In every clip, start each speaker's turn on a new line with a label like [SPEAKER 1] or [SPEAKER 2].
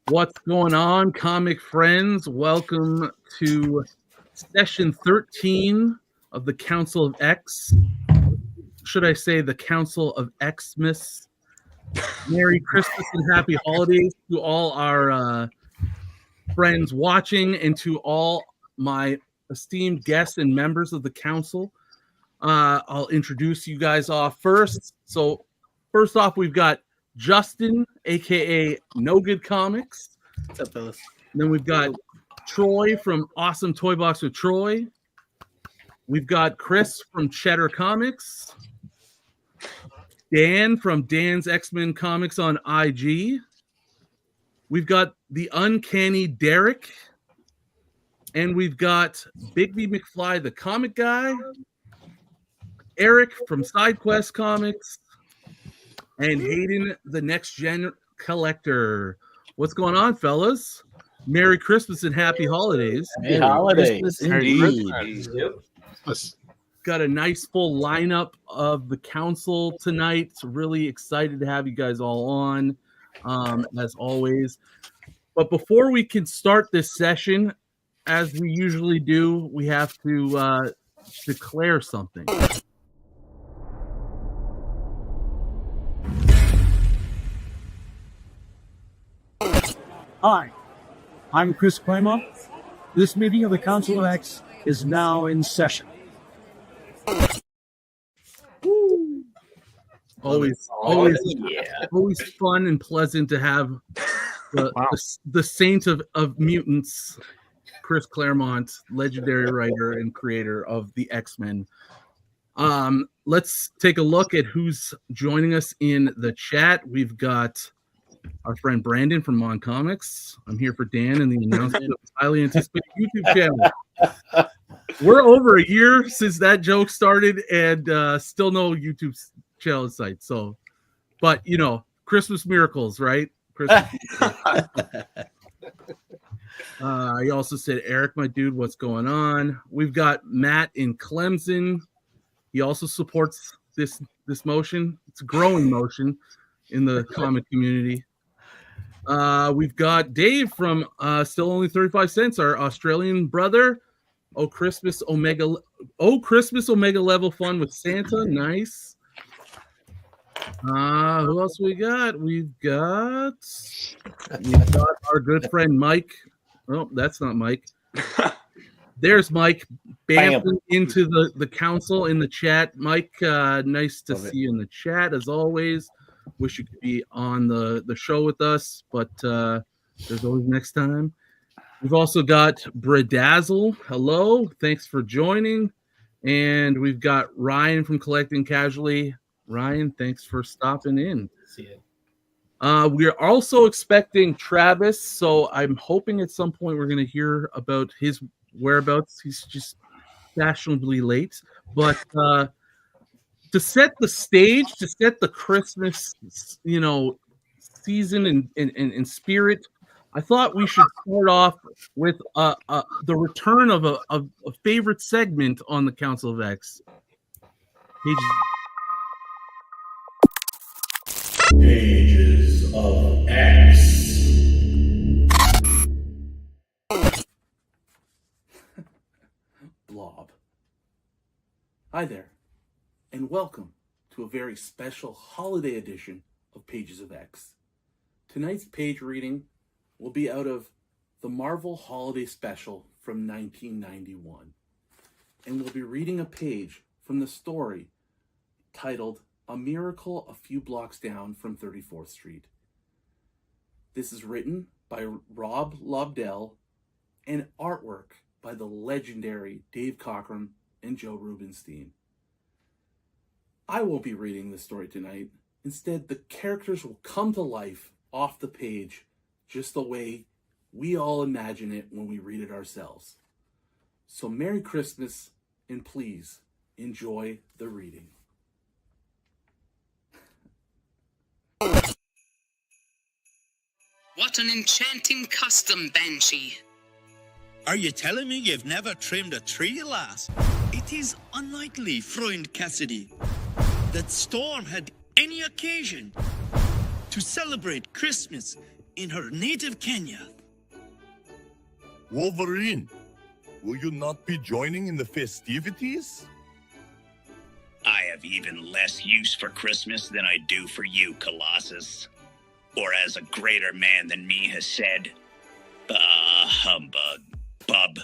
[SPEAKER 1] What's going on, comic friends? Welcome to session 13 of the Council of X. Should I say the Council of Xmas? Merry Christmas and Happy Holidays to all our friends watching and to all my esteemed guests and members of the council. I'll introduce you guys off first. So first off, we've got Justin, aka No Good Comics.
[SPEAKER 2] What's up, fellas?
[SPEAKER 1] And then we've got Troy from Awesome Toy Box with Troy. We've got Chris from Cheddar Comics. Dan from Dan's X-Men Comics on IG. We've got the Uncanny Derek. And we've got Bigby McFly, the comic guy. Eric from SideQuest Comics. And Hayden, the Next Gen Collector. What's going on, fellas? Merry Christmas and Happy Holidays.
[SPEAKER 2] Happy holidays.
[SPEAKER 3] Christmas
[SPEAKER 2] Indeed.
[SPEAKER 3] Yep.
[SPEAKER 1] Got a nice full lineup of the council tonight. Really excited to have you guys all on, as always. But before we can start this session, as we usually do, we have to declare something.
[SPEAKER 4] Hi, I'm Chris Kramer. This meeting of the Council of X is now in session.
[SPEAKER 1] Always fun and pleasant to have the saint of mutants, Chris Claremont, legendary writer and creator of the X-Men. Let's take a look at who's joining us in the chat. We've got our friend Brandon from Mon Comics. I'm here for Dan and the announcement of his highly anticipated YouTube channel. We're over a year since that joke started, and still no YouTube channel in sight. So, but you know, Christmas miracles, right? Christmas miracles. He also said, Eric, my dude, what's going on? We've got Matt in Clemson. He also supports this motion. It's a growing motion in the comic community. We've got Dave from Still Only 35 Cents, our Australian brother. Oh Christmas Omega level fun with Santa. Nice. Who else we got? We've got our good friend Mike. Oh, that's not Mike. There's Mike bouncing into the council in the chat. Mike, nice to see you in the chat as always. Wish you could be on the show with us, but there's always next time. We've also got Bredazzle. Hello, thanks for joining. And we've got Ryan from Collecting Casually. Ryan, thanks for stopping in.
[SPEAKER 2] See you.
[SPEAKER 1] We are also expecting Travis, so I'm hoping at some point we're going to hear about his whereabouts. He's just fashionably late, but to set the stage, to set the Christmas, season and spirit, I thought we should start off with the return of a favorite segment on the Council of X.
[SPEAKER 5] Pages of X.
[SPEAKER 1] Blob. Hi there, and welcome to a very special holiday edition of Pages of X. Tonight's page reading will be out of the Marvel Holiday Special from 1991, and we'll be reading a page from the story titled A Miracle a Few Blocks Down from 34th Street. This is written by Rob Lobdell and artwork by the legendary Dave Cockrum and Joe Rubinstein. I won't be reading this story tonight. Instead, the characters will come to life off the page just the way we all imagine it when we read it ourselves. So Merry Christmas, and please enjoy the reading.
[SPEAKER 6] What an enchanting custom, Banshee.
[SPEAKER 7] Are you telling me you've never trimmed a tree, lass? It is unlikely, Freund Cassidy, that Storm had any occasion to celebrate Christmas in her native Kenya.
[SPEAKER 2] Wolverine, will you not be joining in the festivities?
[SPEAKER 3] I have even less use for Christmas than I do for you, Colossus. Or as a greater man than me has said, humbug, bub.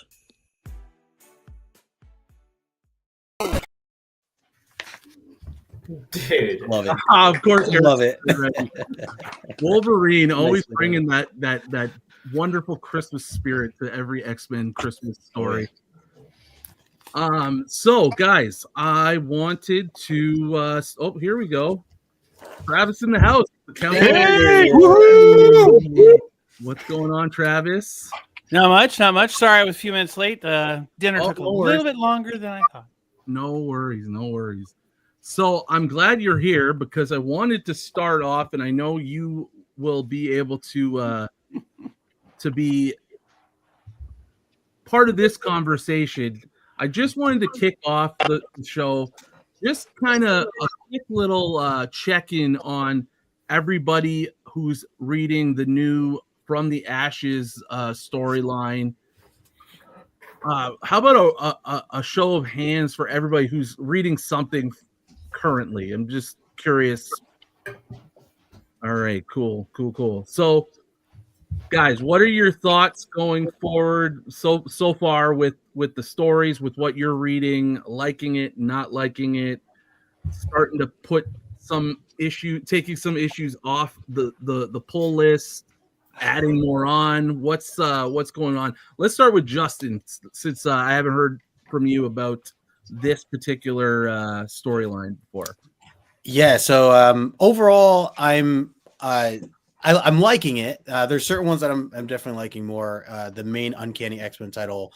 [SPEAKER 8] Dude,
[SPEAKER 9] Love it.
[SPEAKER 1] Of course,
[SPEAKER 9] Love it.
[SPEAKER 1] Wolverine always
[SPEAKER 9] Nicely
[SPEAKER 1] bringing that wonderful Christmas spirit to every X-Men Christmas story. So guys, I wanted to here we go. Travis in the house.
[SPEAKER 9] Hey!
[SPEAKER 1] What's going on, Travis?
[SPEAKER 10] Not much. Sorry, I was a few minutes late. Dinner took a little bit longer than I thought.
[SPEAKER 1] No worries. So I'm glad you're here because I wanted to start off, and I know you will be able to be part of this conversation. I just wanted to kick off the show, just kind of a quick little check-in on everybody who's reading the new From the Ashes storyline. How about a show of hands for everybody who's reading something currently? I'm just curious. All right, cool. So, guys, what are your thoughts going forward so far with the stories, with what you're reading, liking it, not liking it, starting to put taking some issues off the pull list, adding more on? What's going on? Let's start with Justin, since I haven't heard from you about this particular storyline before.
[SPEAKER 9] Yeah. So overall, I'm liking it. There's certain ones that I'm definitely liking more. The main Uncanny X-Men title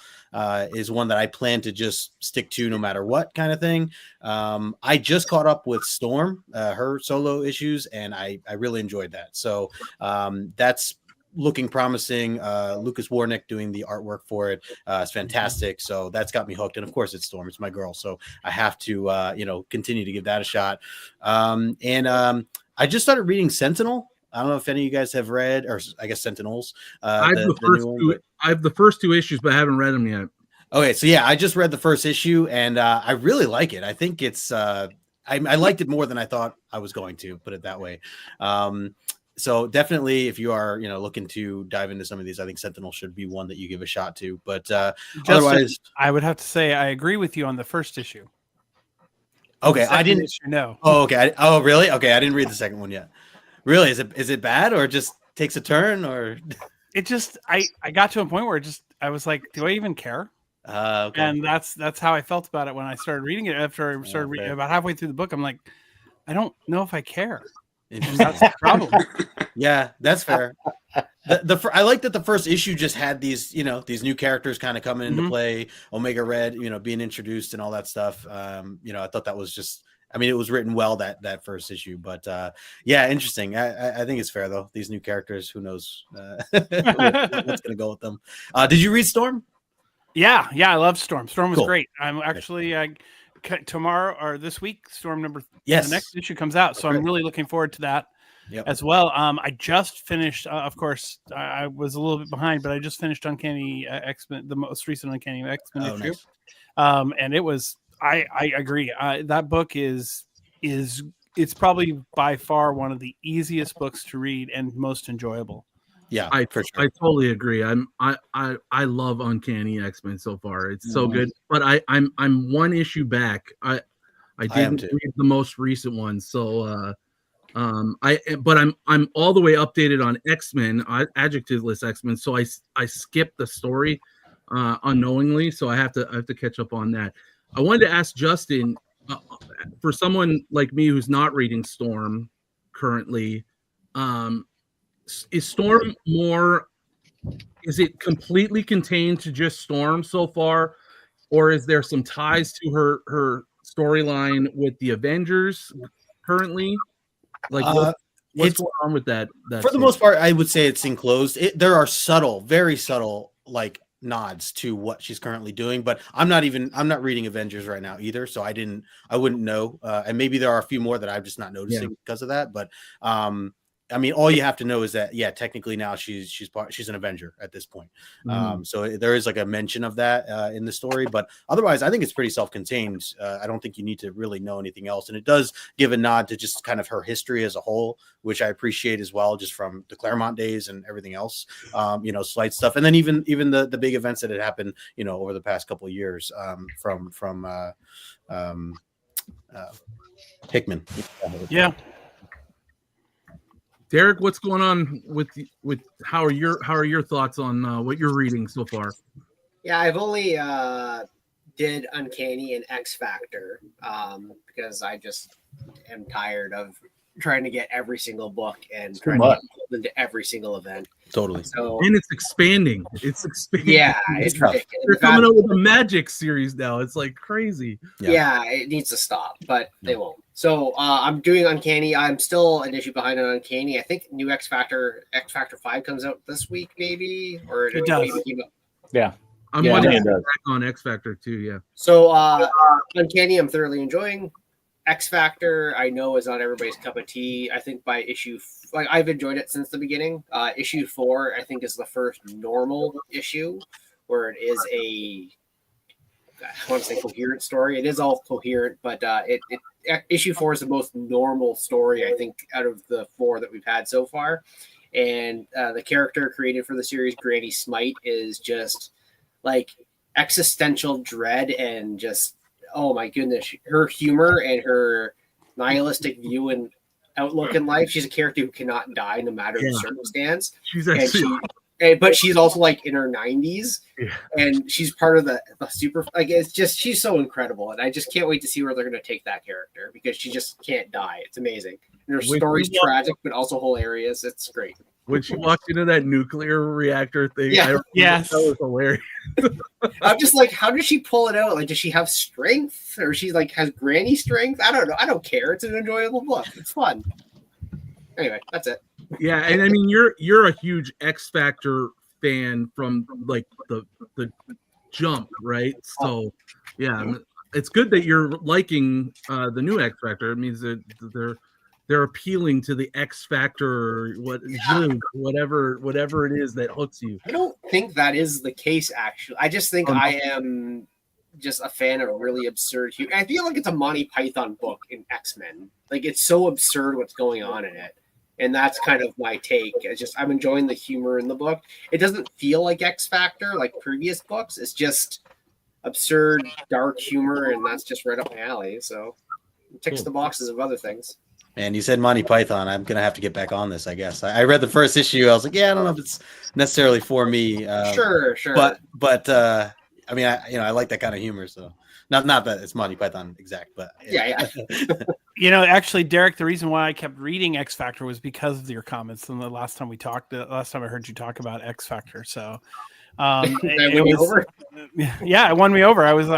[SPEAKER 9] is one that I plan to just stick to no matter what kind of thing. I just caught up with Storm, her solo issues, and I really enjoyed that. So that's looking promising. Lucas Warnick doing the artwork for it. It's fantastic. So that's got me hooked. And of course it's Storm. It's my girl. So I have to, continue to give that a shot. I just started reading Sentinel. I don't know if any of you guys have read, or I guess Sentinels.
[SPEAKER 1] I have the first two issues, but I haven't read them yet.
[SPEAKER 9] Okay, so yeah, I just read the first issue, and I really like it. I think it's I liked it more than I thought I was going to, put it that way. So definitely, if you are looking to dive into some of these, I think Sentinel should be one that you give a shot to. But otherwise,
[SPEAKER 10] I would have to say I agree with you on the first issue.
[SPEAKER 9] Okay, I didn't
[SPEAKER 10] know.
[SPEAKER 9] Oh, okay. Oh, really? Okay, I didn't read the second one yet. Really? Is it bad, or just takes a turn, or
[SPEAKER 10] it just I got to a point where I was like, do I even care?
[SPEAKER 9] Okay.
[SPEAKER 10] And that's how I felt about it when I started reading it. After I started reading about halfway through the book, I'm like, I don't know if I care. And that's the problem.
[SPEAKER 9] Yeah, that's fair. I like that the first issue just had these new characters kind of coming into play. Omega Red, being introduced and all that stuff. I thought that was just. I mean, it was written well that first issue, but yeah, interesting. I think it's fair though. These new characters, who knows what's going to go with them. Did you read Storm?
[SPEAKER 10] Yeah, I love Storm. Storm was
[SPEAKER 9] Cool.
[SPEAKER 10] great. I'm actually tomorrow or this week, Storm the
[SPEAKER 9] Yes,
[SPEAKER 10] next issue comes out, so I'm really looking forward to that as well. I just finished. Of course, I was a little bit behind, but I just finished Uncanny X-Men, the most recent Uncanny X-Men issue,
[SPEAKER 9] nice.
[SPEAKER 10] and it was. I agree. That book it's probably by far one of the easiest books to read and most enjoyable.
[SPEAKER 9] Yeah,
[SPEAKER 1] I
[SPEAKER 9] for sure.
[SPEAKER 1] totally agree. I love Uncanny X-Men so far. It's so good. But I'm one issue back. I didn't read the most recent one, so but I'm all the way updated on X-Men, adjectiveless X-Men. So I skipped the story unknowingly, so I have to catch up on that. I wanted to ask Justin, for someone like me who's not reading Storm currently, is Storm is it completely contained to just Storm so far, or is there some ties to her storyline with the Avengers currently? Like, what's going on with that
[SPEAKER 9] for the most part, I would say it's enclosed. There are very subtle, like, nods to what she's currently doing, but I'm not reading Avengers right now either, so I wouldn't know, and maybe there are a few more that I'm just not noticing because of that, but I mean, all you have to know is that technically now she's an Avenger at this point. So there is like a mention of that in the story, but otherwise I think it's pretty self-contained. I don't think you need to really know anything else, and it does give a nod to just kind of her history as a whole, which I appreciate as well, just from the Claremont days and everything else. Slight stuff, and then even the big events that had happened, over the past couple of years, from Hickman.
[SPEAKER 10] Yeah.
[SPEAKER 1] Derek, what's going on with how are your thoughts on what you're reading so far?
[SPEAKER 8] Yeah, I've only did Uncanny and X Factor because I just am tired of trying to get every single book and trying to get into every single event.
[SPEAKER 9] Totally.
[SPEAKER 8] So,
[SPEAKER 1] and it's expanding.
[SPEAKER 8] Yeah, it's ridiculous.
[SPEAKER 1] They're coming out with a Magic series now. It's like crazy.
[SPEAKER 8] Yeah, it needs to stop, but they won't. So I'm doing Uncanny. I'm still an issue behind on Uncanny. I think new X Factor 5 comes out this week, maybe, or
[SPEAKER 10] it does.
[SPEAKER 11] Yeah.
[SPEAKER 1] I'm wondering back on X Factor too. Yeah.
[SPEAKER 8] So Uncanny, I'm thoroughly enjoying. X Factor, I know, is not everybody's cup of tea. I think by I've enjoyed it since the beginning. Issue 4, I think, is the first normal issue where it is I want to say coherent story. It is all coherent, but issue 4 is the most normal story, I think, out of the 4 that we've had so far. And the character created for the series, Granny Smite, is just like existential dread and just, oh my goodness, her humor and her nihilistic view and outlook in life. She's a character who cannot die no matter the circumstance.
[SPEAKER 1] She's actually,
[SPEAKER 8] but she's also like in her 90s, and she's part of the super. Like, it's just, she's so incredible, and I just can't wait to see where they're going to take that character because she just can't die. It's amazing. And her story's tragic, but also hilarious. It's great.
[SPEAKER 1] When she walked into that nuclear reactor thing, that was hilarious.
[SPEAKER 8] I'm just like, how does she pull it out? Like, does she have strength, or she like has granny strength? I don't know. I don't care. It's an enjoyable book. It's fun. Anyway, that's it.
[SPEAKER 1] Yeah, and I mean, you're a huge X Factor fan from like the jump, right? So yeah, it's good that you're liking the new X Factor. It means that they're appealing to the X Factor, whatever it is that hooks you.
[SPEAKER 8] I don't think that is the case, actually. I just think I am just a fan of really absurd humor. I feel like it's a Monty Python book in X-Men. Like, it's so absurd what's going on in it. And that's kind of my take. It's just, I'm enjoying the humor in the book. It doesn't feel like X Factor like previous books. It's just absurd, dark humor, and that's just right up my alley. So it ticks the boxes of other things.
[SPEAKER 9] And you said Monty Python. I'm gonna have to get back on this, I guess. I read the first issue. I was like, yeah, I don't know if it's necessarily for me.
[SPEAKER 8] Sure.
[SPEAKER 9] But I mean, I like that kind of humor. So not that it's Monty Python exact, but
[SPEAKER 8] yeah.
[SPEAKER 10] Actually, Derek, the reason why I kept reading X Factor was because of your comments. And the last time we talked, the last time I heard you talk about X Factor, so it won me over. I was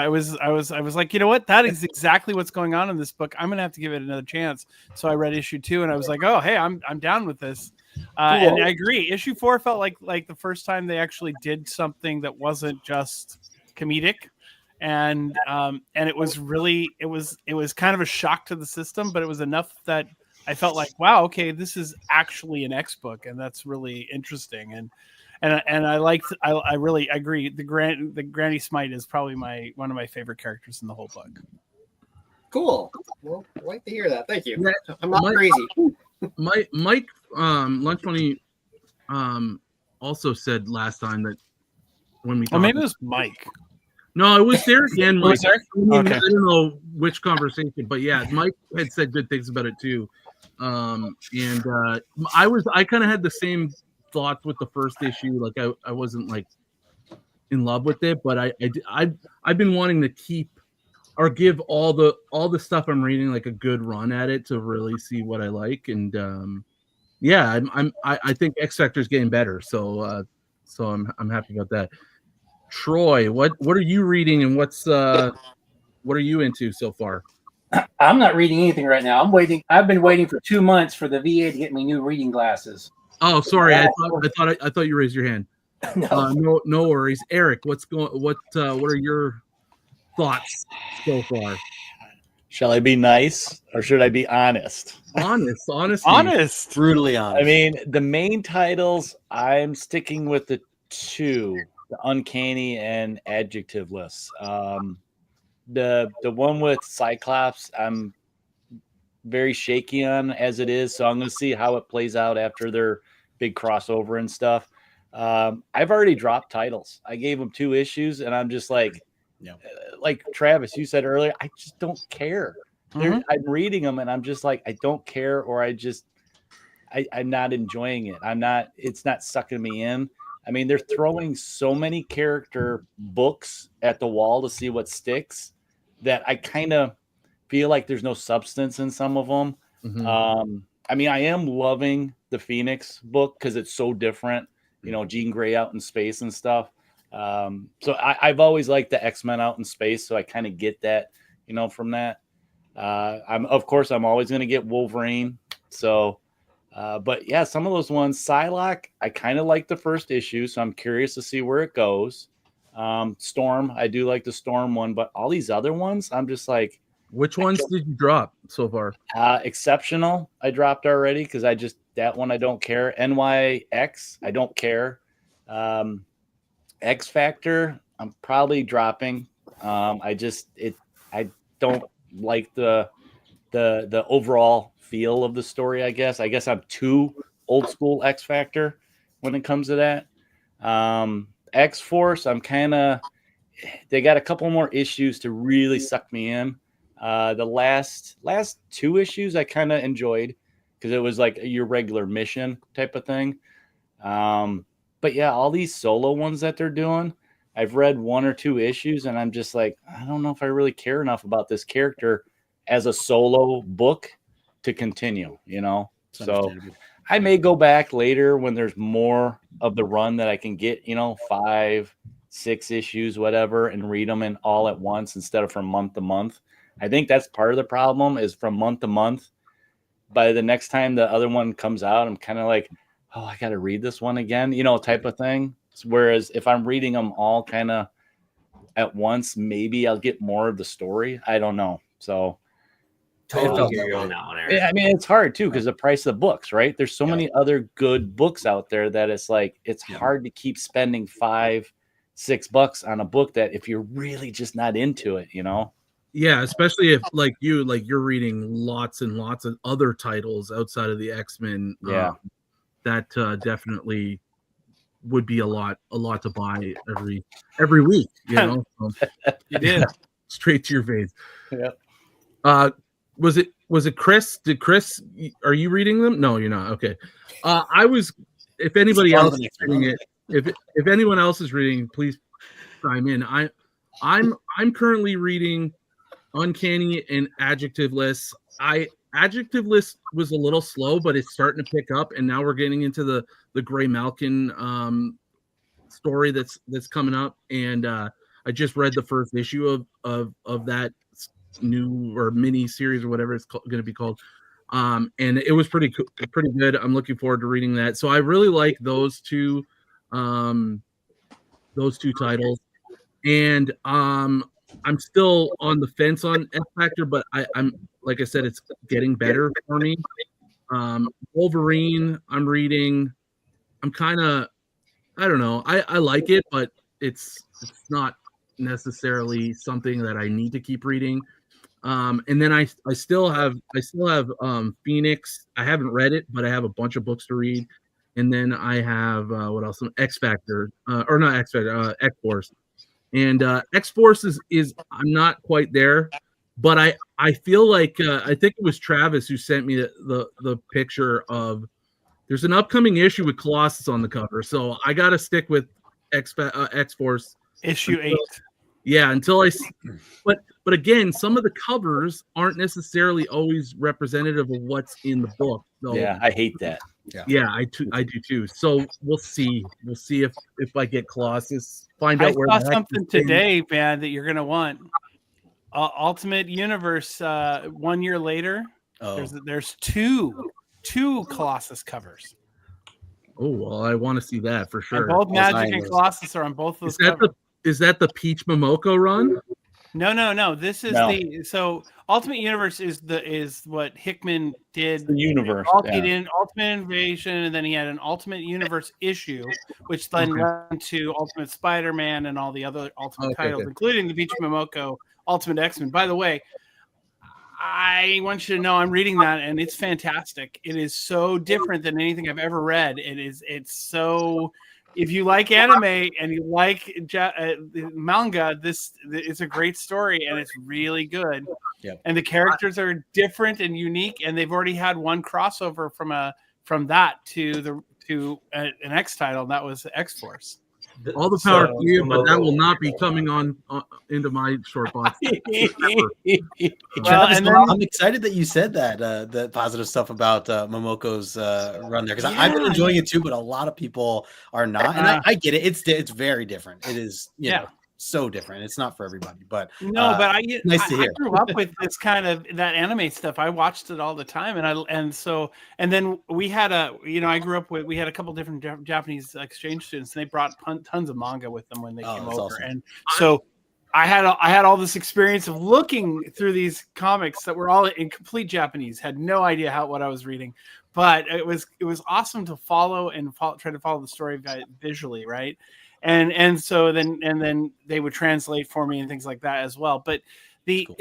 [SPEAKER 10] like, you know what? That is exactly what's going on in this book. I'm gonna have to give it another chance. So I read issue 2, and I was like, oh, hey, I'm down with this. And I agree. Issue 4 felt like the first time they actually did something that wasn't just comedic. And it was really, it was kind of a shock to the system, but it was enough that I felt like, wow, okay, this is actually an X book, and that's really interesting. And I really agree. The Granny Smite is probably one of my favorite characters in the whole book.
[SPEAKER 8] Cool. Well, I'd like to hear that. Thank you. I'm not crazy.
[SPEAKER 1] Mike Lunch Money also said last time that when we
[SPEAKER 10] maybe it was Mike.
[SPEAKER 1] No, it was Derek and Mike.
[SPEAKER 10] Okay.
[SPEAKER 1] I don't know which conversation, but yeah, Mike had said good things about it too. I kind of had the same thoughts with the first issue. Like I wasn't like in love with it, but I've been wanting to keep or give all the stuff I'm reading like a good run at it to really see what I like. And I think X Factor is getting better, so I'm happy about that. Troy, what are you reading, and what are you into so far?
[SPEAKER 11] I'm not reading anything right now. I'm waiting. I've been waiting for 2 months for the VA to get me new reading glasses.
[SPEAKER 1] Oh, sorry. I thought you raised your hand.
[SPEAKER 11] No.
[SPEAKER 1] No worries. Eric, what are your thoughts so far?
[SPEAKER 12] Shall I be nice or should I be honest?
[SPEAKER 10] Honest.
[SPEAKER 9] Brutally honest.
[SPEAKER 12] I mean, the main titles, I'm sticking with the two, the Uncanny and Adjective lists. The one with Cyclops, I'm very shaky on as it is, so I'm going to see how it plays out after their big crossover and stuff. I've already dropped titles. I gave them 2 issues, and I'm just like, like Travis, you said earlier, I just don't care. I'm reading them, and I'm just like, I don't care, or I'm not enjoying it. It's not sucking me in. I mean, they're throwing so many character books at the wall to see what sticks that I kind of feel like there's no substance in some of them. I mean, I am loving the Phoenix book because it's so different, Jean Grey out in space and stuff. So I've always liked the X-Men out in space, so I kind of get that, from that. I'm always going to get Wolverine. So, but yeah, some of those ones, Psylocke, I kind of like the first issue, so I'm curious to see where it goes. Storm, I do like the Storm one, but all these other ones, I'm just like,
[SPEAKER 1] which ones did you drop so far?
[SPEAKER 12] Exceptional, I dropped already because that one I don't care. NYX, I don't care. X Factor, I'm probably dropping. I don't like the overall feel of the story. I guess I'm too old school X Factor when it comes to that. X Force, they got a couple more issues to really suck me in. The last 2 issues I kind of enjoyed because it was like your regular mission type of thing. But yeah, all these solo ones that they're doing, I've read 1 or 2 issues and I'm just like, I don't know if I really care enough about this character as a solo book to continue, So I may go back later when there's more of the run that I can get, 5, 6 issues, whatever, and read them in all at once instead of from month to month. I think that's part of the problem is from month to month. By the next time the other one comes out, I'm kind of like, oh, I got to read this one again, type of thing. Whereas if I'm reading them all kind of at once, maybe I'll get more of the story. I don't know. So
[SPEAKER 13] Totally hear you on that one, Eric.
[SPEAKER 12] I mean, it's hard too because the price of the books, right? There's so many other good books out there that it's like it's hard to keep spending $5-6 on a book that if you're really just not into it,
[SPEAKER 1] Yeah, especially if you're reading lots and lots of other titles outside of the X-Men. That definitely would be a lot to buy every week. So,
[SPEAKER 10] you did
[SPEAKER 1] straight to your face.
[SPEAKER 12] Yeah.
[SPEAKER 1] Was it Chris? Did Chris? Are you reading them? No, you're not. Okay. I was. If anybody else is reading it, if anyone else is reading, please chime in. I'm currently reading Uncanny and Adjective lists. Adjective list was a little slow, but it's starting to pick up, and now we're getting into the Gray Malkin story that's coming up, and I just read the first issue of that new or mini series or whatever it's going to be called, and it was pretty good. I'm looking forward to reading that. So I really like those two titles, and I'm still on the fence on X Factor, but I'm like I said, it's getting better for me. Wolverine, I'm reading. I'm kind of, I don't know. I like it, but it's not necessarily something that I need to keep reading. And then I still have Phoenix. I haven't read it, but I have a bunch of books to read. And then I have what else? X Factor, or not X Factor, X Force. And X Force is I'm not quite there, but I feel like I think it was Travis who sent me the picture of. There's an upcoming issue with Colossus on the cover, so I got to stick with X Force
[SPEAKER 10] issue 8.
[SPEAKER 1] Yeah, until but again, some of the covers aren't necessarily always representative of what's in the book. So,
[SPEAKER 12] yeah, I hate that.
[SPEAKER 1] Yeah, I do too. So we'll see. We'll see if I get Colossus. Find out where.
[SPEAKER 10] I saw something today, man, that you're gonna want. Ultimate Universe. 1 year later, there's two Colossus covers.
[SPEAKER 1] Oh well, I want to see that for sure.
[SPEAKER 10] And both Magic and Colossus are on both those covers.
[SPEAKER 1] Is that the Peach Momoko run?
[SPEAKER 10] No. This is so Ultimate Universe is what Hickman did.
[SPEAKER 12] The universe,
[SPEAKER 10] Ultimate Invasion, and then he had an Ultimate Universe issue, which then led to Ultimate Spider-Man and all the other Ultimate titles, including the Beach Momoko Ultimate X-Men. By the way, I want you to know I'm reading that, and it's fantastic. It is so different than anything I've ever read. It's so. If you like anime and you like manga, this is a great story, and it's really good.
[SPEAKER 9] Yep.
[SPEAKER 10] And the characters are different and unique, and they've already had one crossover from that to an X title, and that was X-Force.
[SPEAKER 14] All the power to you, but that will not be coming on into my short box.
[SPEAKER 9] I'm excited that you said that the positive stuff about Momoko's run there, because I've been enjoying it too, but a lot of people are not, and I get it. It's very different. It is, you know, so different. It's not for everybody, but
[SPEAKER 10] but
[SPEAKER 9] nice to hear.
[SPEAKER 10] I grew up with this kind of that anime stuff. I watched it all the time, and then we had I grew up with, we had a couple different Japanese exchange students, and they brought tons of manga with them when they came over,
[SPEAKER 9] awesome.
[SPEAKER 10] and so I had all this experience of looking through these comics that were all in complete Japanese. Had no idea what I was reading, but it was awesome to follow try to follow the story visually, right? And so then they would translate for me and things like that as well. But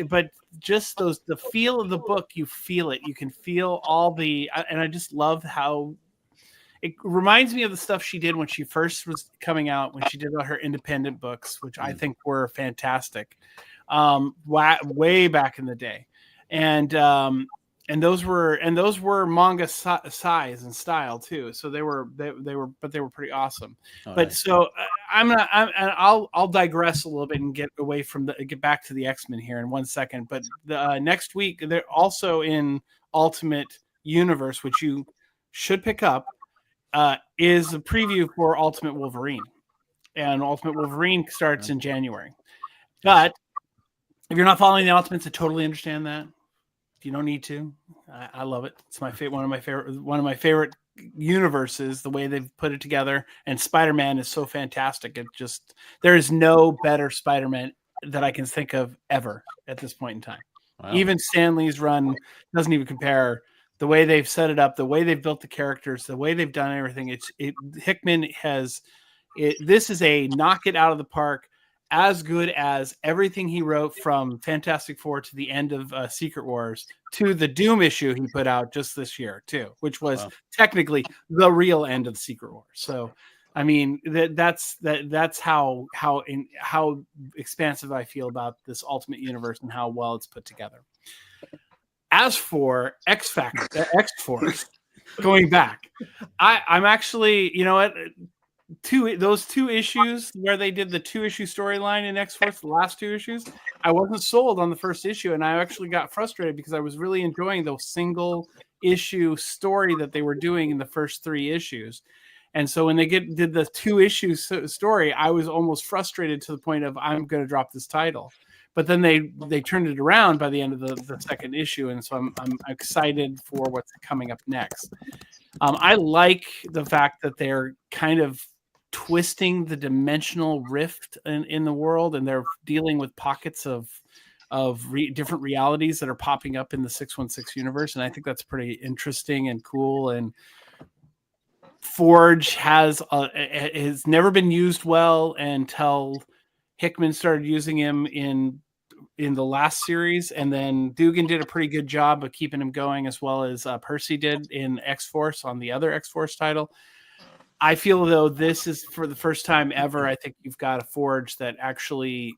[SPEAKER 10] but just the feel of the book, you feel it. You can feel and I just love how it reminds me of the stuff she did when she first was coming out, when she did all her independent books, which I think were fantastic, way back in the day. And those were manga size and style too. So they were pretty awesome. So I'll digress a little bit and get back to the X-Men here in 1 second. But next week they're also in Ultimate Universe, which you should pick up, is a preview for Ultimate Wolverine, and Ultimate Wolverine starts in January. But if you're not following the Ultimates, I totally understand that. You don't need to. I love it. It's one of my favorite universes. The way they've put it together, and Spider-Man is so fantastic. There is no better Spider-Man that I can think of ever at this point in time. Wow. Even Stan Lee's run doesn't even compare. The way they've set it up, the way they've built the characters, the way they've done everything. Hickman has it. This is a knock it out of the park. As good as everything he wrote from Fantastic Four to the end of Secret Wars to the Doom issue he put out just this year too, which was technically the real end of Secret Wars. So, I mean, that's how expansive I feel about this Ultimate Universe and how well it's put together. As for X-Force, going back, I'm actually, you know what? Those two issues where they did the 2-issue storyline in X-Force, the last 2 issues, I wasn't sold on the first issue, and I actually got frustrated because I was really enjoying those single issue story that they were doing in the first 3 issues. And so when they did the 2-issue story, I was almost frustrated to the point of I'm going to drop this title. But then they turned it around by the end of the second issue, and so I'm excited for what's coming up next. I like the fact that they're kind of twisting the dimensional rift in the world, and they're dealing with pockets of different realities that are popping up in the 616 universe, and I think that's pretty interesting and cool. And Forge has never been used well until Hickman started using him in the last series, and then Dugan did a pretty good job of keeping him going, as well as Percy did in X-Force on the other X-Force title. I feel though this is for the first time ever, I think you've got a Forge that actually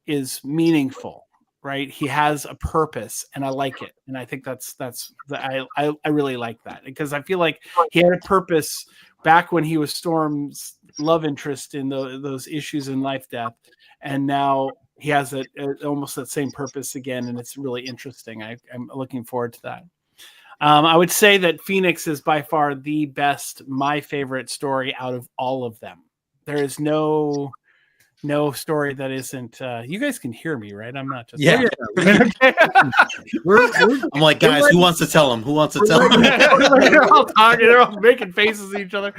[SPEAKER 10] is meaningful, right? He has a purpose, and I like it, and I think I really like that, because I feel like he had a purpose back when he was Storm's love interest in those issues in Life Death, and now he has almost that same purpose again, and it's really interesting. I'm looking forward to that. I would say that Phoenix is by far the best, my favorite story out of all of them. There is no no story that isn't. You guys can hear me, right? I'm not just.
[SPEAKER 9] Yeah. I'm like, guys, who wants to tell him? Who wants to tell him?
[SPEAKER 10] They're all talking. They're all making faces at each other.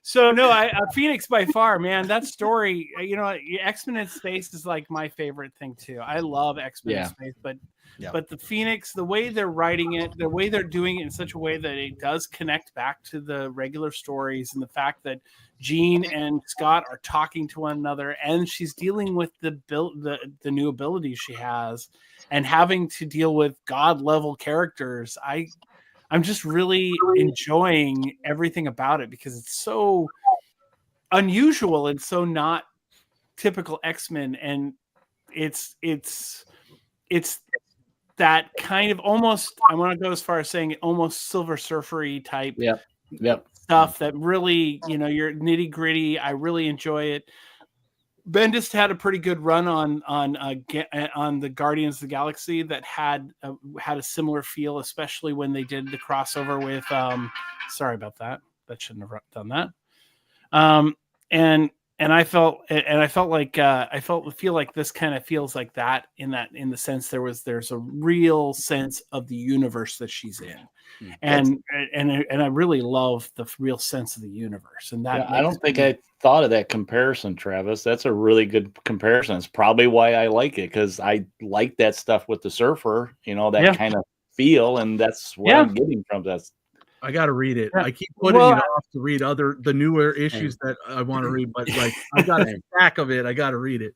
[SPEAKER 10] So no, Phoenix by far, man. That story, X-Men in Space is like my favorite thing too. I love X-Men in Space, but the Phoenix, the way they're writing it, the way they're doing it in such a way that it does connect back to the regular stories, and the fact that Jean and Scott are talking to one another, and she's dealing with the new abilities she has, and having to deal with God level characters. I'm just really enjoying everything about it because it's so unusual and so not typical X-Men, and it's that kind of almost, I want to go as far as saying almost Silver Surfery type stuff that really, you're nitty gritty. I really enjoy it. Bendis had a pretty good run on the Guardians of the Galaxy that had a similar feel, especially when they did the crossover with. Sorry about that. That shouldn't have done that. And I felt like this kind of feels like that in the sense there's a real sense of the universe that she's in, and I really love the real sense of the universe. And that
[SPEAKER 12] I don't think I thought of that comparison, Travis. That's a really good comparison. It's probably why I like it, because I like that stuff with the surfer, that kind of feel, and that's what I'm getting from that.
[SPEAKER 14] I got to read it. I keep putting it off to read the newer issues that I want to read, but like I got a stack of it. I got to read it.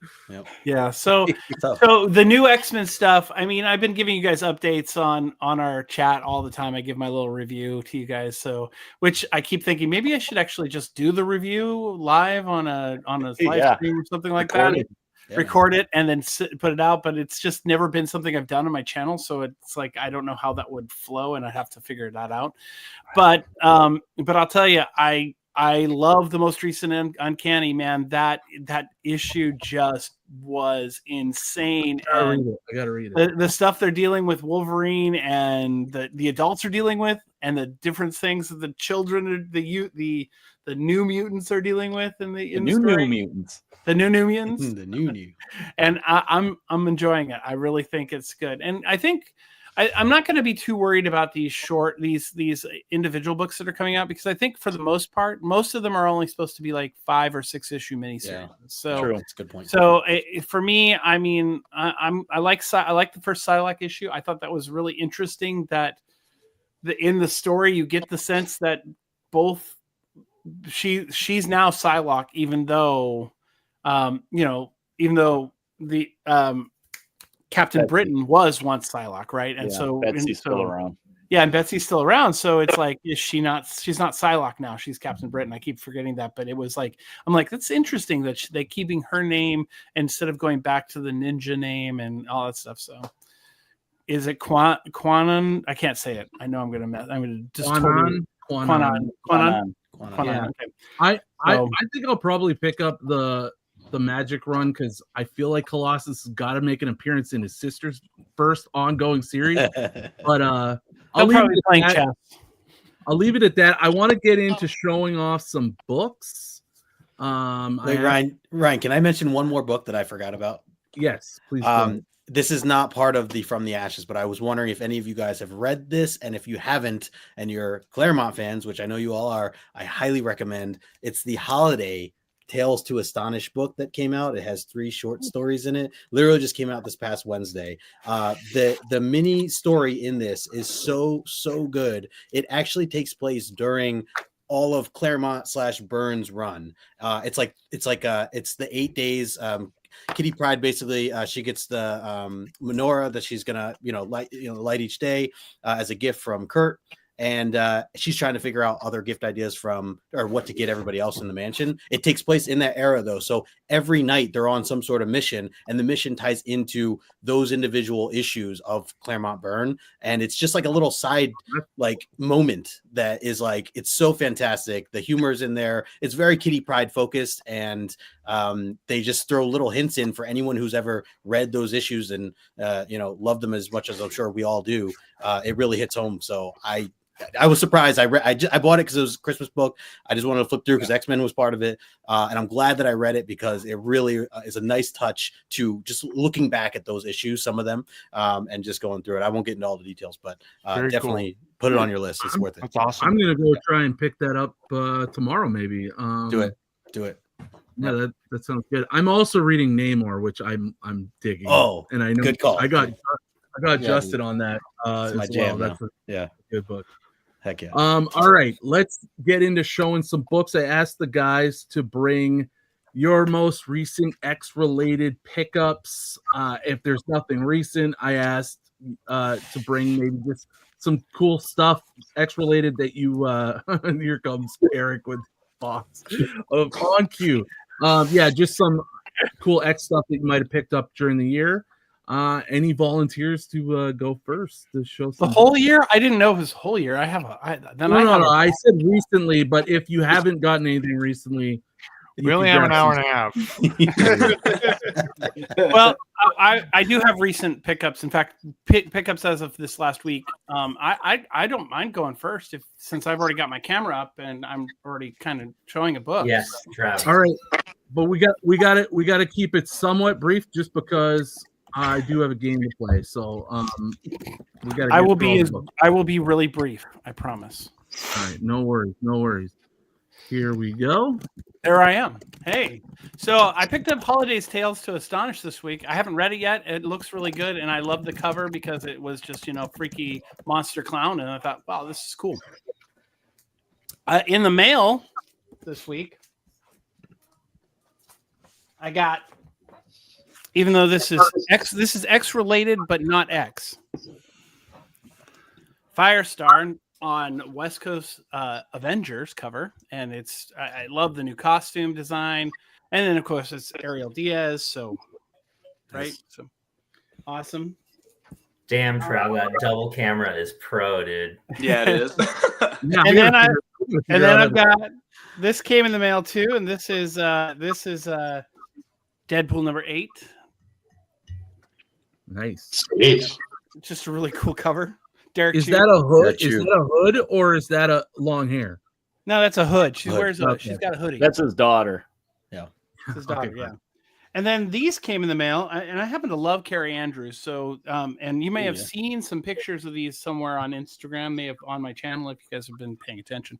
[SPEAKER 10] Yeah. So the new X-Men stuff. I mean, I've been giving you guys updates on our chat all the time. I give my little review to you guys. So, which I keep thinking maybe I should actually just do the review live on a live stream or something like that. Record it and then put it out, but it's just never been something I've done on my channel, so it's like I don't know how that would flow, and I have to figure that out. But I'll tell you, I love the most recent Uncanny, man. That issue just was insane.
[SPEAKER 14] I gotta read it.
[SPEAKER 10] The stuff they're dealing with Wolverine and the adults are dealing with, and the different things that the children, the new mutants are dealing with in the
[SPEAKER 12] new mutants.
[SPEAKER 10] The new mutants.
[SPEAKER 9] The new.
[SPEAKER 10] And I'm enjoying it. I really think it's good. And I think I'm not going to be too worried about these these individual books that are coming out, because I think for the most part, most of them are only supposed to be like 5 or 6 issue miniseries.
[SPEAKER 9] Yeah,
[SPEAKER 10] so
[SPEAKER 9] true. That's a good point.
[SPEAKER 10] So for me, I mean, I like the first Psylocke issue. I thought that was really interesting that in the story you get the sense that both she's now Psylocke, even though the Captain Britain was once Psylocke, right? And so
[SPEAKER 12] Betsy's still around.
[SPEAKER 10] Yeah, and Betsy's still around. So it's like, she's not Psylocke now. She's Captain Britain. I keep forgetting that, but it was like, I'm like, that's interesting that they keeping her name instead of going back to the ninja name and all that stuff. So is it Quanon? I can't say it. I know I'm going to just
[SPEAKER 14] Quanon.
[SPEAKER 10] Okay.
[SPEAKER 14] I think I'll probably pick up the Magic run, because I feel like Colossus has got to make an appearance in his sister's first ongoing series. But I'll leave it at that. I want to get into showing off some books.
[SPEAKER 9] Ryan, can I mention one more book that I forgot about?
[SPEAKER 14] Yes, please.
[SPEAKER 9] This is not part of the From the Ashes, but I was wondering if any of you guys have read this, and if you haven't and you're Claremont fans, which I know you all are, I highly recommend. It's the Holiday Tales to Astonish book that came out. It has 3 short stories in it. Literally just came out this past Wednesday. The mini story in this is so good. It actually takes place during all of Claremont / Burns run. It's the 8 days. Kitty Pryde basically she gets the menorah that she's gonna light each day as a gift from Kurt. And she's trying to figure out other gift ideas or what to get everybody else in the mansion. It takes place in that era, though. So every night they're on some sort of mission, and the mission ties into those individual issues of Claremont Byrne. And it's just like a little side moment that is like, it's so fantastic. The humor's in there. It's very Kitty Pryde focused, and they just throw little hints in for anyone who's ever read those issues and loved them as much as I'm sure we all do. It really hits home. So I was surprised. I bought it because it was a Christmas book. I just wanted to flip through because X-Men was part of it, and I'm glad that I read it because it really is a nice touch to just looking back at those issues, some of them, and just going through it. I won't get into all the details, but definitely put it on your list. It's worth it.
[SPEAKER 14] That's awesome. I'm gonna go try and pick that up tomorrow, maybe.
[SPEAKER 9] Do it.
[SPEAKER 14] Yeah, that sounds good. I'm also reading Namor, which I'm digging.
[SPEAKER 9] Oh,
[SPEAKER 14] and I know
[SPEAKER 9] good call.
[SPEAKER 14] I got Justin on that.
[SPEAKER 9] It's my
[SPEAKER 14] as
[SPEAKER 9] jam.
[SPEAKER 14] well. That's
[SPEAKER 9] a
[SPEAKER 14] good book.
[SPEAKER 9] Heck yeah.
[SPEAKER 14] All right, let's get into showing some books. I asked the guys to bring your most recent X-related pickups. If there's nothing recent, I asked to bring maybe just some cool stuff X-related that you. Here comes Eric with box of on cue. Just some cool X stuff that you might have picked up during the year. Any volunteers to go first to show
[SPEAKER 10] the whole year? I didn't know it was whole year. I
[SPEAKER 14] said recently, but if you haven't gotten anything recently,
[SPEAKER 15] we only have an hour and a half.
[SPEAKER 10] Well, I do have recent pickups. In fact, pickups as of this last week. I don't mind going first since I've already got my camera up and I'm already kind of showing a book.
[SPEAKER 13] Yes, Travis.
[SPEAKER 14] All right, but we got to keep it somewhat brief, just because I do have a game to play. So we got. I
[SPEAKER 10] will be really brief. I promise.
[SPEAKER 14] All right, no worries. Here we go.
[SPEAKER 10] There I am. Hey, so I picked up Holiday's Tales to Astonish this week. I haven't read it yet. It looks really good, and I love the cover because it was just freaky monster clown, and I thought, wow, this is cool. In the mail this week, I got. Even though this is X related, but not X. Firestar on West Coast Avengers cover, and I love the new costume design, and then of course it's Ariel Diaz. So, right, so awesome.
[SPEAKER 13] Damn, Trout, that double camera is pro, dude.
[SPEAKER 15] Yeah, it is.
[SPEAKER 10] and then I've got this came in the mail too, and this is Deadpool number 8.
[SPEAKER 14] Nice.
[SPEAKER 10] Just a really cool cover. Derek,
[SPEAKER 14] is that a hood? Is that a hood or is that a long hair?
[SPEAKER 10] No, that's a hood. She wears a. She's got a hoodie.
[SPEAKER 12] That's his daughter.
[SPEAKER 9] Yeah,
[SPEAKER 10] it's his daughter. Okay, yeah. And then these came in the mail, and I happen to love Carrie Andrews. So, and you may have seen some pictures of these somewhere on Instagram, may have on my channel if you guys have been paying attention.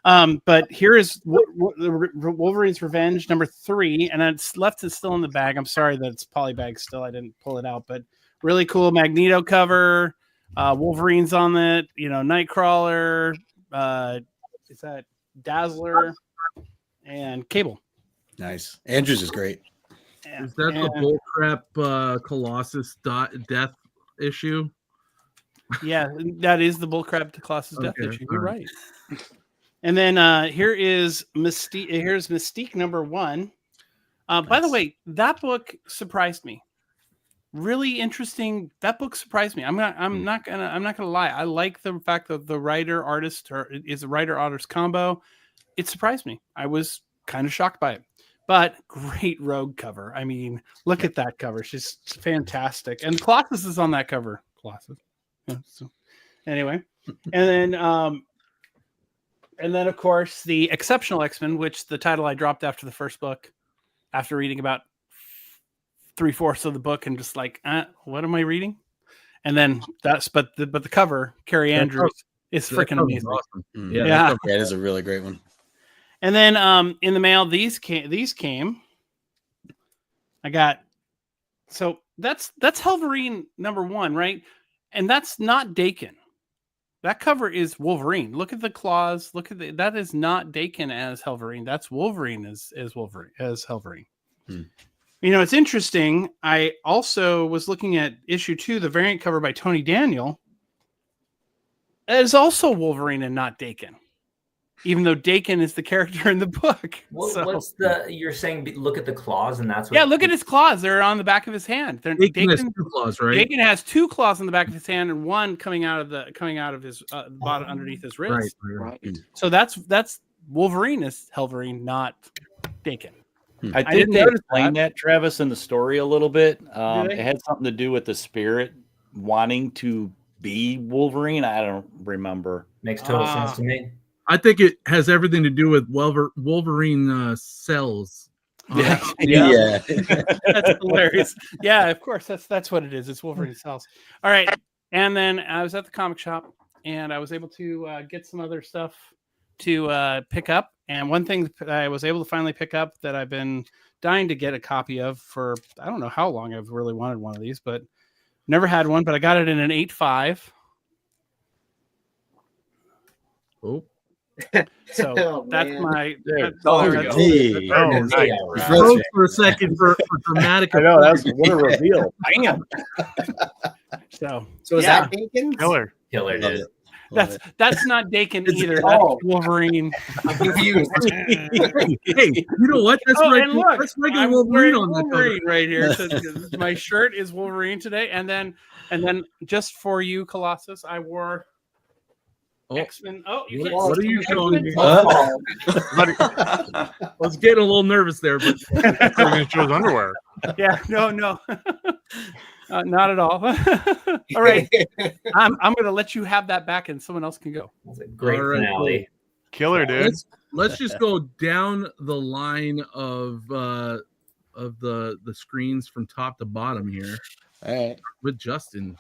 [SPEAKER 10] But here is Wolverine's Revenge number 3, and it's still in the bag. I'm sorry that it's polybag still. I didn't pull it out, but really cool Magneto cover. Wolverine's on it. Nightcrawler. Is that Dazzler and Cable?
[SPEAKER 9] Nice. Andrews is great.
[SPEAKER 14] Is that the bullcrap Colossus death issue?
[SPEAKER 10] Yeah, that is the bullcrap Colossus death issue. You're right. And then here's Mystique. Here's Mystique number 1. Nice. By the way, that book surprised me. Really interesting. That book surprised me. I'm not gonna lie. I like the fact that the writer artist is a writer artist combo. It surprised me. I was kind of shocked by it. But great Rogue cover. I mean, look at that cover. She's fantastic. And Colossus is on that cover. Colossus. Yeah, so anyway. And then of course the Exceptional X-Men, which the title I dropped after the first book, after reading about 3/4 of the book and just like, what am I reading? And then but the cover, Carrie Andrews, is freaking amazing.
[SPEAKER 9] Awesome. Yeah, that is a really great one.
[SPEAKER 10] And then in the mail, these came. I got so that's Wolverine number 1, right? And that's not Dakin. That cover is Wolverine. Look at the claws. Look at that is not Dakin as Wolverine. That's Wolverine as Wolverine. It's interesting. I also was looking at issue 2, the variant cover by Tony Daniel. It is also Wolverine and not Dakin. Even though Dakin is the character in the book.
[SPEAKER 13] What's you're saying? Look at the claws, and that's what.
[SPEAKER 10] Yeah, look at his claws. They're on the back of his hand.
[SPEAKER 14] Dakin has 2 claws, right?
[SPEAKER 10] Dakin has 2 claws on the back of his hand, and one coming out of his bottom underneath his wrist.
[SPEAKER 14] Right.
[SPEAKER 10] So that's Wolverine is Wolverine, not Dakin.
[SPEAKER 12] I think they explained that, Travis, in the story a little bit. It had something to do with the spirit wanting to be Wolverine. I don't remember.
[SPEAKER 13] Makes total sense to me.
[SPEAKER 14] I think it has everything to do with Wolverine cells.
[SPEAKER 10] Yeah. That's hilarious. Yeah, of course. That's what it is. It's Wolverine cells. All right. And then I was at the comic shop and I was able to get some other stuff to pick up. And one thing that I was able to finally pick up that I've been dying to get a copy of for I don't know how long. I've really wanted one of these, but never had one. But I got it in an 8.5.
[SPEAKER 14] Oh.
[SPEAKER 10] So that's my.
[SPEAKER 14] Froze for a second for dramatic.
[SPEAKER 12] I know that's what a reveal.
[SPEAKER 10] Bam. So
[SPEAKER 8] is that Dakin?
[SPEAKER 15] Killer,
[SPEAKER 13] dude.
[SPEAKER 10] That's not Dakin either. That's Wolverine.
[SPEAKER 8] I'm confused.
[SPEAKER 14] Hey, you know what? That's right.
[SPEAKER 10] And look,
[SPEAKER 14] That's regular
[SPEAKER 10] I'm
[SPEAKER 14] Wolverine on that
[SPEAKER 10] Wolverine
[SPEAKER 14] cover.
[SPEAKER 10] right here. So my shirt is Wolverine today, and then just for you, Colossus, I wore X-Men. Oh, you can't.
[SPEAKER 14] What are you showing me?
[SPEAKER 15] I
[SPEAKER 14] was getting a little nervous there, but
[SPEAKER 15] was shows underwear.
[SPEAKER 10] Yeah, no, not at all. All right, I'm going to let you have that back, and someone else can go.
[SPEAKER 13] That's a great finale.
[SPEAKER 15] Killer, dude.
[SPEAKER 14] Let's just go down the line of the screens from top to bottom here.
[SPEAKER 9] All right,
[SPEAKER 14] with Justin.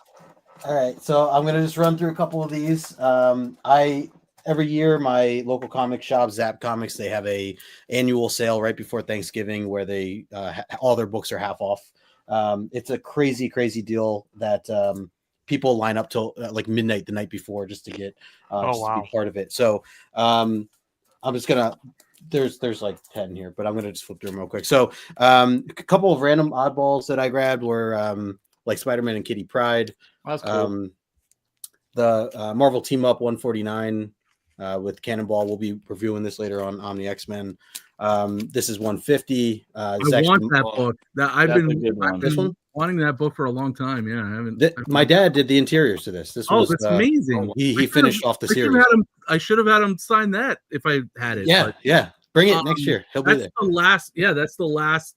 [SPEAKER 9] All right, so I'm gonna just run through a couple of these. Every year my local comic shop, Zap Comics, they have a annual sale right before Thanksgiving where they all their books are half off. It's a crazy deal that people line up till like midnight the night before just to get to be part of it. So I'm just gonna there's like 10 here, but I'm gonna just flip through them real quick. So a couple of random oddballs that I grabbed were like Spider-Man and Kitty Pryde.
[SPEAKER 12] That's cool.
[SPEAKER 9] The Marvel Team Up 149 with Cannonball. We'll be reviewing this later on the X-Men. This is 150.
[SPEAKER 14] I want that book. I've been wanting that book for a long time. Yeah, I haven't.
[SPEAKER 9] My dad did the interiors to this. This was
[SPEAKER 14] that's amazing.
[SPEAKER 9] He finished off the series.
[SPEAKER 14] I should have had him sign that if I had it.
[SPEAKER 9] Yeah, yeah. Bring it next year. He'll be there.
[SPEAKER 14] That's the last.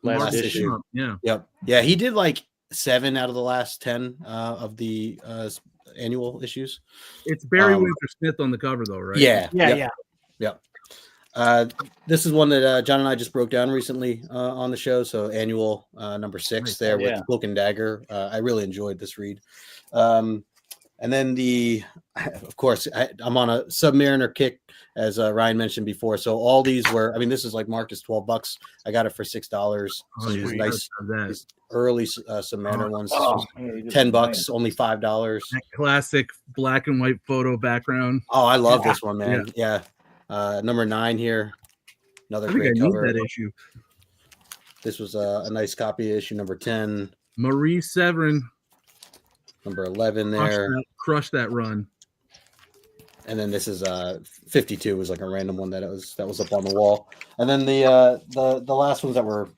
[SPEAKER 9] Last issue.
[SPEAKER 14] Yeah.
[SPEAKER 9] Yep. Yeah, he did like 7 out of the last 10 of the annual issues.
[SPEAKER 14] It's Barry Windsor Smith on the cover, though, right?
[SPEAKER 9] Yeah.
[SPEAKER 10] Yeah.
[SPEAKER 9] This is one that John and I just broke down recently on the show. So annual number 6 there with Cloak and Dagger. I really enjoyed this read. And then of course, I'm on a Submariner kick, as Ryan mentioned before. So all these were, this is like marked as $12. I got it for $6. So these nice, these early Submariner ones, $10, only $5.
[SPEAKER 14] That classic black and white photo background.
[SPEAKER 9] Oh, I love this one, man. Yeah. Number 9 here. Another great cover.
[SPEAKER 14] That issue.
[SPEAKER 9] This was a nice copy of issue number 10.
[SPEAKER 14] Marie Severin.
[SPEAKER 9] Number 11 there.
[SPEAKER 14] Crush that run.
[SPEAKER 9] And then this is 52 was like a random one that was up on the wall. And then the last ones that were,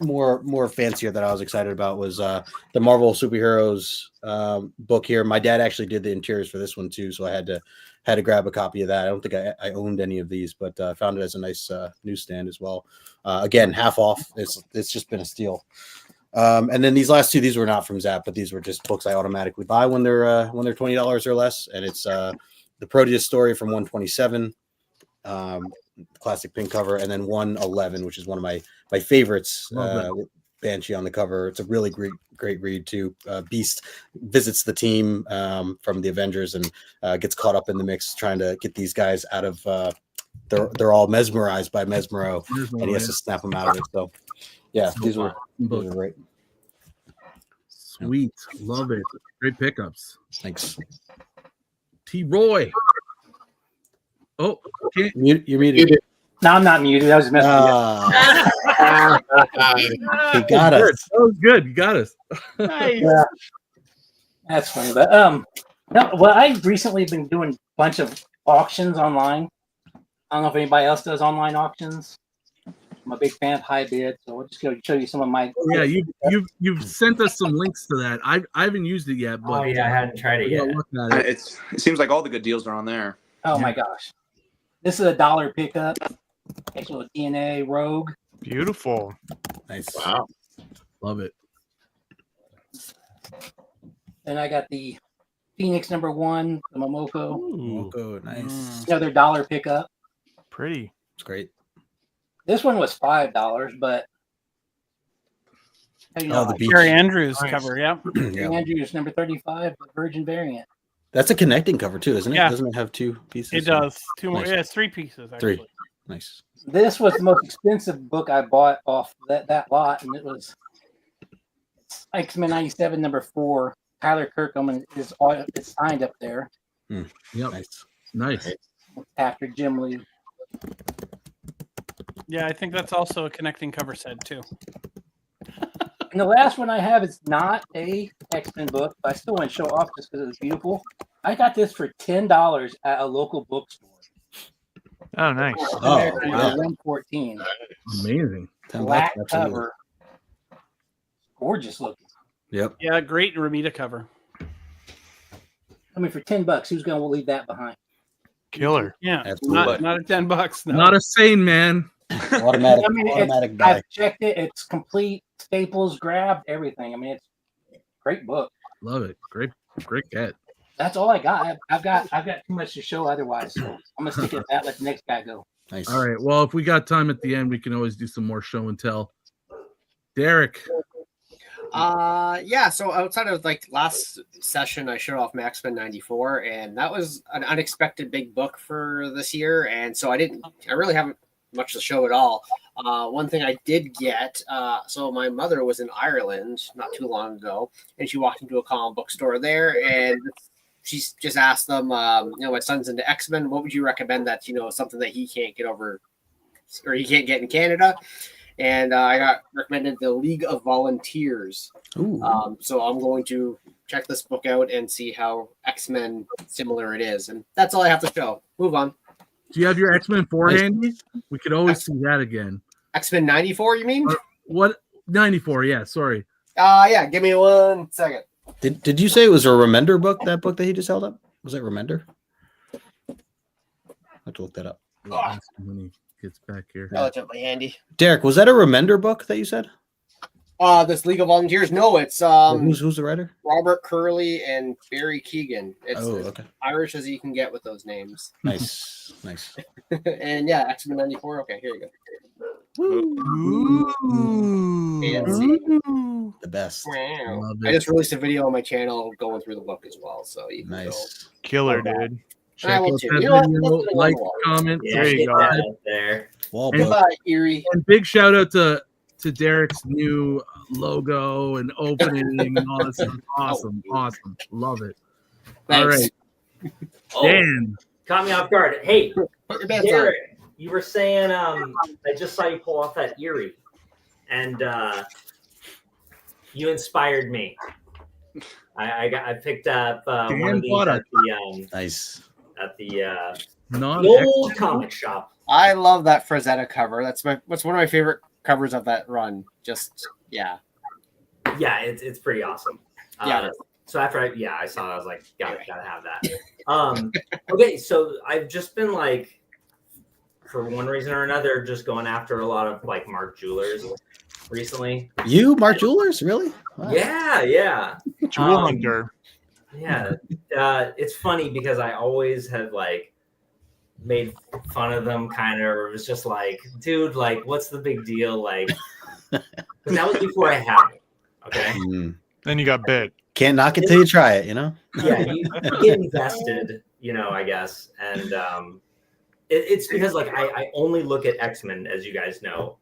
[SPEAKER 9] more fancier that I was excited about was the Marvel Superheroes book here. My dad actually did the interiors for this one too, so I had to grab a copy of that. I don't think I owned any of these, but I found it as a nice newsstand as well. Again, half off. It's just been a steal. And then these last two, these were not from Zap, but these were just books I automatically buy when they're $20 or less. And it's the Proteus story from 127, classic pink cover, and then 111, which is one of my favorites. With Banshee on the cover. It's a really great read too. Beast visits the team from the Avengers and gets caught up in the mix, trying to get these guys out of. They're all mesmerized by Mesmero, and he has to snap them out of it. So. Yeah, these were great.
[SPEAKER 14] Sweet. Love it. Great pickups.
[SPEAKER 9] Thanks.
[SPEAKER 14] T. Roy. Oh,
[SPEAKER 9] you're muted.
[SPEAKER 11] No, I'm not muted. I was messing
[SPEAKER 9] He got us.
[SPEAKER 14] That was good. You got us.
[SPEAKER 10] Nice.
[SPEAKER 11] Yeah. That's funny. But I've recently been doing a bunch of auctions online. I don't know if anybody else does online auctions. I'm a big fan of High Bid, so I'll just go show you some of my.
[SPEAKER 14] Yeah, you've sent us some links to that. I haven't used it yet, but
[SPEAKER 13] I hadn't tried it yet.
[SPEAKER 15] It seems like all the good deals are on there.
[SPEAKER 11] Oh my gosh, this is $1 pickup. Actual DNA Rogue.
[SPEAKER 15] Beautiful.
[SPEAKER 9] Nice.
[SPEAKER 15] Wow.
[SPEAKER 14] Love it.
[SPEAKER 11] Then I got the Phoenix #1, the Momoko.
[SPEAKER 9] Momoko, nice.
[SPEAKER 11] Another $1 pickup.
[SPEAKER 10] Pretty.
[SPEAKER 9] It's great.
[SPEAKER 11] This one was $5, but hey, you know,
[SPEAKER 9] the beach.
[SPEAKER 10] Jerry Andrews
[SPEAKER 11] Nice.
[SPEAKER 10] cover, yeah.
[SPEAKER 11] Jerry Andrews #35, the Virgin variant.
[SPEAKER 9] That's a connecting cover too, isn't it?
[SPEAKER 10] Yeah.
[SPEAKER 9] Doesn't it have 2 pieces?
[SPEAKER 10] It does. 2 more.
[SPEAKER 9] Nice.
[SPEAKER 10] Yeah, it's 3 pieces actually.
[SPEAKER 9] 3. Nice.
[SPEAKER 11] This was the most expensive book I bought off that lot, and it was X-Men '97 #4. Tyler Kirkham is it's signed up there
[SPEAKER 14] Yep.
[SPEAKER 9] Nice.
[SPEAKER 11] after Jim Lee.
[SPEAKER 10] Yeah, I think that's also a connecting cover set too.
[SPEAKER 11] And the last one I have is not a X-Men book, but I still want to show off just because it's beautiful. I got this for $10 at a local bookstore.
[SPEAKER 10] Oh, nice.
[SPEAKER 11] American
[SPEAKER 9] wow.
[SPEAKER 11] 114.
[SPEAKER 14] Amazing.
[SPEAKER 11] Black
[SPEAKER 9] $10,
[SPEAKER 11] cover. Gorgeous looking.
[SPEAKER 9] Yep.
[SPEAKER 10] Yeah, great Ramita cover.
[SPEAKER 11] I mean, for $10, who's going to leave that behind?
[SPEAKER 10] Killer. Yeah,
[SPEAKER 9] Absolutely.
[SPEAKER 10] not at $10. No.
[SPEAKER 14] Not a sane man.
[SPEAKER 9] Automatic,
[SPEAKER 11] I mean,
[SPEAKER 9] automatic buy.
[SPEAKER 11] I've checked it. It's complete, staples, grabbed, everything. I mean, it's a great book.
[SPEAKER 14] Love it. Great get.
[SPEAKER 11] That's all I got. I've got too much to show otherwise. So I'm gonna stick at that. Let the next guy go.
[SPEAKER 9] Nice.
[SPEAKER 14] All right. Well, if we got time at the end, we can always do some more show and tell. Derek.
[SPEAKER 8] Yeah, so outside of like last session, I showed off X-Men '94, and that was an unexpected big book for this year, and so I really haven't much to show at all. One thing I did get, so my mother was in Ireland not too long ago, and she walked into a comic book store there, and she's just asked them, my son's into X-Men, what would you recommend that, something that he can't get over, or he can't get in Canada? And I got recommended the League of Volunteers. So I'm going to check this book out and see how X-Men similar it is. And that's all I have to show. Move on.
[SPEAKER 14] Do you have your X-Men 4 handy? We could always see that again.
[SPEAKER 8] X-Men 94, you mean?
[SPEAKER 14] What? 94, yeah, sorry.
[SPEAKER 8] Yeah, give me 1 second.
[SPEAKER 9] Did you say it was a Remender book, that book that he just held up? Was it Remender? I have to look that up.
[SPEAKER 14] When he gets back here.
[SPEAKER 8] Oh, it's up my handy.
[SPEAKER 9] Derek, was that a Remender book that you said?
[SPEAKER 8] This League of Volunteers? No, it's
[SPEAKER 9] who's the writer?
[SPEAKER 8] Robert Curley and Barry Keegan. It's as
[SPEAKER 9] okay.
[SPEAKER 8] Irish as you can get with those names.
[SPEAKER 9] Nice.
[SPEAKER 8] And yeah, X-Men 94. Okay, here you go.
[SPEAKER 9] The best.
[SPEAKER 8] Wow. I just released a video on my channel going through the book as well. So you can go.
[SPEAKER 10] Killer, dude.
[SPEAKER 8] I will too. You know what?
[SPEAKER 14] Like, comment.
[SPEAKER 13] Yeah,
[SPEAKER 14] There you go.
[SPEAKER 13] that out there.
[SPEAKER 14] And,
[SPEAKER 8] Bye, Erie.
[SPEAKER 14] and big shout out to Derek's new logo and opening and all this stuff. Awesome. Love it. All
[SPEAKER 8] Thanks.
[SPEAKER 14] right.
[SPEAKER 13] Oh,
[SPEAKER 14] Dan.
[SPEAKER 13] caught me off guard. Hey,
[SPEAKER 8] Put your bets on.
[SPEAKER 13] Derek, you were saying I just saw you pull off that Erie, and you inspired me. I picked up one of these at the
[SPEAKER 9] nice
[SPEAKER 13] at the
[SPEAKER 14] Non-
[SPEAKER 13] old comic shop.
[SPEAKER 8] I love that Frazetta cover. That's one of my favorite covers of that run. Just yeah.
[SPEAKER 13] Yeah, it's pretty awesome.
[SPEAKER 8] Yeah.
[SPEAKER 13] So after I saw it, I was like, gotta have that. Okay, so I've just been like, for one reason or another, just going after a lot of like Mark Jewelers recently.
[SPEAKER 9] You, Mark Jewelers, really? Wow.
[SPEAKER 13] Yeah.
[SPEAKER 10] Jewel hunter.
[SPEAKER 13] Yeah, it's funny because I always had like made fun of them, kind of. It was just like, dude, like, what's the big deal? Like, 'cause that was before I had it. Okay.
[SPEAKER 10] Then you got bit.
[SPEAKER 9] Can't knock it till you try it, you know?
[SPEAKER 13] Yeah, you get invested, I guess. And it's because like I only look at X-Men, as you guys know,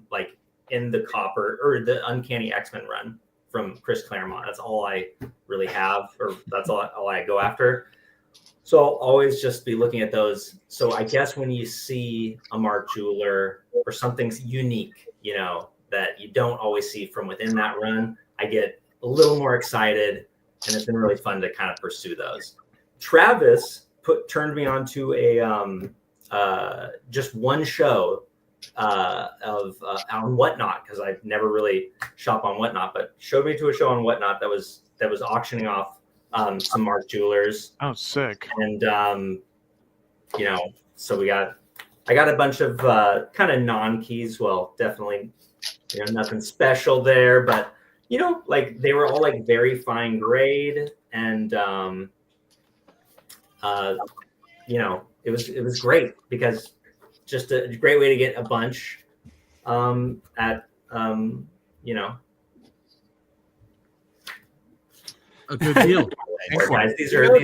[SPEAKER 13] like in the Copper or the Uncanny X-Men run from Chris Claremont. That's all I really have, or that's all I go after. So I'll always just be looking at those. So I guess when you see a Mark Jeweler or something unique, that you don't always see from within that run, I get a little more excited, and it's been really fun to kind of pursue those. Travis turned me on to a just one show of on Whatnot, because I've never really shop on Whatnot, but showed me to a show on Whatnot that was auctioning off some Mark Jewelers.
[SPEAKER 10] Oh, sick.
[SPEAKER 13] And so I got a bunch of kind of non-keys. Well, definitely nothing special there, but you know, like they were all like very fine grade, and you know, it was great because just a great way to get a bunch at you know,
[SPEAKER 14] a good deal.
[SPEAKER 13] Guys,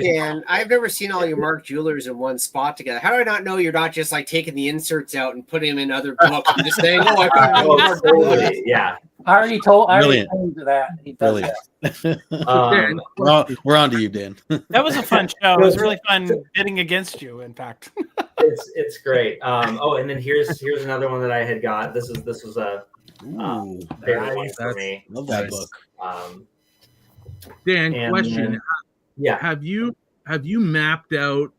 [SPEAKER 8] Dan, I've never seen all your Mark Jewelers in one spot together. How do I not know you're not just like taking the inserts out and putting them in other books and just saying, "Oh, I got Mark Jewelers."
[SPEAKER 13] Yeah,
[SPEAKER 11] I already told
[SPEAKER 9] Brilliant.
[SPEAKER 11] that. He does
[SPEAKER 9] Brilliant. We're on to you, Dan.
[SPEAKER 10] That was a fun show. It was really fun bidding against you. In fact,
[SPEAKER 13] it's great. Oh, and then here's another one that I had got. This was a favorite one for me.
[SPEAKER 9] Love that book.
[SPEAKER 14] Dan,
[SPEAKER 13] and
[SPEAKER 14] question:
[SPEAKER 13] Yeah,
[SPEAKER 14] have you mapped out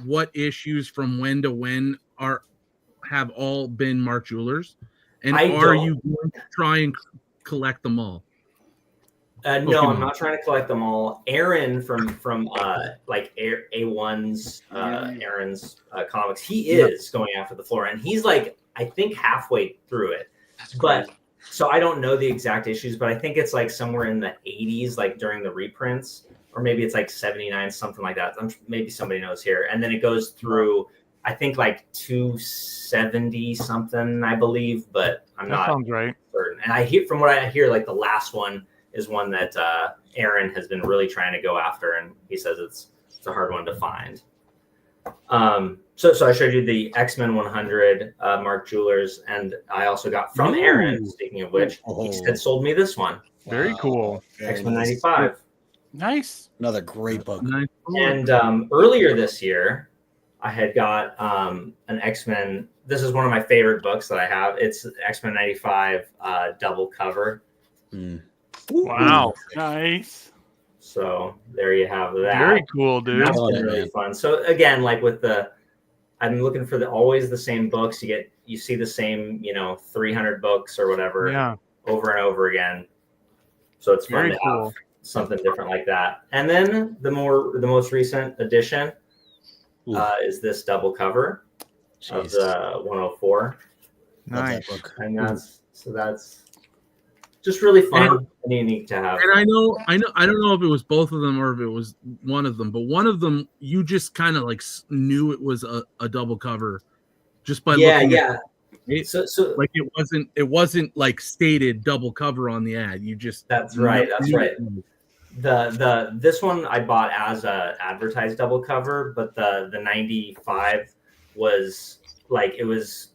[SPEAKER 14] what issues from when to when have all been Mark Jewelers, and are you going to try and collect them all?
[SPEAKER 13] No, I'm not trying to collect them all. Aaron from like A1's Aaron's comics, he is going after the floor, and he's like I think halfway through it. But so I don't know the exact issues, but I think it's like somewhere in the 80s, like during the reprints, or maybe it's like 79, something like that. Maybe somebody knows here, and then it goes through. I think like 270 something, I believe, but I'm not
[SPEAKER 15] sounds right.
[SPEAKER 13] certain. And I hear from what I hear, like the last one is one that Aaron has been really trying to go after, and he says it's a hard one to find. So I showed you the X-Men 100 Mark Jewelers, and I also got from Aaron, speaking of which, he had sold me this one.
[SPEAKER 15] Very cool.
[SPEAKER 13] X-Men 95.
[SPEAKER 10] Nice.
[SPEAKER 9] Another great book.
[SPEAKER 13] And earlier this year, I had got an X-Men. This is one of my favorite books that I have. It's X-Men 95 double cover.
[SPEAKER 15] Wow.
[SPEAKER 10] Nice.
[SPEAKER 13] So there you have that.
[SPEAKER 15] Very cool, dude.
[SPEAKER 13] That's been really fun. So again, like with I'm looking for always the same books. You see the same, 300 books or whatever over and over again. So it's fun to have something different like that. And then the most recent edition is this double cover of the 104.
[SPEAKER 15] Nice.
[SPEAKER 13] And that's just really fun and unique to have.
[SPEAKER 14] And I don't know if it was both of them or if it was one of them, but one of them you just kind of like knew it was a double cover just by looking at it. So like it wasn't like stated double cover on the ad. You just
[SPEAKER 13] That's right. This one I bought as a advertised double cover, but the 95 was like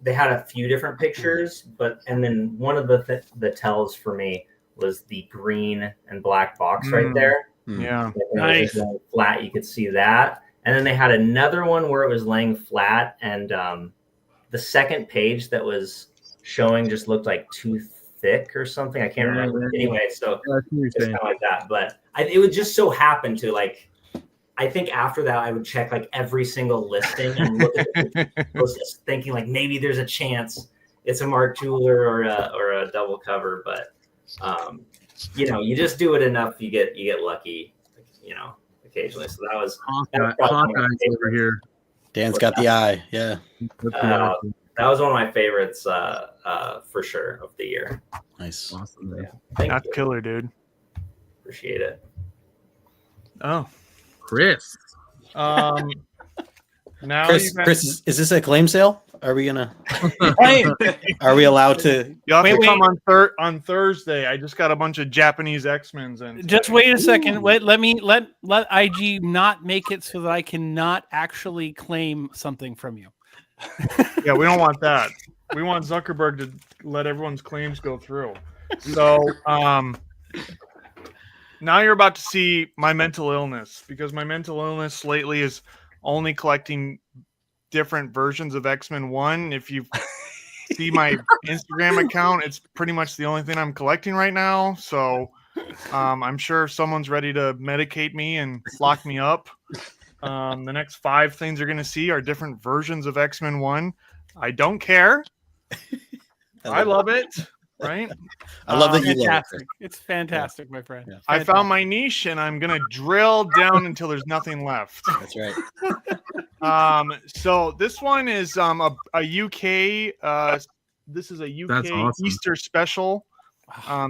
[SPEAKER 13] they had a few different pictures, and then one of the tells for me was the green and black box right there.
[SPEAKER 15] Yeah.
[SPEAKER 13] Nice. Flat, you could see that. And then they had another one where it was laying flat, and the second page that was showing just looked like too thick or something. I can't remember. Anyway, so it's kind of like that. But it would just so happen to I think after that, I would check like every single listing and look at the list, thinking like maybe there's a chance it's a Mark Jeweler or a double cover. But you just do it enough, you get lucky, occasionally. So that was
[SPEAKER 14] Hawkeye's over here.
[SPEAKER 9] Dan's got the eye. Yeah.
[SPEAKER 13] That was one of my favorites for sure of the year.
[SPEAKER 9] Nice.
[SPEAKER 14] Awesome, man.
[SPEAKER 15] That's killer, dude.
[SPEAKER 13] Appreciate it.
[SPEAKER 15] Oh.
[SPEAKER 14] Chris.
[SPEAKER 15] Now
[SPEAKER 9] Chris, is this a claim sale? Are we gonna? Are we allowed to?
[SPEAKER 15] You have to come on Thursday. I just got a bunch of Japanese X-Men's and.
[SPEAKER 10] Just wait a second. Wait, let IG not make it so that I cannot actually claim something from you.
[SPEAKER 15] Yeah, we don't want that. We want Zuckerberg to let everyone's claims go through. So, now you're about to see my mental illness, because my mental illness lately is only collecting different versions of X-Men 1. If you see my Instagram account, it's pretty much the only thing I'm collecting right now. So I'm sure someone's ready to medicate me and lock me up. The next 5 things you're going to see are different versions of X-Men 1. I don't care. I love it. Right?
[SPEAKER 9] I love that you love
[SPEAKER 10] it. It's fantastic, my friend.
[SPEAKER 15] Yeah. I found my niche, and I'm gonna drill down until there's nothing left.
[SPEAKER 9] That's right.
[SPEAKER 15] So this one is a UK. This is a UK
[SPEAKER 14] awesome.
[SPEAKER 15] Easter special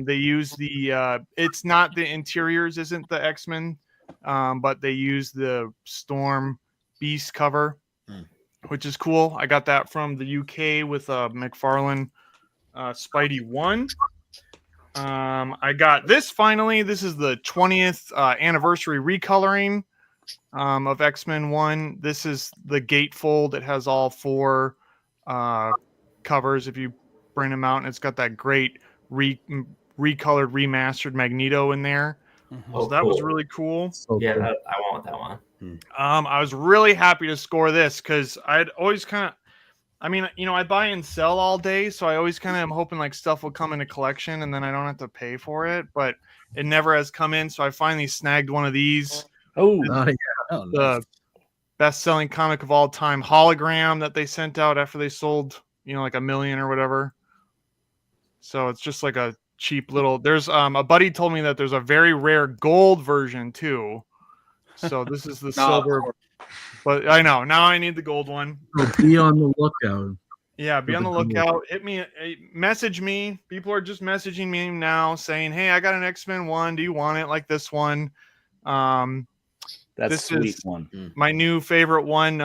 [SPEAKER 15] They use the it's not the interiors, isn't the X-Men, but they use the Storm Beast cover, which is cool. I got that from the UK with McFarlane Spidey 1. I got this finally. This is the 20th anniversary recoloring of X-Men 1. This is the gatefold. It has all 4 covers if you bring them out, and it's got that great recolored, remastered Magneto in there.
[SPEAKER 13] Oh,
[SPEAKER 15] So that was
[SPEAKER 13] cool.
[SPEAKER 15] really cool.
[SPEAKER 13] Yeah, I want that one.
[SPEAKER 15] I was really happy to score this because I'd always kind of, I mean, you know, I buy and sell all day, so I always kind of am hoping like stuff will come in a collection and then I don't have to pay for it, but it never has come in. So I finally snagged one of these. The best-selling comic of all time, hologram that they sent out after they sold, you know, like 1 million or whatever. So it's just like a cheap little. There's a buddy told me that there's a very rare gold version too. So this is the silver. But I know now I need the gold one.
[SPEAKER 14] So be on the lookout.
[SPEAKER 15] Yeah, be on the lookout. Hit me, message me. People are just messaging me now saying, "Hey, I got an X-Men 1. Do you want it like this one?"
[SPEAKER 12] That's
[SPEAKER 15] this
[SPEAKER 12] sweet
[SPEAKER 15] is
[SPEAKER 12] one.
[SPEAKER 15] my new favorite one.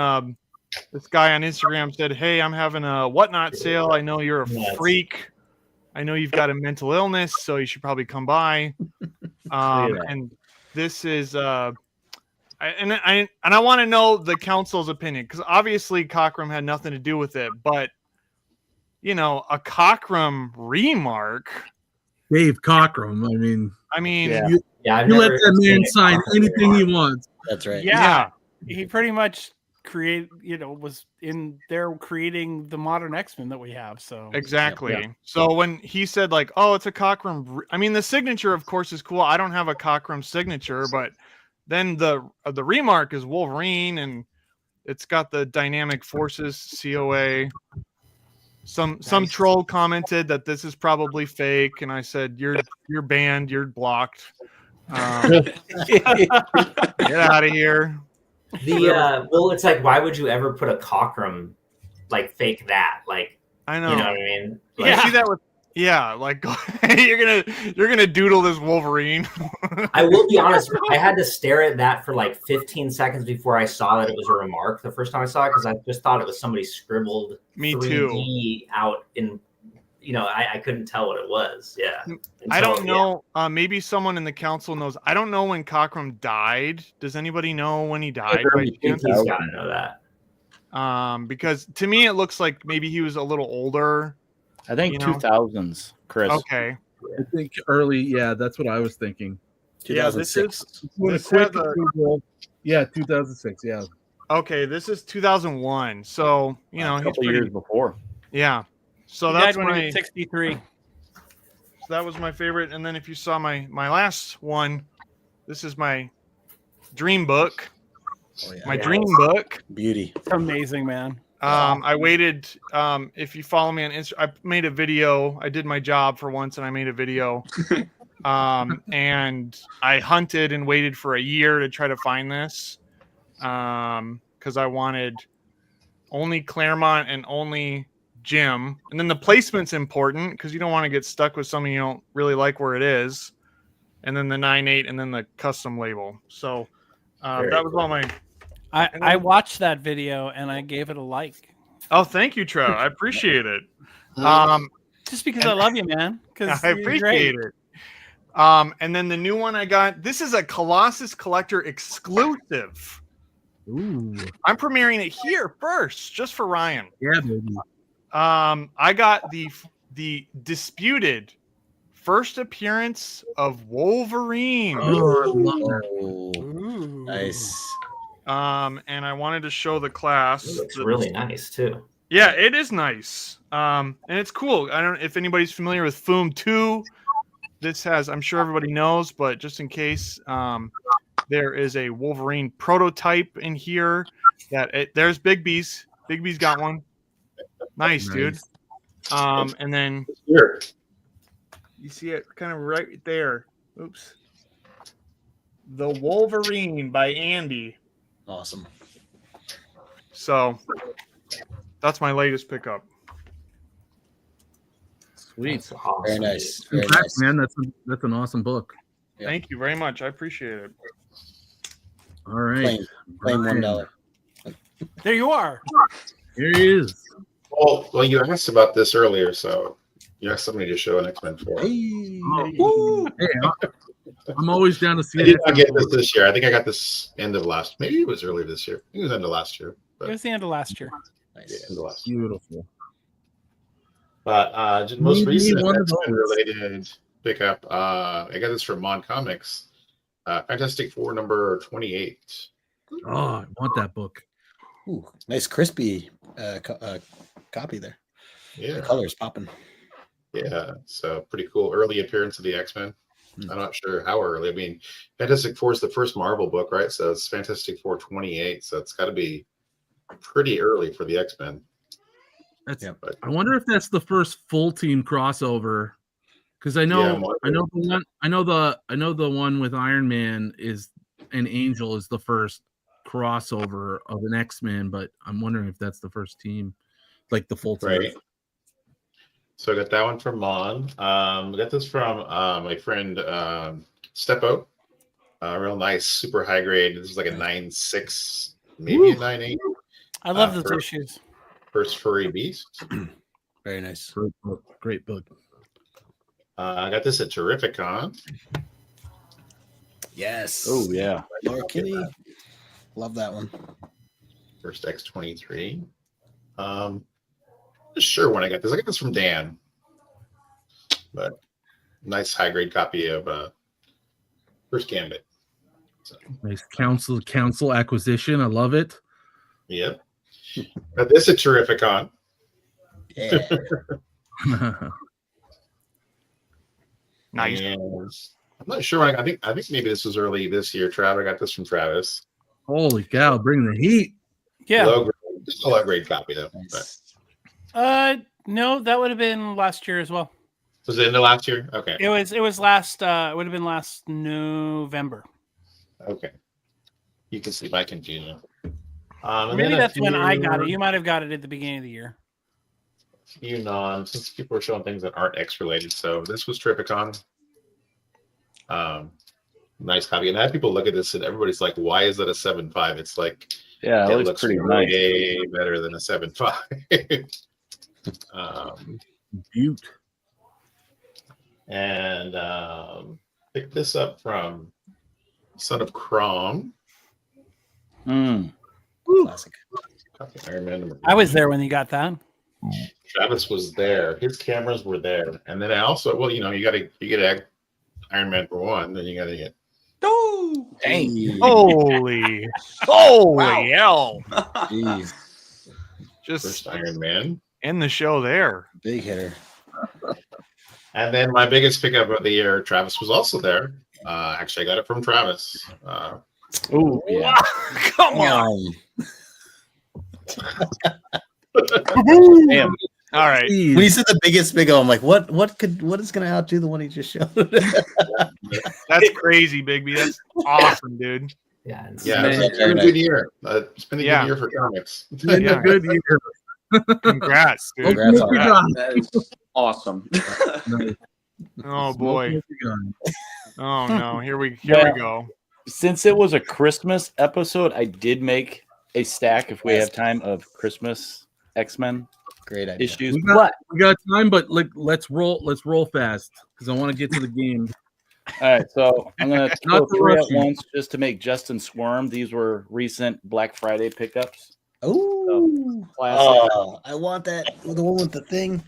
[SPEAKER 15] This guy on Instagram said, "Hey, I'm having a whatnot sale. I know you're a freak. I know you've got a mental illness, so you should probably come by." And this is I want to know the council's opinion because obviously Cockrum had nothing to do with it, but you know, a Cockrum remark.
[SPEAKER 14] Dave Cockrum. I mean, you let that man sign anything he wants.
[SPEAKER 9] That's right.
[SPEAKER 10] Yeah. He pretty much was in there creating the modern X-Men that we have. So
[SPEAKER 15] exactly.
[SPEAKER 10] Yeah.
[SPEAKER 15] So when he said like, "Oh, it's a Cockrum," I mean, the signature, of course, is cool. I don't have a Cockrum signature, but then the remark is Wolverine, and it's got the dynamic forces COA. Some troll commented that this is probably fake, and I said, "You're banned. You're blocked. Get out of here."
[SPEAKER 13] Well, it's like, why would you ever put a Cockrum like fake that? Like,
[SPEAKER 15] I know.
[SPEAKER 13] You know what I mean?
[SPEAKER 15] Like, see that with like you're gonna doodle this Wolverine.
[SPEAKER 13] I will be honest. I had to stare at that for like 15 seconds before I saw that it was a remark the first time I saw it because I just thought it was somebody scribbled
[SPEAKER 15] Me
[SPEAKER 13] 3D out in. You know, I couldn't tell what it was. Yeah.
[SPEAKER 15] I don't know. Maybe someone in the council knows. I don't know when Cockrum died. Does anybody know when he died?
[SPEAKER 13] I think he's got to know that.
[SPEAKER 15] Because to me, it looks like maybe he was a little older.
[SPEAKER 12] I think 2000s, Chris.
[SPEAKER 15] Okay.
[SPEAKER 14] I think early. Yeah, that's what I was thinking.
[SPEAKER 15] Yeah, this is.
[SPEAKER 14] Yeah, 2006. Yeah.
[SPEAKER 15] Okay, this is 2001. So
[SPEAKER 12] a couple years before.
[SPEAKER 15] Yeah. So
[SPEAKER 10] he
[SPEAKER 15] that's
[SPEAKER 10] died when he
[SPEAKER 15] my
[SPEAKER 10] was 63.
[SPEAKER 15] So that was my favorite. And then if you saw my last one, this is my dream book. My dream book.
[SPEAKER 9] Beauty.
[SPEAKER 10] It's amazing, man.
[SPEAKER 15] I waited. If you follow me on Instagram, I made a video. I did my job for once, and I made a video. And I hunted and waited for a year to try to find this, because I wanted only Claremont and only Jim. And then the placement's important because you don't want to get stuck with something you don't really like where it is. And then the 9/8, and then the custom label. So that was all my.
[SPEAKER 10] I watched that video and I gave it a like.
[SPEAKER 15] Oh, thank you, Trev. I appreciate it.
[SPEAKER 10] Just because I love you, man.
[SPEAKER 15] I appreciate it. And then the new one I got. This is a Colossus Collector exclusive.
[SPEAKER 14] Ooh.
[SPEAKER 15] I'm premiering it here first, just for Ryan.
[SPEAKER 14] Yeah, baby.
[SPEAKER 15] I got the disputed first appearance of Wolverine.
[SPEAKER 9] Nice.
[SPEAKER 15] And I wanted to show the class.
[SPEAKER 13] It looks really nice too.
[SPEAKER 15] Yeah, it is nice. And it's cool. I don't know if anybody's familiar with Foom 2. This has, I'm sure everybody knows, but just in case, there is a Wolverine prototype in here. There's Bigby's. Bigby's got one. Nice, dude. And then you see it kind of right there. Oops. The Wolverine by Andy.
[SPEAKER 9] Awesome.
[SPEAKER 15] So that's my latest pickup.
[SPEAKER 14] Sweet.
[SPEAKER 13] That's awesome.
[SPEAKER 9] Very nice. Very
[SPEAKER 14] Congrats,
[SPEAKER 9] nice.
[SPEAKER 14] man. That's an awesome book.
[SPEAKER 9] Yeah.
[SPEAKER 15] Thank you very much. I appreciate it.
[SPEAKER 14] All right.
[SPEAKER 9] Claim
[SPEAKER 14] Brian.
[SPEAKER 9] $1.
[SPEAKER 10] There you are.
[SPEAKER 14] Here he is.
[SPEAKER 16] Well, you asked about this earlier, so you asked somebody to show an X-Men 4.
[SPEAKER 9] Hey.
[SPEAKER 14] I'm always down to see
[SPEAKER 16] I did
[SPEAKER 14] it.
[SPEAKER 16] not get this year. I think I got this end of last. Maybe it was earlier this year. I think it was end of last year.
[SPEAKER 10] It was the end of last year.
[SPEAKER 16] Yeah, end of last year.
[SPEAKER 14] Beautiful.
[SPEAKER 16] But just most
[SPEAKER 14] Maybe
[SPEAKER 16] recent
[SPEAKER 14] one of
[SPEAKER 16] X-Men
[SPEAKER 14] those.
[SPEAKER 16] related pickup. I got this from Mon Comics. Fantastic Four number 28.
[SPEAKER 14] Oh, I want that book.
[SPEAKER 9] Ooh, nice crispy copy there.
[SPEAKER 16] Yeah,
[SPEAKER 9] the color's popping.
[SPEAKER 16] Yeah, so pretty cool. Early appearance of the X-Men. I'm not sure how early. I mean, Fantastic Four is the first Marvel book, right? So it's Fantastic Four 28. So it's got to be pretty early for the X-Men.
[SPEAKER 14] That's. I wonder if that's the first full team crossover. Because I know, I know the one with Iron Man and Angel is the first crossover of an X-Men, but I'm wondering if that's the first team, like the full team.
[SPEAKER 16] Right. So I got that one from Mon. I got this from my friend Stepo. Real nice, super high grade. This is like a 9.6, maybe a 9.8.
[SPEAKER 10] I love those issues.
[SPEAKER 16] First furry beast.
[SPEAKER 9] Very nice.
[SPEAKER 14] Great book. Great book.
[SPEAKER 16] I got this at Terrificon.
[SPEAKER 9] Yes.
[SPEAKER 12] Oh yeah.
[SPEAKER 9] Laura Kinney. Love that one.
[SPEAKER 16] First X-23. Not sure when I got this. I got this from Dan. But nice high grade copy of First Gambit. So.
[SPEAKER 14] Nice council acquisition. I love it.
[SPEAKER 16] Yep. Got this at Terrificon.
[SPEAKER 9] Yeah.
[SPEAKER 15] Nice.
[SPEAKER 16] And I'm not sure. I think maybe this was early this year. Travis, I got this from Travis.
[SPEAKER 14] Holy cow! Bring the heat.
[SPEAKER 10] Yeah.
[SPEAKER 16] Just a low grade copy though.
[SPEAKER 9] Nice.
[SPEAKER 10] No, that would have been last year as well.
[SPEAKER 16] Was it in the last year? Okay.
[SPEAKER 10] It was last. It would have been last November.
[SPEAKER 16] Okay. You can see my confusion.
[SPEAKER 10] Maybe that's when I got it. You might have got it at the beginning of the year.
[SPEAKER 16] Since people are showing things that aren't X related. So this was Tripicon. Nice copy. And I had people look at this and everybody's like, why is that a 7.5? It's like,
[SPEAKER 12] yeah, it looks pretty nice.
[SPEAKER 16] Way better than a 7.5.
[SPEAKER 14] Butte.
[SPEAKER 16] And picked this up from Son of Crom.
[SPEAKER 9] Classic.
[SPEAKER 16] Iron Man number
[SPEAKER 10] I was there when you got that.
[SPEAKER 16] Travis was there. His cameras were there. And then I also, you get Iron Man for one, then you got to get.
[SPEAKER 10] Oh,
[SPEAKER 9] dang.
[SPEAKER 15] Holy hell.
[SPEAKER 9] Jeez.
[SPEAKER 15] Just
[SPEAKER 16] First Iron Man.
[SPEAKER 15] end the show there.
[SPEAKER 9] Big hitter.
[SPEAKER 16] And then my biggest pickup of the year, Travis was also there. Actually, I got it from Travis.
[SPEAKER 12] Oh, yeah.
[SPEAKER 15] Come on.
[SPEAKER 12] Damn.
[SPEAKER 15] All right.
[SPEAKER 9] When he said the biggest big O, I'm like, what is gonna outdo the one he just showed?
[SPEAKER 15] That's crazy, Bigby. That's awesome, dude.
[SPEAKER 13] Yeah.
[SPEAKER 16] It's been a good year. It's been a good year for comics.
[SPEAKER 14] It's been a good year.
[SPEAKER 15] Congrats, dude.
[SPEAKER 12] Congrats
[SPEAKER 14] on
[SPEAKER 12] that is awesome.
[SPEAKER 15] Oh boy. Oh no. Here we go.
[SPEAKER 12] Since it was a Christmas episode, I did make a stack, if we have time, of Christmas X-Men
[SPEAKER 9] Great idea.
[SPEAKER 12] issues.
[SPEAKER 14] We got time, but let's roll fast because I want to get to the game.
[SPEAKER 12] All right, so I'm gonna
[SPEAKER 14] Not
[SPEAKER 12] throw
[SPEAKER 14] to
[SPEAKER 12] three
[SPEAKER 14] rush
[SPEAKER 12] at
[SPEAKER 14] you.
[SPEAKER 12] once just to make Justin squirm. These were recent Black Friday pickups.
[SPEAKER 9] Oh,
[SPEAKER 12] Classic.
[SPEAKER 9] I want that. The one with the thing.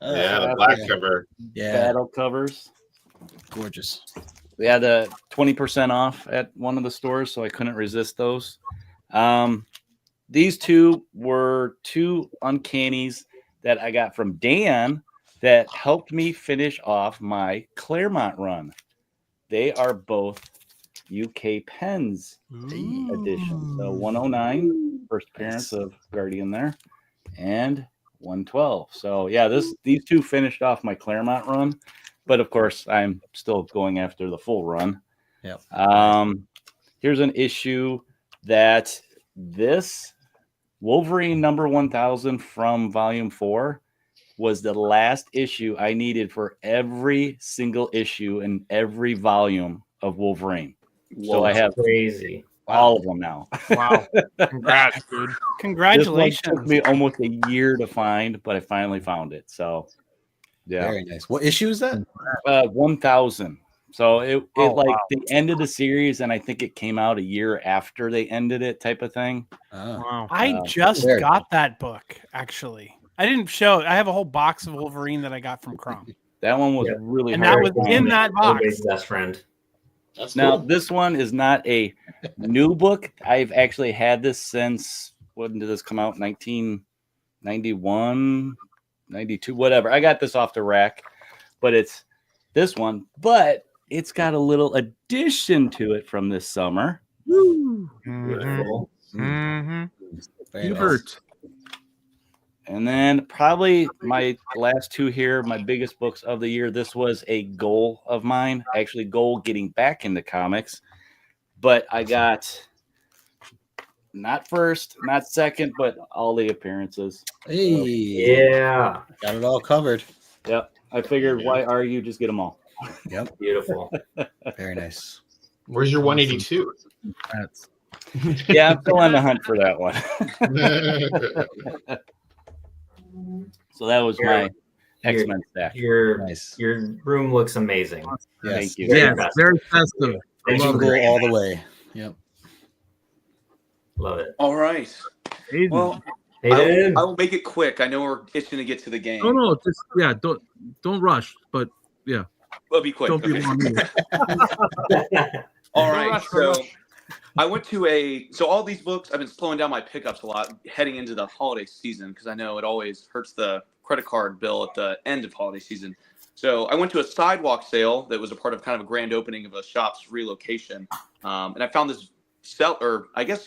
[SPEAKER 16] The black cover.
[SPEAKER 9] Yeah,
[SPEAKER 12] Battle covers.
[SPEAKER 9] gorgeous.
[SPEAKER 12] We had a 20% off at one of the stores, so I couldn't resist those. These two were two Uncannies that I got from Dan that helped me finish off my Claremont run. They are both UK Pens edition. So 109, first appearance of Guardian there, and 112. So yeah, these two finished off my Claremont run, but of course I'm still going after the full run.
[SPEAKER 9] Yep.
[SPEAKER 12] Here's an issue that this Wolverine number 1000 from volume 4 was the last issue I needed for every single issue in every volume of Wolverine. So I have
[SPEAKER 13] crazy.
[SPEAKER 12] all of them now.
[SPEAKER 15] Wow. Congrats, dude.
[SPEAKER 10] Congratulations.
[SPEAKER 12] This one took me almost a year to find, but I finally found it. So, yeah.
[SPEAKER 9] Very nice. What issue is that?
[SPEAKER 12] 1000. So it
[SPEAKER 9] Oh,
[SPEAKER 12] like
[SPEAKER 9] wow.
[SPEAKER 12] the end of the series, and I think it came out a year after they ended it, type of thing.
[SPEAKER 15] Wow.
[SPEAKER 10] I just got that book, actually. I didn't show it. I have a whole box of Wolverine that I got from Crom.
[SPEAKER 12] That one was really
[SPEAKER 10] and
[SPEAKER 12] hard
[SPEAKER 10] that
[SPEAKER 12] to
[SPEAKER 10] was
[SPEAKER 12] find.
[SPEAKER 10] in that box.
[SPEAKER 13] Everybody's best friend.
[SPEAKER 12] Now, this one is not a new book. I've actually had this since, when did this come out? 1991, 92, whatever. I got this off the rack, but it's this one. But it's got a little addition to it from this summer.
[SPEAKER 15] Mhm.
[SPEAKER 14] Hubert.
[SPEAKER 12] And then probably my last two here, my biggest books of the year. This was a goal of mine, actually goal getting back into comics. But I got not first, not second, but all the appearances.
[SPEAKER 9] Hey,
[SPEAKER 13] yeah,
[SPEAKER 9] got it all covered.
[SPEAKER 12] Yep. I figured, why argue? Just get them all.
[SPEAKER 9] Yep.
[SPEAKER 13] Beautiful.
[SPEAKER 9] Very nice.
[SPEAKER 16] Where's your 182?
[SPEAKER 12] Yeah, I'm still on the hunt for that one. So that was my X-Men stack.
[SPEAKER 13] Your room looks amazing.
[SPEAKER 12] Thank you.
[SPEAKER 14] Yeah, very festive. I love
[SPEAKER 9] Jingle
[SPEAKER 14] it.
[SPEAKER 9] all the way. Yep.
[SPEAKER 13] Love it.
[SPEAKER 17] All right. Well,
[SPEAKER 13] Hey,
[SPEAKER 17] I
[SPEAKER 13] dude.
[SPEAKER 17] will make it quick. I know we're itching to get to the game.
[SPEAKER 14] No, just don't rush. But yeah,
[SPEAKER 17] We'll be quick.
[SPEAKER 14] don't be
[SPEAKER 17] Okay.
[SPEAKER 14] long-winded.
[SPEAKER 17] All
[SPEAKER 14] Don't
[SPEAKER 17] right.
[SPEAKER 14] rush,
[SPEAKER 17] So
[SPEAKER 14] don't rush.
[SPEAKER 17] I went to all these books, I've been slowing down my pickups a lot heading into the holiday season because I know it always hurts the credit card bill at the end of holiday season. So I went to a sidewalk sale that was a part of kind of a grand opening of a shop's relocation. And I found this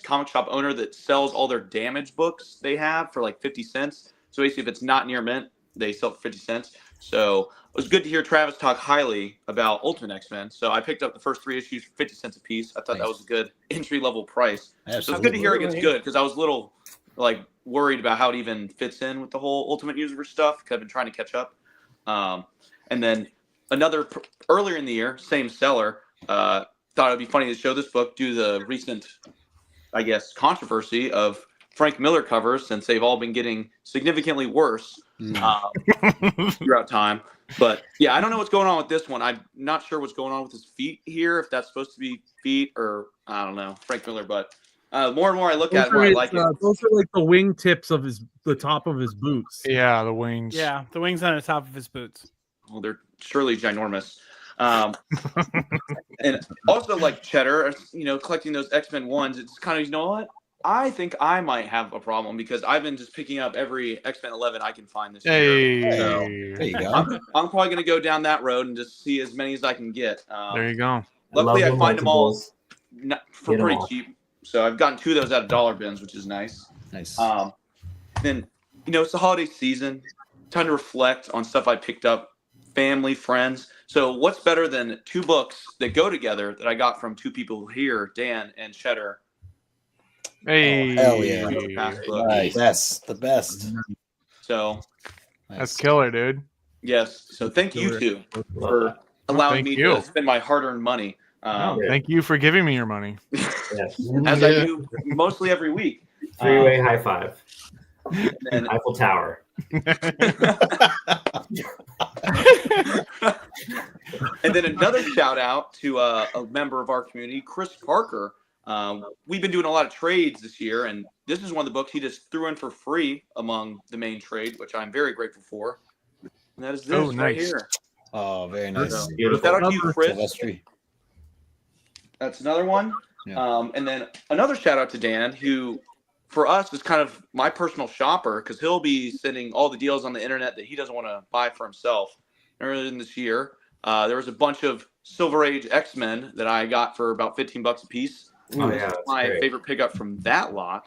[SPEAKER 17] comic shop owner that sells all their damaged books they have for like 50 cents. So basically, if it's not near mint, they sell it for 50 cents. So it was good to hear Travis talk highly about Ultimate X-Men. So I picked up the first 3 issues for 50 cents a piece. I thought that was a good entry-level price. So it's good to hear it gets good because I was a little worried about how it even fits in with the whole Ultimate Universe stuff because I've been trying to catch up. And then earlier in the year, same seller, thought it'd be funny to show this book due to the recent, I guess, controversy of Frank Miller covers since they've all been getting significantly worse throughout time. But yeah, I don't know what's going on with this one. I'm not sure what's going on with his feet here, if that's supposed to be feet or I don't know, Frank Miller. But more and more I look at it, more I like it.
[SPEAKER 14] Those are like the wingtips of the top of his boots.
[SPEAKER 15] Yeah, the wings.
[SPEAKER 10] Yeah, the wings on the top of his boots.
[SPEAKER 17] Well, they're surely ginormous. And also like Cheddar, collecting those X-Men ones, it's kind of, you know what? I think I might have a problem because I've been just picking up every X-Men 11 I can find this year. So
[SPEAKER 9] there you go.
[SPEAKER 17] I'm probably going to go down that road and just see as many as I can get.
[SPEAKER 15] There you go.
[SPEAKER 17] Luckily, I find them all for
[SPEAKER 13] Get 'em
[SPEAKER 17] pretty
[SPEAKER 13] all.
[SPEAKER 17] cheap. So I've gotten 2 of those out of dollar bins, which is nice.
[SPEAKER 9] Nice.
[SPEAKER 17] Then, it's the holiday season. Time to reflect on stuff I picked up, family, friends. So what's better than 2 books that go together that I got from 2 people here, Dan and Cheddar.
[SPEAKER 15] Hey.
[SPEAKER 9] Hell yeah.
[SPEAKER 17] Nice.
[SPEAKER 9] The best.
[SPEAKER 17] So
[SPEAKER 15] That's killer, dude.
[SPEAKER 17] yes. So thank you 2 for
[SPEAKER 15] Well,
[SPEAKER 17] allowing
[SPEAKER 15] thank
[SPEAKER 17] me
[SPEAKER 15] you.
[SPEAKER 17] to spend my hard-earned money.
[SPEAKER 15] Thank you for giving me your money.
[SPEAKER 17] As I do mostly every week.
[SPEAKER 13] 3-way high five.
[SPEAKER 17] And
[SPEAKER 13] Eiffel Tower.
[SPEAKER 17] And then another shout out to a member of our community, Chris Parker. We've been doing a lot of trades this year, and this is one of the books he just threw in for free among the main trade, which I'm very grateful for. And that is this right
[SPEAKER 15] nice.
[SPEAKER 17] here.
[SPEAKER 9] Oh, very nice.
[SPEAKER 17] So, shout out to you, Chris.
[SPEAKER 9] Silvestri.
[SPEAKER 17] That's another one.
[SPEAKER 9] Yeah.
[SPEAKER 17] And then another shout out to Dan, who for us is kind of my personal shopper because he'll be sending all the deals on the internet that he doesn't want to buy for himself. Earlier in this year, there was a bunch of Silver Age X-Men that I got for about $15 a piece.
[SPEAKER 13] Oh,
[SPEAKER 17] This
[SPEAKER 13] yeah,
[SPEAKER 17] is
[SPEAKER 13] that's
[SPEAKER 17] my
[SPEAKER 13] great.
[SPEAKER 17] favorite pickup from that lot.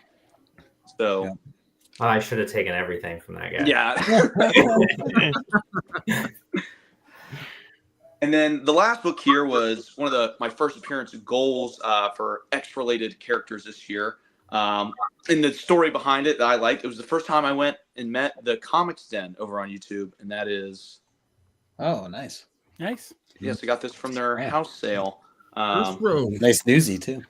[SPEAKER 17] So
[SPEAKER 13] Oh, I should have taken everything from that guy.
[SPEAKER 17] yeah. And then the last book here was one of my first appearance goals for X-related characters this year. And the story behind it that I liked, it was the first time I went and met the Comics Den over on YouTube, and that is.
[SPEAKER 9] Oh, nice.
[SPEAKER 10] Nice.
[SPEAKER 17] Yes, I got this from their house sale.
[SPEAKER 9] Nice newsy too.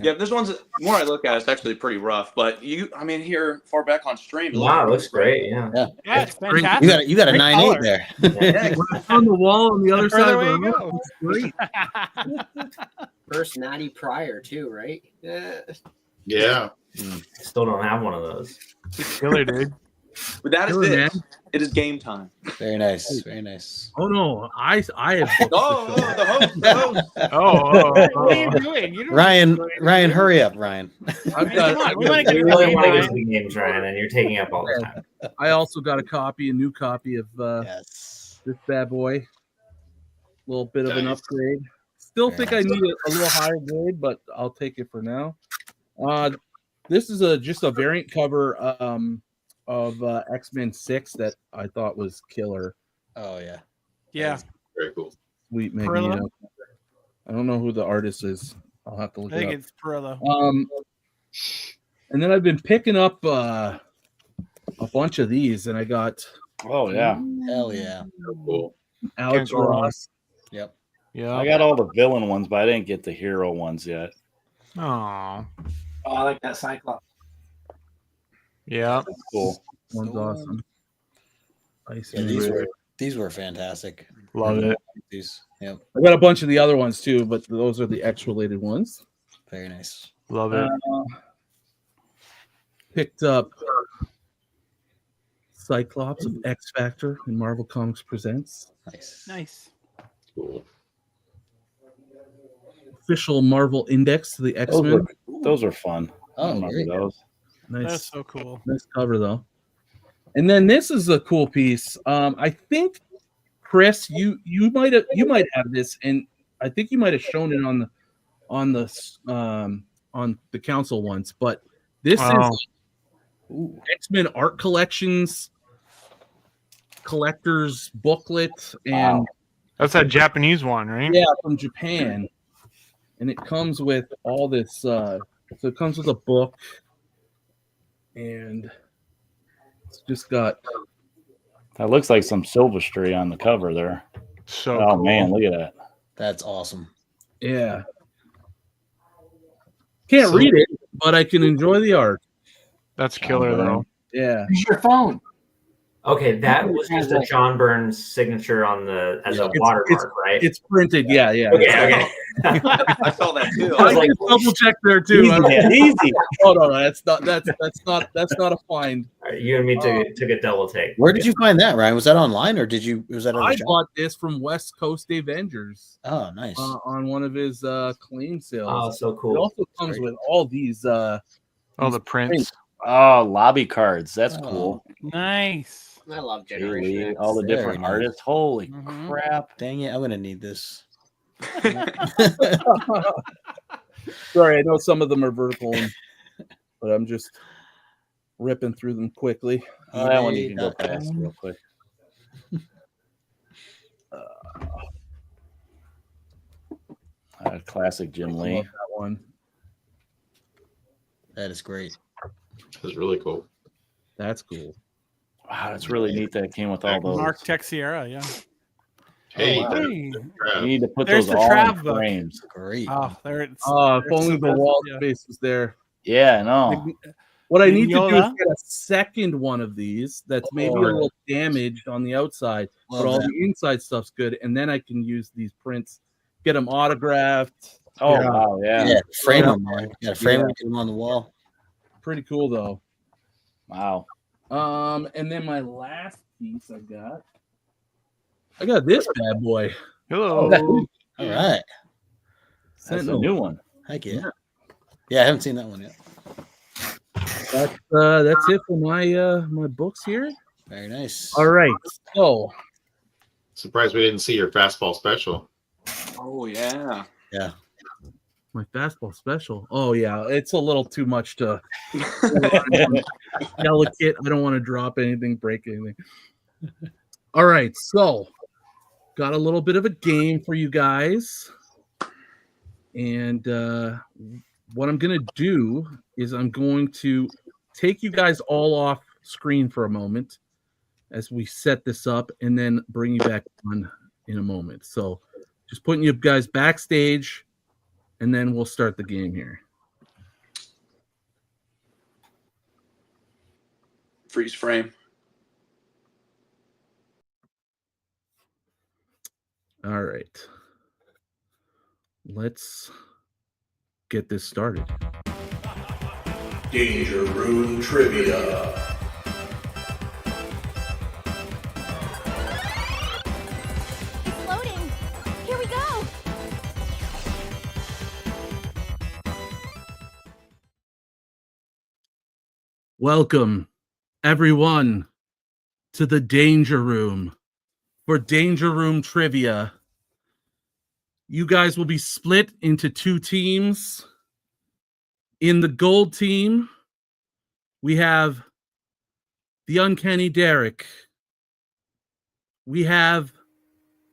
[SPEAKER 17] Yeah, this one's the more I look at it, it's actually pretty rough. But here far back on stream.
[SPEAKER 13] Wow, it looks great. Yeah.
[SPEAKER 10] Yeah, it's fantastic.
[SPEAKER 9] You got a
[SPEAKER 10] Great
[SPEAKER 9] 9.8
[SPEAKER 10] color.
[SPEAKER 9] there.
[SPEAKER 17] Yeah,
[SPEAKER 14] on the wall on the other side
[SPEAKER 10] Further
[SPEAKER 14] of
[SPEAKER 10] away
[SPEAKER 14] the
[SPEAKER 10] you
[SPEAKER 14] room.
[SPEAKER 10] go.
[SPEAKER 14] Great.
[SPEAKER 8] First Natty Pryor too, right?
[SPEAKER 16] Yeah.
[SPEAKER 13] Still don't have one of those.
[SPEAKER 15] Killer, dude.
[SPEAKER 17] But that is
[SPEAKER 14] Killer,
[SPEAKER 17] it.
[SPEAKER 14] man.
[SPEAKER 17] It is game time.
[SPEAKER 9] Very nice. Very nice.
[SPEAKER 14] Oh no, I have.
[SPEAKER 17] Oh, the host. The host.
[SPEAKER 10] What are you doing? You don't
[SPEAKER 9] Ryan, hurry up, Ryan.
[SPEAKER 14] I've got.
[SPEAKER 10] Come on, we wanna get
[SPEAKER 13] You
[SPEAKER 10] to
[SPEAKER 13] really
[SPEAKER 10] the
[SPEAKER 13] want to
[SPEAKER 10] game,
[SPEAKER 13] get to the games, Ryan, and you're taking up all the time.
[SPEAKER 14] I also got a new copy of this bad boy. A little bit of an upgrade. Still think I need a little higher grade, but I'll take it for now. This is just a variant cover of X-Men 6 that I thought was killer.
[SPEAKER 9] Oh yeah.
[SPEAKER 10] Yeah.
[SPEAKER 16] Very cool.
[SPEAKER 14] Sweet Magneto.
[SPEAKER 10] Perillo?
[SPEAKER 14] I don't know who the artist is. I'll have to look
[SPEAKER 10] I think
[SPEAKER 14] it up.
[SPEAKER 10] it's Perillo.
[SPEAKER 14] And then I've been picking up a bunch of these, and I got
[SPEAKER 12] Oh yeah.
[SPEAKER 9] Hell yeah.
[SPEAKER 16] Cool.
[SPEAKER 14] Alex
[SPEAKER 15] Can't go wrong.
[SPEAKER 14] Ross.
[SPEAKER 9] Yep.
[SPEAKER 15] Yeah.
[SPEAKER 12] I got all the villain ones, but I didn't get the hero ones yet.
[SPEAKER 15] Oh.
[SPEAKER 11] Oh, I like that Cyclops.
[SPEAKER 15] Yeah.
[SPEAKER 12] That's cool.
[SPEAKER 14] One's awesome. Ice
[SPEAKER 9] Yeah,
[SPEAKER 14] Man.
[SPEAKER 9] these were fantastic.
[SPEAKER 15] Love it.
[SPEAKER 9] These. Yep.
[SPEAKER 14] I got a bunch of the other ones too, but those are the X-related ones.
[SPEAKER 9] Very nice.
[SPEAKER 15] Love it.
[SPEAKER 14] Picked up Cyclops of X Factor in Marvel Comics Presents.
[SPEAKER 9] Nice.
[SPEAKER 10] Nice.
[SPEAKER 16] Cool.
[SPEAKER 14] Official Marvel Index to the X-Men.
[SPEAKER 12] Those are fun. I
[SPEAKER 9] Oh,
[SPEAKER 12] remember
[SPEAKER 9] great.
[SPEAKER 12] those.
[SPEAKER 14] Nice.
[SPEAKER 10] That's so cool.
[SPEAKER 14] Nice cover though. And then this is a cool piece. I think Chris, you might have this, and I think you might have shown it on the council once. But this is X-Men Art Collections collector's booklet, and
[SPEAKER 15] That's that Japanese one, right?
[SPEAKER 14] yeah, from Japan, and it comes with all this. So it comes with a book, and it's just got.
[SPEAKER 12] That looks like some Silvestri on the cover there.
[SPEAKER 15] So
[SPEAKER 12] oh
[SPEAKER 15] cool.
[SPEAKER 12] man, look at that.
[SPEAKER 9] That's awesome.
[SPEAKER 14] Yeah. Can't read it, but I can enjoy the art.
[SPEAKER 15] That's killer though.
[SPEAKER 14] Yeah.
[SPEAKER 11] Use your phone.
[SPEAKER 13] Okay, that was just a John Burns signature on the as a watermark, right?
[SPEAKER 14] It's printed. Yeah, yeah.
[SPEAKER 13] Okay.
[SPEAKER 17] I saw that too.
[SPEAKER 13] I was like,
[SPEAKER 14] double check there too.
[SPEAKER 12] Easy.
[SPEAKER 14] Oh no, that's not a find.
[SPEAKER 13] All right, you and me took a double take.
[SPEAKER 9] Where did you find that, Ryan? Was that online or was that?
[SPEAKER 14] I bought this from West Coast Avengers.
[SPEAKER 9] Oh, nice.
[SPEAKER 14] On one of his claim sales.
[SPEAKER 13] Oh, so cool.
[SPEAKER 14] It also comes with all these.
[SPEAKER 15] Oh, the prints.
[SPEAKER 12] Oh, lobby cards. That's cool.
[SPEAKER 10] Nice.
[SPEAKER 8] I love
[SPEAKER 12] Really?
[SPEAKER 8] Generation X.
[SPEAKER 12] All the different
[SPEAKER 9] Very nice.
[SPEAKER 12] artists. Holy
[SPEAKER 10] Mhm.
[SPEAKER 12] crap.
[SPEAKER 9] Dang it, I'm gonna need this.
[SPEAKER 14] Sorry, I know some of them are vertical, but I'm just ripping through them quickly.
[SPEAKER 12] Oh, that one you can go past real quick. Classic Jim
[SPEAKER 14] I
[SPEAKER 12] Lee.
[SPEAKER 14] love that one.
[SPEAKER 9] That is great.
[SPEAKER 16] That's really cool.
[SPEAKER 14] That's cool.
[SPEAKER 12] Wow, that's really neat that it came with all those.
[SPEAKER 10] Mark Texiera, yeah.
[SPEAKER 16] Hey,
[SPEAKER 10] Hey.
[SPEAKER 12] You need to put
[SPEAKER 10] There's
[SPEAKER 12] those
[SPEAKER 10] the
[SPEAKER 12] all
[SPEAKER 10] Trav
[SPEAKER 12] in
[SPEAKER 10] book.
[SPEAKER 12] frames.
[SPEAKER 9] Great.
[SPEAKER 10] Oh, there it's.
[SPEAKER 14] If
[SPEAKER 10] there's
[SPEAKER 14] only
[SPEAKER 10] some
[SPEAKER 14] the
[SPEAKER 10] good-
[SPEAKER 14] wall
[SPEAKER 10] yeah.
[SPEAKER 14] space was there.
[SPEAKER 12] Yeah, no.
[SPEAKER 14] What I need to do is
[SPEAKER 10] Mignola?
[SPEAKER 14] get a second one of these that's maybe a little damaged on the outside, but all the inside stuff's good, and then I can use these prints, get them autographed.
[SPEAKER 12] Oh, wow, yeah.
[SPEAKER 9] Yeah, frame them, man. You gotta frame them, get them on the wall.
[SPEAKER 14] Pretty cool though.
[SPEAKER 12] Wow.
[SPEAKER 14] And then my last piece I got this bad boy.
[SPEAKER 15] Hello.
[SPEAKER 9] All right.
[SPEAKER 12] That's a
[SPEAKER 14] Sentinel.
[SPEAKER 12] new one.
[SPEAKER 9] Heck yeah. Yeah, I haven't seen that one yet.
[SPEAKER 14] That's it for my my books here.
[SPEAKER 9] Very nice.
[SPEAKER 14] All right. So
[SPEAKER 16] Surprised we didn't see your fastball special.
[SPEAKER 17] Oh yeah.
[SPEAKER 9] Yeah.
[SPEAKER 14] my fastball special. Oh yeah, it's a little too much to delicate. I don't want to drop anything, break anything. All right, so got a little bit of a game for you guys, and what I'm going to do is I'm going to take you guys all off screen for a moment as we set this up and then bring you back on in a moment. So just putting you guys backstage and then we'll start the game here.
[SPEAKER 17] Freeze frame.
[SPEAKER 14] All right. Let's get this started.
[SPEAKER 5] Danger Room Trivia.
[SPEAKER 18] It's loading. Here we go.
[SPEAKER 14] Welcome, everyone, to the Danger Room for Danger Room Trivia. You guys will be split into two teams. In the gold team, we have the Uncanny Derek. We have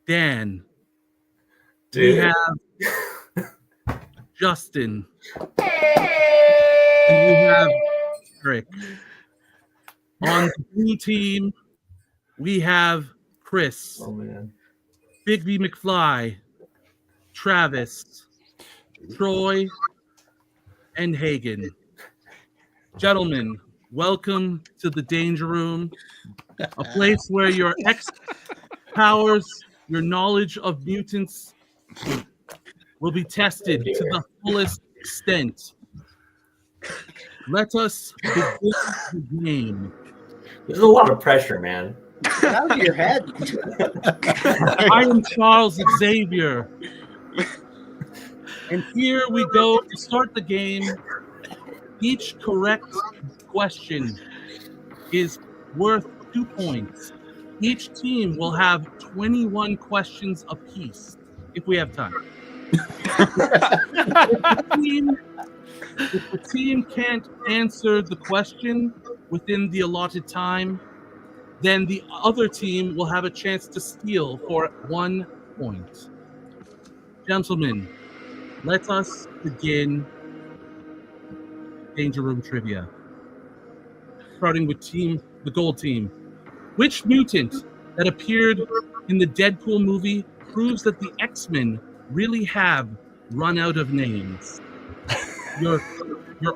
[SPEAKER 14] Dan.
[SPEAKER 13] Dude.
[SPEAKER 14] We have Justin. And we have Eric. On the blue team, we have Chris.
[SPEAKER 13] Oh man.
[SPEAKER 14] Bigby McFly, Travis, Troy, and Hagen. Gentlemen, welcome to the Danger Room, a place where your X powers, your knowledge of mutants will be tested to the fullest extent. Let us begin the game.
[SPEAKER 13] There's a lot of pressure, man.
[SPEAKER 8] Get out of your head.
[SPEAKER 14] I am Charles Xavier. And here we go to start the game. Each correct question is worth 2 points. Each team will have 21 questions apiece, if we have time. If the team can't answer the question within the allotted time, then the other team will have a chance to steal for 1 point. Gentlemen, let us begin Danger Room Trivia. Starting with the gold team. Which mutant that appeared in the Deadpool movie proves that the X-Men really have run out of names? You're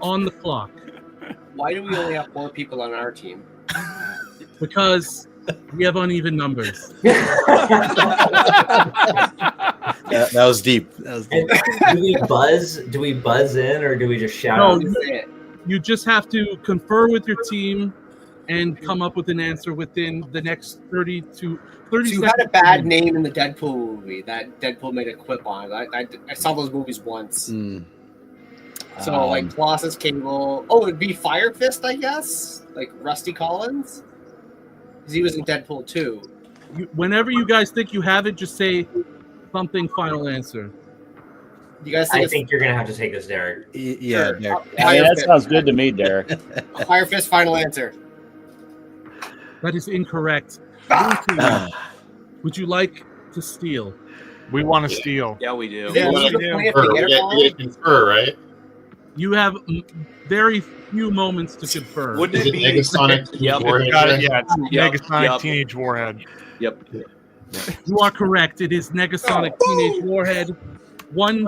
[SPEAKER 14] on the clock.
[SPEAKER 8] Why do we only have 4 people on our team?
[SPEAKER 14] Because we have uneven numbers.
[SPEAKER 9] That was deep. That was deep.
[SPEAKER 13] Do we buzz? Do we buzz in, or do we just shout
[SPEAKER 14] No,
[SPEAKER 13] out?
[SPEAKER 14] you just have to confer with your team and come up with an answer within the next 30
[SPEAKER 8] So
[SPEAKER 14] seconds.
[SPEAKER 8] you had a bad name in the Deadpool movie that Deadpool made a quip on. I saw those movies once. So like Colossus, Cable. Oh, it'd be Fire Fist, I guess. Like Rusty Collins, because he was in Deadpool 2.
[SPEAKER 14] Whenever you guys think you have it, just say something. Final answer.
[SPEAKER 8] You guys
[SPEAKER 13] I think you're gonna have to take this, Derek.
[SPEAKER 9] Yeah,
[SPEAKER 8] Sure.
[SPEAKER 9] Derek.
[SPEAKER 12] That sounds good to me, Derek.
[SPEAKER 8] Fire Fist, final answer.
[SPEAKER 14] That is incorrect. Blue team, would you like to steal?
[SPEAKER 15] We want to steal.
[SPEAKER 17] Yeah, we do.
[SPEAKER 8] Yeah,
[SPEAKER 16] We
[SPEAKER 8] we
[SPEAKER 16] get
[SPEAKER 8] get it
[SPEAKER 16] confer, right?
[SPEAKER 14] You have very few moments to confer.
[SPEAKER 17] Wouldn't
[SPEAKER 16] Is
[SPEAKER 17] it
[SPEAKER 16] it
[SPEAKER 17] be?
[SPEAKER 16] Negasonic
[SPEAKER 17] Yep.
[SPEAKER 16] Warhead?
[SPEAKER 15] Got it. Yeah, it's
[SPEAKER 17] Yep.
[SPEAKER 15] Negasonic
[SPEAKER 17] Yep.
[SPEAKER 15] Teenage Warhead.
[SPEAKER 17] Yep.
[SPEAKER 14] You are correct. It is Negasonic Teenage Warhead. 1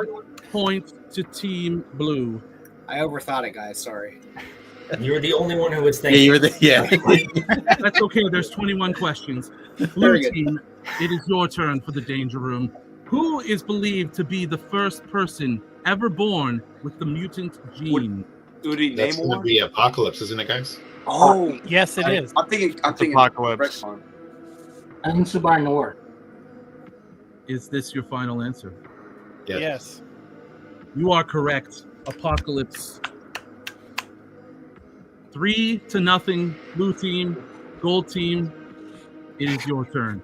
[SPEAKER 14] point to Team Blue.
[SPEAKER 8] I overthought it, guys. Sorry.
[SPEAKER 13] You were the only one who was
[SPEAKER 9] Yeah,
[SPEAKER 13] thinking.
[SPEAKER 9] you were the
[SPEAKER 14] That's okay. There's 21 questions. Blue
[SPEAKER 8] Very good.
[SPEAKER 14] team, it is your turn for the Danger Room. Who is believed to be the first person ever born with the mutant gene?
[SPEAKER 17] Would he
[SPEAKER 16] That's
[SPEAKER 17] name
[SPEAKER 16] going to
[SPEAKER 17] one?
[SPEAKER 16] be Apocalypse, isn't it, guys?
[SPEAKER 17] Oh,
[SPEAKER 10] Yes, it is.
[SPEAKER 17] I'm thinking
[SPEAKER 15] Apocalypse.
[SPEAKER 17] Retcon.
[SPEAKER 11] And Subar Noor.
[SPEAKER 14] Is this your final answer?
[SPEAKER 10] Yes.
[SPEAKER 14] You are correct. Apocalypse. 3-0. Blue team, gold team. It is your turn.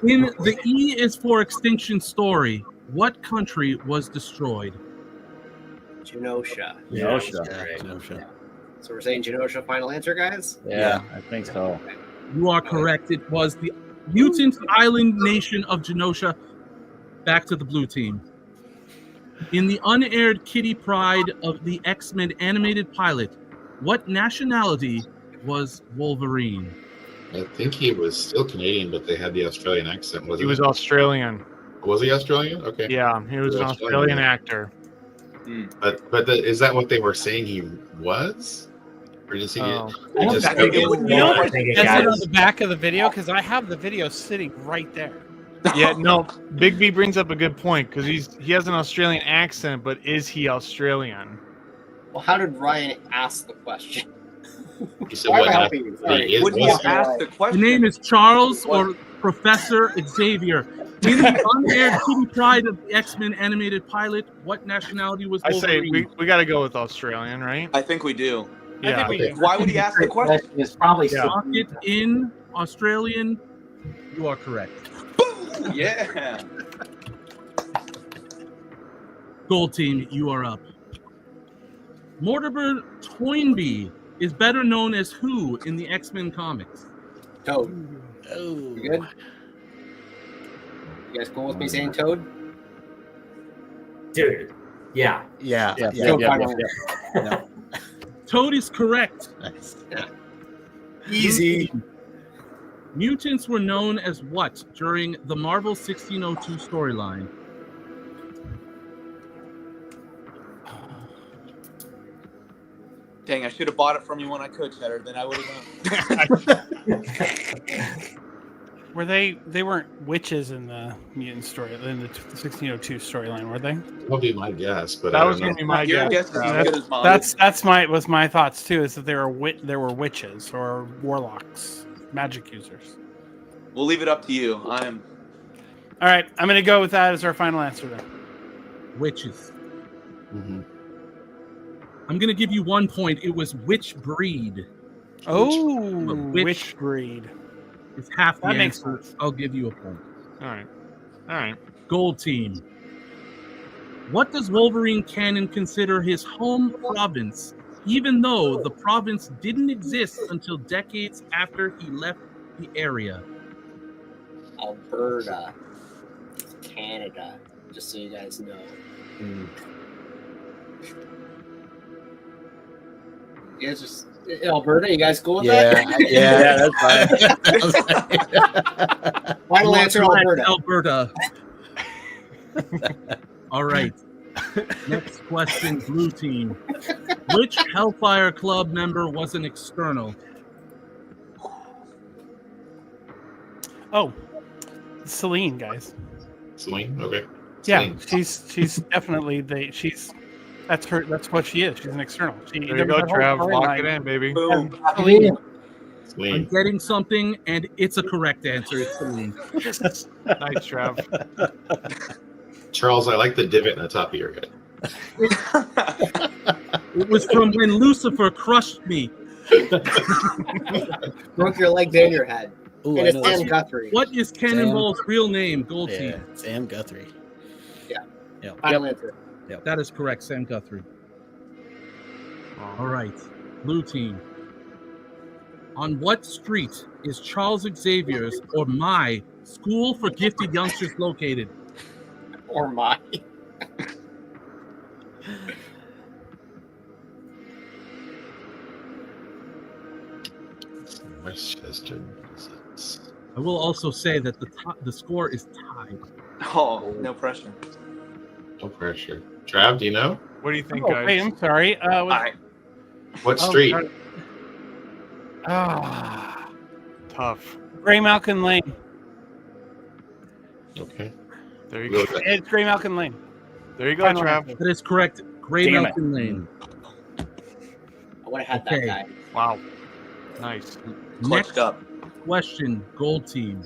[SPEAKER 14] In the E is for Extinction story, what country was destroyed?
[SPEAKER 8] Genosha.
[SPEAKER 9] Genosha.
[SPEAKER 8] So we're saying Genosha, final answer, guys?
[SPEAKER 12] Yeah, I think so.
[SPEAKER 14] You are correct. It was the mutant island nation of Genosha. Back to the blue team. In the unaired Kitty Pryde of the X-Men animated pilot, what nationality was Wolverine?
[SPEAKER 16] I think he was still Canadian, but they had the Australian accent.
[SPEAKER 15] He was Australian.
[SPEAKER 16] Was he Australian? Okay.
[SPEAKER 15] Yeah, he was an Australian actor.
[SPEAKER 16] But is that what they were saying he was? Or did he?
[SPEAKER 10] I
[SPEAKER 16] Just
[SPEAKER 10] think it
[SPEAKER 16] was
[SPEAKER 10] was it on the back of the video because I have the video sitting right there.
[SPEAKER 15] Yeah, no. Bigby brings up a good point because he has an Australian accent, but is he Australian?
[SPEAKER 8] Well, how did Ryan ask the question?
[SPEAKER 16] He said,
[SPEAKER 8] Why am
[SPEAKER 16] what
[SPEAKER 8] I
[SPEAKER 16] hap-
[SPEAKER 8] helping you? Sorry.
[SPEAKER 16] he is-
[SPEAKER 17] Wouldn't he ask the
[SPEAKER 14] The
[SPEAKER 17] question?
[SPEAKER 14] name is Charles or Professor Xavier. In the unaired Kitty Pryde of the X-Men animated pilot, what nationality was
[SPEAKER 15] I say
[SPEAKER 14] Wolverine?
[SPEAKER 15] we got to go with Australian, right?
[SPEAKER 17] I think we do.
[SPEAKER 15] Yeah.
[SPEAKER 17] Why would he ask the question?
[SPEAKER 11] It's probably
[SPEAKER 14] Lock it in Australian. You are correct.
[SPEAKER 17] Yeah.
[SPEAKER 14] Gold team, you are up. Mortimer Toynbee is better known as who in the X-Men comics?
[SPEAKER 8] Toad.
[SPEAKER 9] Oh,
[SPEAKER 8] You good? You guys cool with me saying Toad?
[SPEAKER 13] Dude. Yeah.
[SPEAKER 9] Yeah.
[SPEAKER 8] Toad finally.
[SPEAKER 14] Toad is correct.
[SPEAKER 8] Easy.
[SPEAKER 14] Mutants were known as what during the Marvel 1602 storyline?
[SPEAKER 17] Dang, I should have bought it from you when I could, Cheddar. Then I would have known.
[SPEAKER 10] Were they weren't witches in the mutant story in the 1602 storyline, were they?
[SPEAKER 16] That would be my guess, but
[SPEAKER 15] That
[SPEAKER 16] I
[SPEAKER 15] was
[SPEAKER 16] don't
[SPEAKER 15] gonna
[SPEAKER 16] know.
[SPEAKER 15] be my
[SPEAKER 17] Your
[SPEAKER 15] guess.
[SPEAKER 17] guess is as good as mine.
[SPEAKER 10] That's my thoughts too. Is that there were witches or warlocks, magic users.
[SPEAKER 17] We'll leave it up to you. I am.
[SPEAKER 10] All right, I'm going to go with that as our final answer then.
[SPEAKER 14] Witches.
[SPEAKER 16] Mhm.
[SPEAKER 14] I'm going to give you 1 point. It was which breed?
[SPEAKER 10] Oh,
[SPEAKER 14] Which-
[SPEAKER 10] which breed?
[SPEAKER 14] It's half the
[SPEAKER 10] That makes
[SPEAKER 14] answer.
[SPEAKER 10] sense.
[SPEAKER 14] I'll give you a point.
[SPEAKER 15] All right.
[SPEAKER 14] Gold team. What does Wolverine canon consider his home province, even though the province didn't exist until decades after he left the area?
[SPEAKER 8] Alberta. Canada. Just so you guys know. You guys just Alberta, you guys cool with that?
[SPEAKER 9] That's fine.
[SPEAKER 8] Final answer, Alberta.
[SPEAKER 14] Alberta. All right. Next question, blue team. Which Hellfire Club member was an external?
[SPEAKER 10] Oh, Celine, guys.
[SPEAKER 16] Celine? Okay.
[SPEAKER 10] Yeah,
[SPEAKER 16] Celine.
[SPEAKER 10] she's definitely that's her. That's what she is. She's an external.
[SPEAKER 15] There you go, Trav. Lock it in, baby.
[SPEAKER 17] Boom.
[SPEAKER 10] Celine.
[SPEAKER 14] I'm
[SPEAKER 16] Celine.
[SPEAKER 14] getting something, and it's a correct answer. It's Celine.
[SPEAKER 15] Nice, Trav.
[SPEAKER 16] Charles, I like the divot in the top of your head.
[SPEAKER 14] It was from when Lucifer crushed me.
[SPEAKER 8] Broke your leg down your head.
[SPEAKER 9] Ooh,
[SPEAKER 8] And
[SPEAKER 9] I
[SPEAKER 8] it's
[SPEAKER 9] know
[SPEAKER 8] Sam
[SPEAKER 9] this.
[SPEAKER 8] Guthrie.
[SPEAKER 14] What is Cannonball's real name? Gold team.
[SPEAKER 9] Yeah, Sam Guthrie.
[SPEAKER 8] Final answer.
[SPEAKER 14] That is correct, Sam Guthrie. All right, blue team. On what street is Charles Xavier's or my school for gifted youngsters located?
[SPEAKER 8] Or my.
[SPEAKER 16] Westchester.
[SPEAKER 14] I will also say that the score is tied.
[SPEAKER 17] Oh, no pressure.
[SPEAKER 16] No pressure. Trav, do you know?
[SPEAKER 15] What do you think,
[SPEAKER 10] Oh,
[SPEAKER 15] guys?
[SPEAKER 10] hey, I'm sorry.
[SPEAKER 16] What street?
[SPEAKER 15] Tough.
[SPEAKER 10] Gray Malkin Lane.
[SPEAKER 16] Okay.
[SPEAKER 15] There you
[SPEAKER 16] We'll
[SPEAKER 15] go.
[SPEAKER 16] go with
[SPEAKER 10] It's Gray Malkin Lane.
[SPEAKER 15] There you go,
[SPEAKER 10] Final
[SPEAKER 15] Trav.
[SPEAKER 10] answer.
[SPEAKER 14] That is correct. Gray
[SPEAKER 10] Damn it.
[SPEAKER 14] Mountain Lane.
[SPEAKER 8] I would have had
[SPEAKER 14] Okay.
[SPEAKER 8] that guy.
[SPEAKER 15] Wow. Nice.
[SPEAKER 17] Clutched up.
[SPEAKER 14] Question, gold team.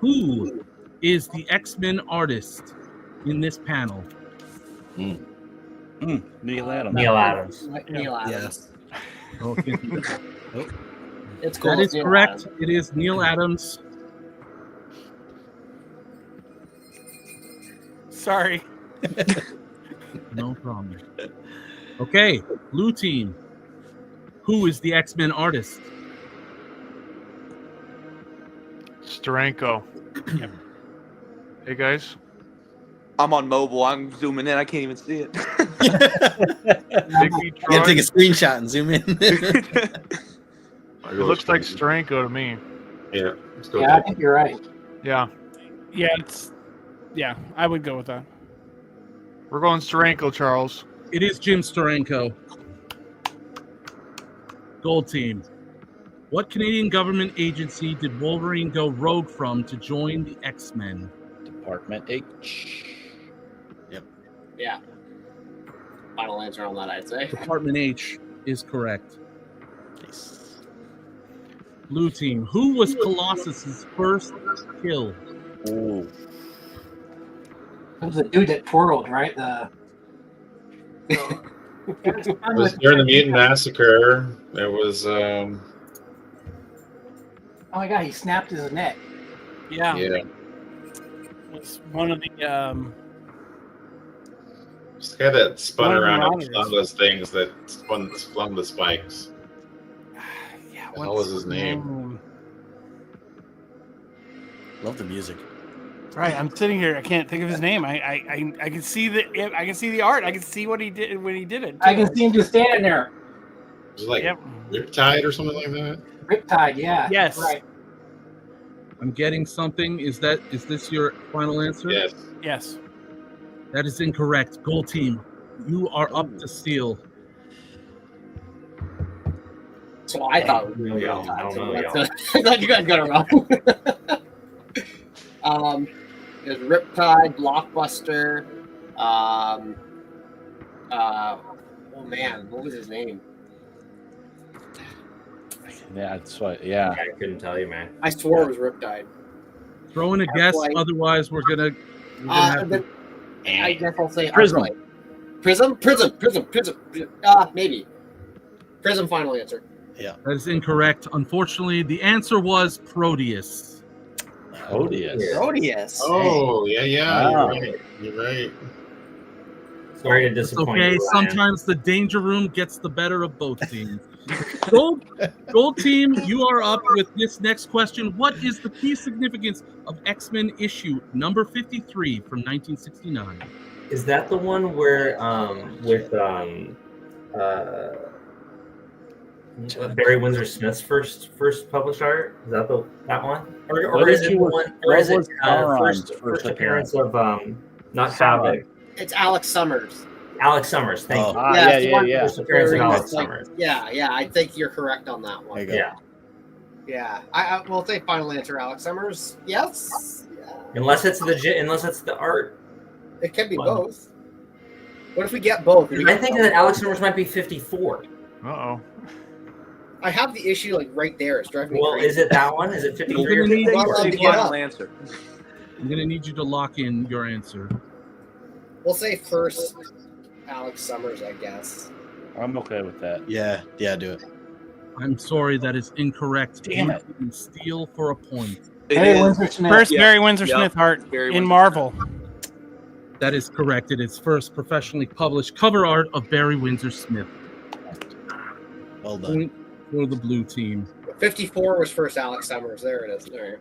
[SPEAKER 14] Who is the X-Men artist in this panel?
[SPEAKER 12] Neil Adams.
[SPEAKER 11] Neil Adams.
[SPEAKER 8] Neil Adams.
[SPEAKER 9] Yes.
[SPEAKER 14] Okay.
[SPEAKER 8] It's cool.
[SPEAKER 14] That
[SPEAKER 8] it's
[SPEAKER 14] is
[SPEAKER 8] Neil
[SPEAKER 14] correct.
[SPEAKER 8] Adams.
[SPEAKER 14] It is Neil Adams.
[SPEAKER 10] Sorry.
[SPEAKER 14] No problem. Okay, blue team. Who is the X-Men artist?
[SPEAKER 15] Steranko. Hey, guys.
[SPEAKER 17] I'm on mobile. I'm zooming in. I can't even see it.
[SPEAKER 15] Bigby
[SPEAKER 9] You gotta take a screenshot and zoom in.
[SPEAKER 15] It looks like Steranko to me.
[SPEAKER 16] Yeah.
[SPEAKER 11] Yeah, I think you're right.
[SPEAKER 15] Yeah.
[SPEAKER 10] Yeah, I would go with that.
[SPEAKER 15] We're going Steranko, Charles.
[SPEAKER 14] It is Jim Steranko. Gold team. What Canadian government agency did Wolverine go rogue from to join the X-Men?
[SPEAKER 12] Department H.
[SPEAKER 8] Yeah. Final answer on that, I'd say.
[SPEAKER 14] Department H is correct. Blue team. Who was Colossus's first kill?
[SPEAKER 12] Ooh.
[SPEAKER 11] It was the dude that twirled, right?
[SPEAKER 16] It was during the Mutant Massacre. It was.
[SPEAKER 11] Oh my god, he snapped his neck.
[SPEAKER 10] Yeah.
[SPEAKER 16] Yeah.
[SPEAKER 10] It's one of the
[SPEAKER 16] It's the guy that spun
[SPEAKER 10] One of the
[SPEAKER 16] around on
[SPEAKER 10] monitors.
[SPEAKER 16] one of those things that flung the spikes.
[SPEAKER 10] Yeah,
[SPEAKER 16] what was his name?
[SPEAKER 9] Love the music.
[SPEAKER 10] Right, I'm sitting here. I can't think of his name. I can see the art. I can see what he did when he did it.
[SPEAKER 11] I can see him just standing there.
[SPEAKER 16] Was it like Riptide or something like that?
[SPEAKER 11] Riptide, yeah.
[SPEAKER 10] Yes.
[SPEAKER 11] Right.
[SPEAKER 14] I'm getting something. Is this your final answer?
[SPEAKER 16] Yes.
[SPEAKER 10] Yes.
[SPEAKER 14] That is incorrect. Gold team, you are up to steal.
[SPEAKER 8] So I thought it was
[SPEAKER 13] No, y'all. I don't know, y'all.
[SPEAKER 8] I thought you guys got it wrong. There's Riptide, Blockbuster. Oh man, what was his name?
[SPEAKER 12] Yeah, that's what. Yeah.
[SPEAKER 13] I couldn't tell you, man.
[SPEAKER 8] I swore it was Riptide.
[SPEAKER 14] Throw in a
[SPEAKER 8] That's
[SPEAKER 14] guess,
[SPEAKER 8] why-
[SPEAKER 14] otherwise we're gonna have to-
[SPEAKER 8] I guess I'll say
[SPEAKER 14] Prism.
[SPEAKER 8] Prism. Maybe. Prism. Final answer.
[SPEAKER 9] Yeah.
[SPEAKER 14] That is incorrect. Unfortunately, the answer was Proteus.
[SPEAKER 11] Proteus.
[SPEAKER 16] Oh, yeah.
[SPEAKER 12] Wow.
[SPEAKER 16] You're right. You're right.
[SPEAKER 13] Sorry to
[SPEAKER 14] It's
[SPEAKER 13] disappoint
[SPEAKER 14] okay.
[SPEAKER 13] you, Ryan.
[SPEAKER 14] Sometimes the danger room gets the better of both teams. Gold team, you are up with this next question. What is the key significance of X-Men issue number 53 from 1969?
[SPEAKER 13] Is that the one where with Barry Windsor Smith's first published art? Is that that one? Or
[SPEAKER 12] What
[SPEAKER 13] is
[SPEAKER 12] did
[SPEAKER 13] it
[SPEAKER 12] you-
[SPEAKER 13] the one? Or
[SPEAKER 12] what
[SPEAKER 13] is it
[SPEAKER 12] was Sauron's
[SPEAKER 13] first appearance of not
[SPEAKER 12] Sauron.
[SPEAKER 13] Havoc?
[SPEAKER 8] It's Alex Summers.
[SPEAKER 13] Alex Summers. Thank you.
[SPEAKER 8] it's the one
[SPEAKER 13] First appearance of
[SPEAKER 8] where
[SPEAKER 13] Alex
[SPEAKER 8] it's like-
[SPEAKER 13] Summers.
[SPEAKER 8] Yeah. I think you're correct on that one.
[SPEAKER 13] Yeah.
[SPEAKER 8] Yeah. I will say final answer, Alex Summers. Yes.
[SPEAKER 13] Unless it's the art.
[SPEAKER 8] It can be both. What if we get both?
[SPEAKER 13] I think that Alex Summers might be 54.
[SPEAKER 15] Uh-oh.
[SPEAKER 8] I have the issue like right there. It's driving me
[SPEAKER 13] Well,
[SPEAKER 8] crazy.
[SPEAKER 13] is it that one? Is it 53 or
[SPEAKER 14] We're gonna need
[SPEAKER 13] 54?
[SPEAKER 14] you to
[SPEAKER 8] get up.
[SPEAKER 17] answer.
[SPEAKER 14] I'm going to need you to lock in your answer.
[SPEAKER 8] We'll say first Alex Summers, I guess.
[SPEAKER 12] I'm okay with that.
[SPEAKER 9] Yeah, do it.
[SPEAKER 14] I'm sorry, that is incorrect.
[SPEAKER 12] Damn
[SPEAKER 14] You
[SPEAKER 12] it.
[SPEAKER 14] can steal for a point.
[SPEAKER 11] Barry Windsor Smith.
[SPEAKER 10] First
[SPEAKER 17] Yeah.
[SPEAKER 10] Barry Windsor
[SPEAKER 17] Yep.
[SPEAKER 10] Smith art
[SPEAKER 17] Barry
[SPEAKER 10] in
[SPEAKER 17] Windsor
[SPEAKER 10] Marvel.
[SPEAKER 14] That is correct. It is first professionally published cover art of Barry Windsor Smith.
[SPEAKER 9] Well done.
[SPEAKER 14] Point for the blue team.
[SPEAKER 8] 54 was first Alex Summers. There it is. There.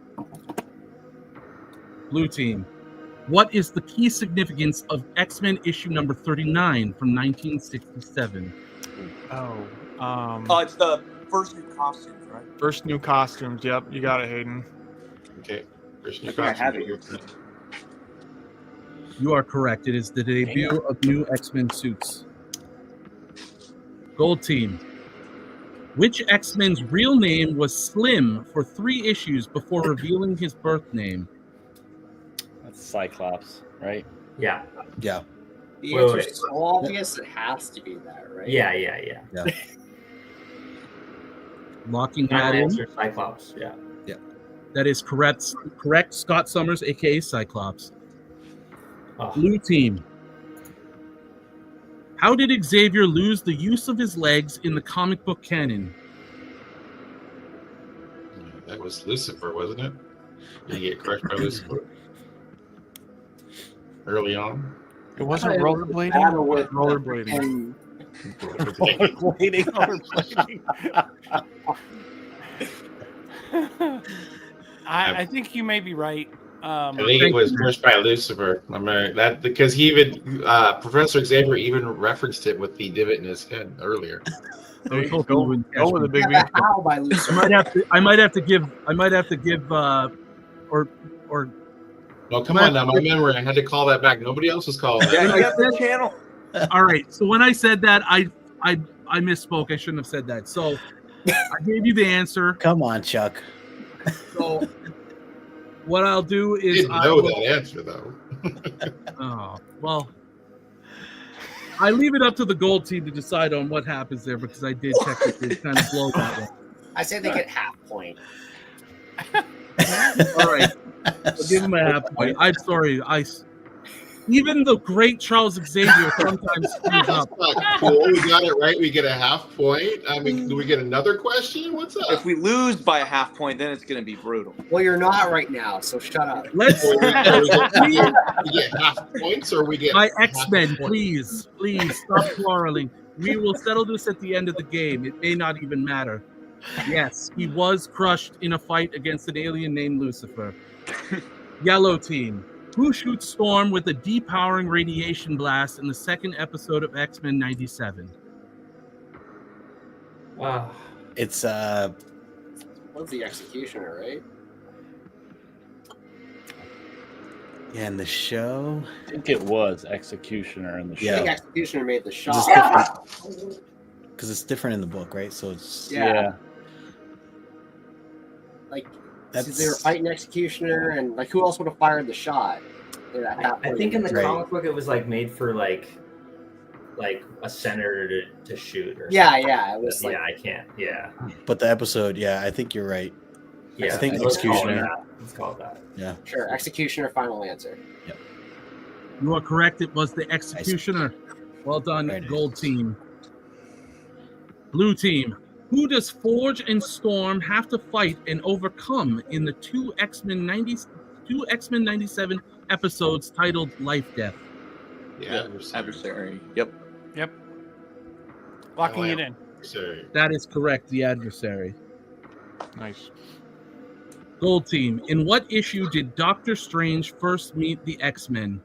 [SPEAKER 14] Blue team. What is the key significance of X-Men issue number 39 from 1967?
[SPEAKER 15] Oh.
[SPEAKER 17] It's the first new costumes, right?
[SPEAKER 15] First new costumes. Yep, you got it, Hayden.
[SPEAKER 16] Okay. First new
[SPEAKER 17] I think I have it
[SPEAKER 16] costume.
[SPEAKER 17] here.
[SPEAKER 14] You are correct. It is the debut of new X-Men suits. Gold team. Which X-Men's real name was Slim for 3 issues before revealing his birth name?
[SPEAKER 12] That's Cyclops, right?
[SPEAKER 13] Yeah.
[SPEAKER 9] Yeah.
[SPEAKER 8] The
[SPEAKER 13] Wait,
[SPEAKER 8] answer's
[SPEAKER 13] wait.
[SPEAKER 8] so obvious, it has to be that, right?
[SPEAKER 13] Yeah.
[SPEAKER 14] Locking
[SPEAKER 13] Final
[SPEAKER 14] that in.
[SPEAKER 13] answer, Cyclops. Yeah.
[SPEAKER 14] That is correct. Correct. Scott Summers, aka Cyclops.
[SPEAKER 13] Oh.
[SPEAKER 14] Blue team. How did Xavier lose the use of his legs in the comic book canon?
[SPEAKER 16] That was Lucifer, wasn't it? Did he get crushed by Lucifer? Early on?
[SPEAKER 15] It wasn't
[SPEAKER 11] Battle
[SPEAKER 15] rollerblading?
[SPEAKER 11] with
[SPEAKER 15] Rollerblading.
[SPEAKER 11] and
[SPEAKER 10] I think you may be right.
[SPEAKER 16] I think it was pushed by Lucifer. That because he even Professor Xavier even referenced it with the divot in his head earlier.
[SPEAKER 14] I was hoping you wouldn't catch
[SPEAKER 15] Go with
[SPEAKER 14] me.
[SPEAKER 15] a big
[SPEAKER 8] How by Lucifer?
[SPEAKER 14] I might have to give or
[SPEAKER 16] No, come on now, my memory. I had to call that back. Nobody else was calling that.
[SPEAKER 14] Yeah,
[SPEAKER 16] back.
[SPEAKER 14] you got the channel. All right. So when I said that, I misspoke. I shouldn't have said that. So I gave you the answer.
[SPEAKER 9] Come on, Chuck.
[SPEAKER 14] So what I'll do
[SPEAKER 16] I
[SPEAKER 14] is
[SPEAKER 16] didn't
[SPEAKER 14] I
[SPEAKER 16] know
[SPEAKER 14] will,
[SPEAKER 16] that answer though.
[SPEAKER 14] oh well. I leave it up to the gold team to decide on what happens there because I did technically kind of blow that one.
[SPEAKER 8] I say they get half point.
[SPEAKER 14] All right. I'll give him a half point. I'm sorry. Even the great Charles Xavier sometimes screws up.
[SPEAKER 16] Cool, we got it right. We get a half point. I mean, do we get another question? What's up?
[SPEAKER 17] If we lose by a half point, then it's going to be brutal.
[SPEAKER 8] Well, you're not right now, so shut up.
[SPEAKER 14] Let's
[SPEAKER 16] we get half points, or we get
[SPEAKER 14] my
[SPEAKER 16] half
[SPEAKER 14] X-Men,
[SPEAKER 16] points?
[SPEAKER 14] please stop quarreling. We will settle this at the end of the game. It may not even matter. Yes, he was crushed in a fight against an alien named Lucifer. Yellow team. Who shoots Storm with a depowering radiation blast in the second episode of X-Men 97?
[SPEAKER 8] Wow.
[SPEAKER 9] It's
[SPEAKER 8] What's the Executioner, right?
[SPEAKER 9] yeah, in the show.
[SPEAKER 12] I think it was Executioner in the show.
[SPEAKER 8] I think Executioner made the shot.
[SPEAKER 9] Because it's different in the book, right? So it's
[SPEAKER 8] Yeah. Like,
[SPEAKER 9] That's-
[SPEAKER 8] they were fighting Executioner, and like, who else would have fired the shot?
[SPEAKER 13] I think in the comic book it was like made for like a senator to shoot. Or
[SPEAKER 8] Yeah,
[SPEAKER 13] something.
[SPEAKER 8] yeah, it was like-
[SPEAKER 13] I can't. Yeah,
[SPEAKER 9] But the episode, yeah, I think you're right.
[SPEAKER 13] yeah.
[SPEAKER 9] I think
[SPEAKER 13] let's call it
[SPEAKER 9] Executioner.
[SPEAKER 13] that. Let's call it that.
[SPEAKER 9] Yeah.
[SPEAKER 8] Sure, Executioner, final answer.
[SPEAKER 14] You are correct. It was the Executioner. Well done, gold team. Blue team. Who does Forge and Storm have to fight and overcome in the two X-Men 97 episodes titled Life Death?
[SPEAKER 17] Yeah, adversary. Yep.
[SPEAKER 10] Locking it in.
[SPEAKER 14] That is correct, the adversary.
[SPEAKER 15] Nice.
[SPEAKER 14] Gold team. In what issue did Doctor Strange first meet the X-Men?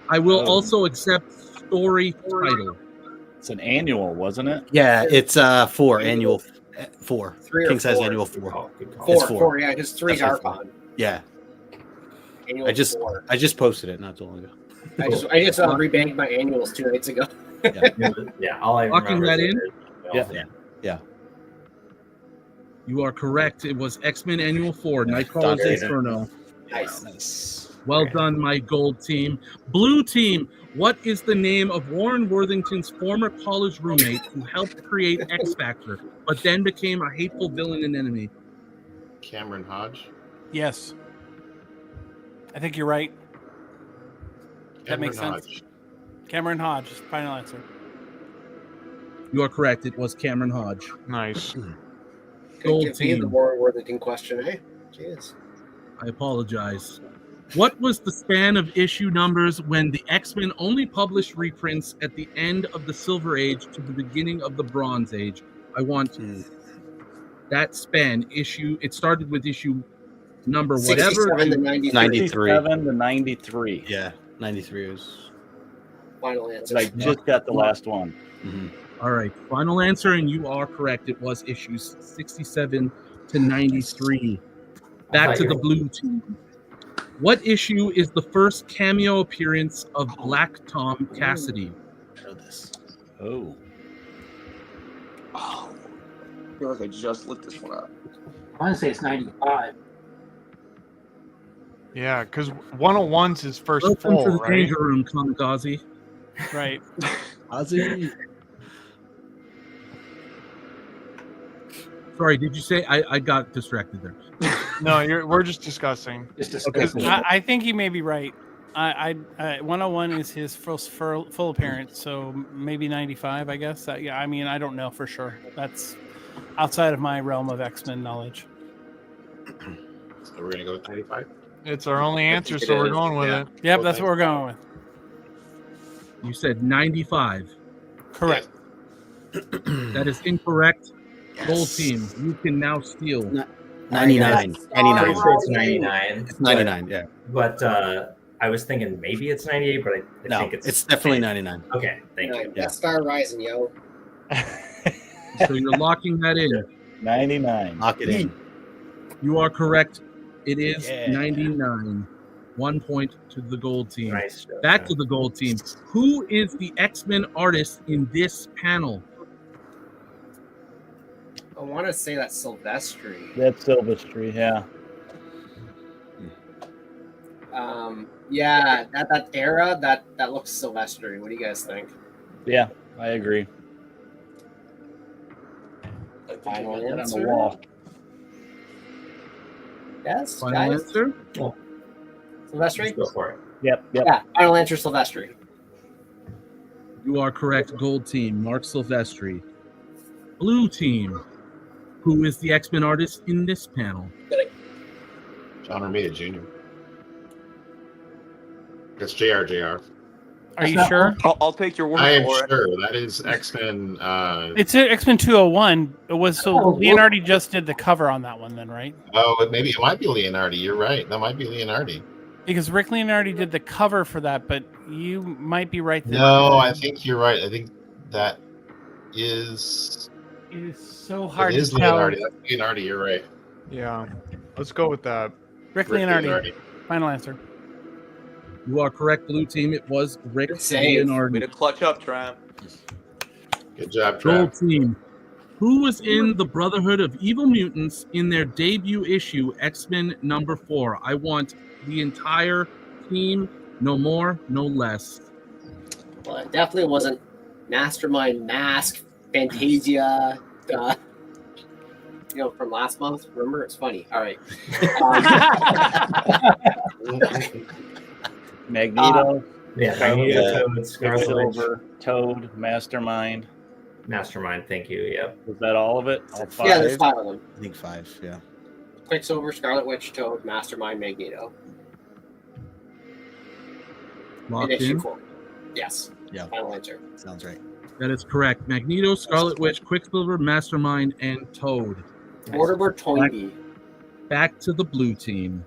[SPEAKER 14] I will also accept story title.
[SPEAKER 12] It's an annual, wasn't it?
[SPEAKER 9] Yeah, it's 4 annual 4.
[SPEAKER 8] 3 or
[SPEAKER 9] King size
[SPEAKER 8] 4.
[SPEAKER 9] annual 4.
[SPEAKER 8] Four,
[SPEAKER 9] It's
[SPEAKER 8] four, yeah, because 3's
[SPEAKER 9] Definitely
[SPEAKER 8] Archon.
[SPEAKER 9] Yeah.
[SPEAKER 8] Annual
[SPEAKER 9] I just
[SPEAKER 8] 4.
[SPEAKER 9] posted it not too long ago.
[SPEAKER 8] I just rebanked my annuals 2 nights ago.
[SPEAKER 13] Yeah, all I
[SPEAKER 14] Locking
[SPEAKER 13] remember
[SPEAKER 14] that
[SPEAKER 13] is
[SPEAKER 14] in?
[SPEAKER 9] Yeah.
[SPEAKER 14] You are correct. It was X-Men Annual 4, Nightcrawler's
[SPEAKER 9] Done.
[SPEAKER 14] Inferno.
[SPEAKER 8] Nice.
[SPEAKER 14] Well done, my gold team. Blue team, what is the name of Warren Worthington's former college roommate who helped create X Factor, but then became a hateful villain and enemy?
[SPEAKER 16] Cameron Hodge.
[SPEAKER 10] Yes. I think you're right. That makes
[SPEAKER 16] Cameron
[SPEAKER 10] sense. Cameron Hodge, final answer.
[SPEAKER 14] You are correct. It was Cameron Hodge.
[SPEAKER 15] Nice.
[SPEAKER 14] Gold
[SPEAKER 8] Give me the
[SPEAKER 14] team.
[SPEAKER 8] Warren Worthington question, eh? Jeez.
[SPEAKER 14] I apologize. What was the span of issue numbers when the X-Men only published reprints at the end of the Silver Age to the beginning of the Bronze Age? I want that span. It started with issue number whatever.
[SPEAKER 8] 67 to 93.
[SPEAKER 9] 93.
[SPEAKER 12] 7 to 93.
[SPEAKER 9] Yeah, 93 is.
[SPEAKER 8] Final answer.
[SPEAKER 12] But I just got the last one.
[SPEAKER 14] All right, final answer, and you are correct. It was issues 67 to 93. Back to the blue team. What issue is the first cameo appearance of Black Tom Cassidy?
[SPEAKER 12] Oh.
[SPEAKER 17] I feel like I just looked this one up.
[SPEAKER 11] I want to say it's 95.
[SPEAKER 15] Yeah, because 101's his first
[SPEAKER 14] Welcome
[SPEAKER 15] full,
[SPEAKER 14] to the
[SPEAKER 15] right?
[SPEAKER 14] danger room, Kamikaze.
[SPEAKER 10] Right.
[SPEAKER 9] Ozzy.
[SPEAKER 14] Sorry, did you say I got distracted there?
[SPEAKER 15] No, we're just discussing.
[SPEAKER 10] I think you may be right. 101 is his first full appearance, so maybe 95, I guess. Yeah, I mean, I don't know for sure. That's outside of my realm of X-Men knowledge.
[SPEAKER 16] So we're gonna go with 95.
[SPEAKER 15] It's our only answer, so we're going with it.
[SPEAKER 10] Yep, that's what we're going with.
[SPEAKER 14] You said 95.
[SPEAKER 10] Correct.
[SPEAKER 14] That is incorrect. Gold team, you can now steal.
[SPEAKER 9] 99.
[SPEAKER 13] Pretty
[SPEAKER 9] 99.
[SPEAKER 13] sure it's 99.
[SPEAKER 9] It's 99, yeah.
[SPEAKER 13] But I was thinking maybe it's 98, but I
[SPEAKER 9] No,
[SPEAKER 13] think
[SPEAKER 9] it's definitely 99.
[SPEAKER 13] Okay, thank you.
[SPEAKER 8] Death Star Rising, yo.
[SPEAKER 14] So you're locking that in.
[SPEAKER 12] 99.
[SPEAKER 9] Lock it in.
[SPEAKER 14] You are correct. It is
[SPEAKER 12] Yeah.
[SPEAKER 14] 99. 1 point to the gold team.
[SPEAKER 13] Nice job.
[SPEAKER 14] Back to the gold team. Who is the X-Men artist in this panel?
[SPEAKER 8] I want to say that's Silvestri.
[SPEAKER 12] That's Silvestri, yeah.
[SPEAKER 8] Yeah, that era, that looks Silvestri. What do you guys think?
[SPEAKER 12] Yeah, I agree.
[SPEAKER 8] Final
[SPEAKER 12] That on the
[SPEAKER 8] answer?
[SPEAKER 12] wall.
[SPEAKER 8] Yes,
[SPEAKER 14] Final
[SPEAKER 8] guys?
[SPEAKER 14] answer?
[SPEAKER 8] Silvestri?
[SPEAKER 13] Go for it.
[SPEAKER 12] Yep.
[SPEAKER 8] Yeah, final answer, Silvestri.
[SPEAKER 14] You are correct. Gold team, Mark Silvestri. Blue team. Who is the X-Men artist in this panel?
[SPEAKER 16] John Romita Jr. That's JR.
[SPEAKER 10] Are you sure?
[SPEAKER 17] I'll take your word
[SPEAKER 16] I am
[SPEAKER 17] for it.
[SPEAKER 16] sure that is X-Men.
[SPEAKER 10] It's X-Men 201. It was so Leonardi just did the cover on that one, then, right?
[SPEAKER 16] Maybe it might be Leonardi. You're right. That might be Leonardi.
[SPEAKER 10] Because Rick Leonardi did the cover for that, but you might be right there.
[SPEAKER 16] No, I think you're right. I think that is.
[SPEAKER 10] It is so hard
[SPEAKER 16] It is
[SPEAKER 10] to tell.
[SPEAKER 16] Leonardi. That's Leonardi. You're right.
[SPEAKER 15] Yeah, let's go with that.
[SPEAKER 10] Rick Leonardi. Final answer.
[SPEAKER 14] You are correct, blue team. It was Rick
[SPEAKER 17] Way
[SPEAKER 14] Leonardi.
[SPEAKER 17] to clutch up, Tramp.
[SPEAKER 16] Good job,
[SPEAKER 14] Gold
[SPEAKER 16] Trav.
[SPEAKER 14] team. Who was in the Brotherhood of Evil Mutants in their debut issue, X-Men #4? I want the entire team, no more, no less.
[SPEAKER 8] Well, it definitely wasn't Mastermind, Mask, Fantasia, from last month. Remember? It's funny. All right.
[SPEAKER 12] Magneto.
[SPEAKER 13] Magneto, Toad, Scarlet Witch.
[SPEAKER 12] Quicksilver, Toad, Mastermind.
[SPEAKER 13] Mastermind, thank you. Yep.
[SPEAKER 12] Was that all of it? All five?
[SPEAKER 8] Yeah, there's 5 of them.
[SPEAKER 9] I think 5, yeah.
[SPEAKER 8] Quicksilver, Scarlet Witch, Toad, Mastermind, Magneto.
[SPEAKER 14] Locked
[SPEAKER 8] And issue
[SPEAKER 14] in?
[SPEAKER 8] 4. Yes.
[SPEAKER 9] Yeah.
[SPEAKER 8] Final answer.
[SPEAKER 9] Sounds right.
[SPEAKER 14] That is correct. Magneto, Scarlet Witch, Quicksilver, Mastermind, and Toad.
[SPEAKER 8] Mortimer Toynbee.
[SPEAKER 14] Back to the blue team.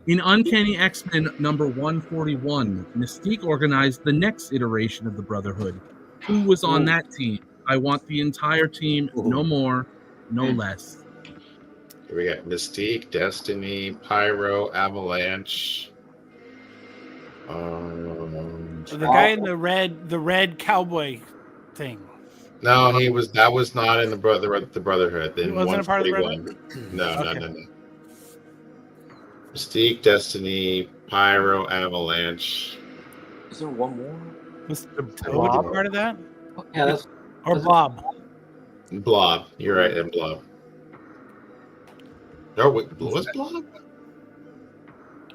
[SPEAKER 14] In Uncanny X-Men #141, Mystique organized the next iteration of the Brotherhood. Who was on that team? I want the entire team, no more, no less.
[SPEAKER 16] Here we got Mystique, Destiny, Pyro, Avalanche.
[SPEAKER 10] The guy in the red cowboy thing.
[SPEAKER 16] No, that was not in the Brotherhood.
[SPEAKER 10] He wasn't a part of the Brotherhood?
[SPEAKER 16] No. Mystique, Destiny, Pyro, Avalanche.
[SPEAKER 17] Is there one more?
[SPEAKER 10] Was Toad a part of that?
[SPEAKER 8] Yeah, that's
[SPEAKER 10] Or Bob?
[SPEAKER 16] Blob. You're right, and Blob. No, wait, was Blob?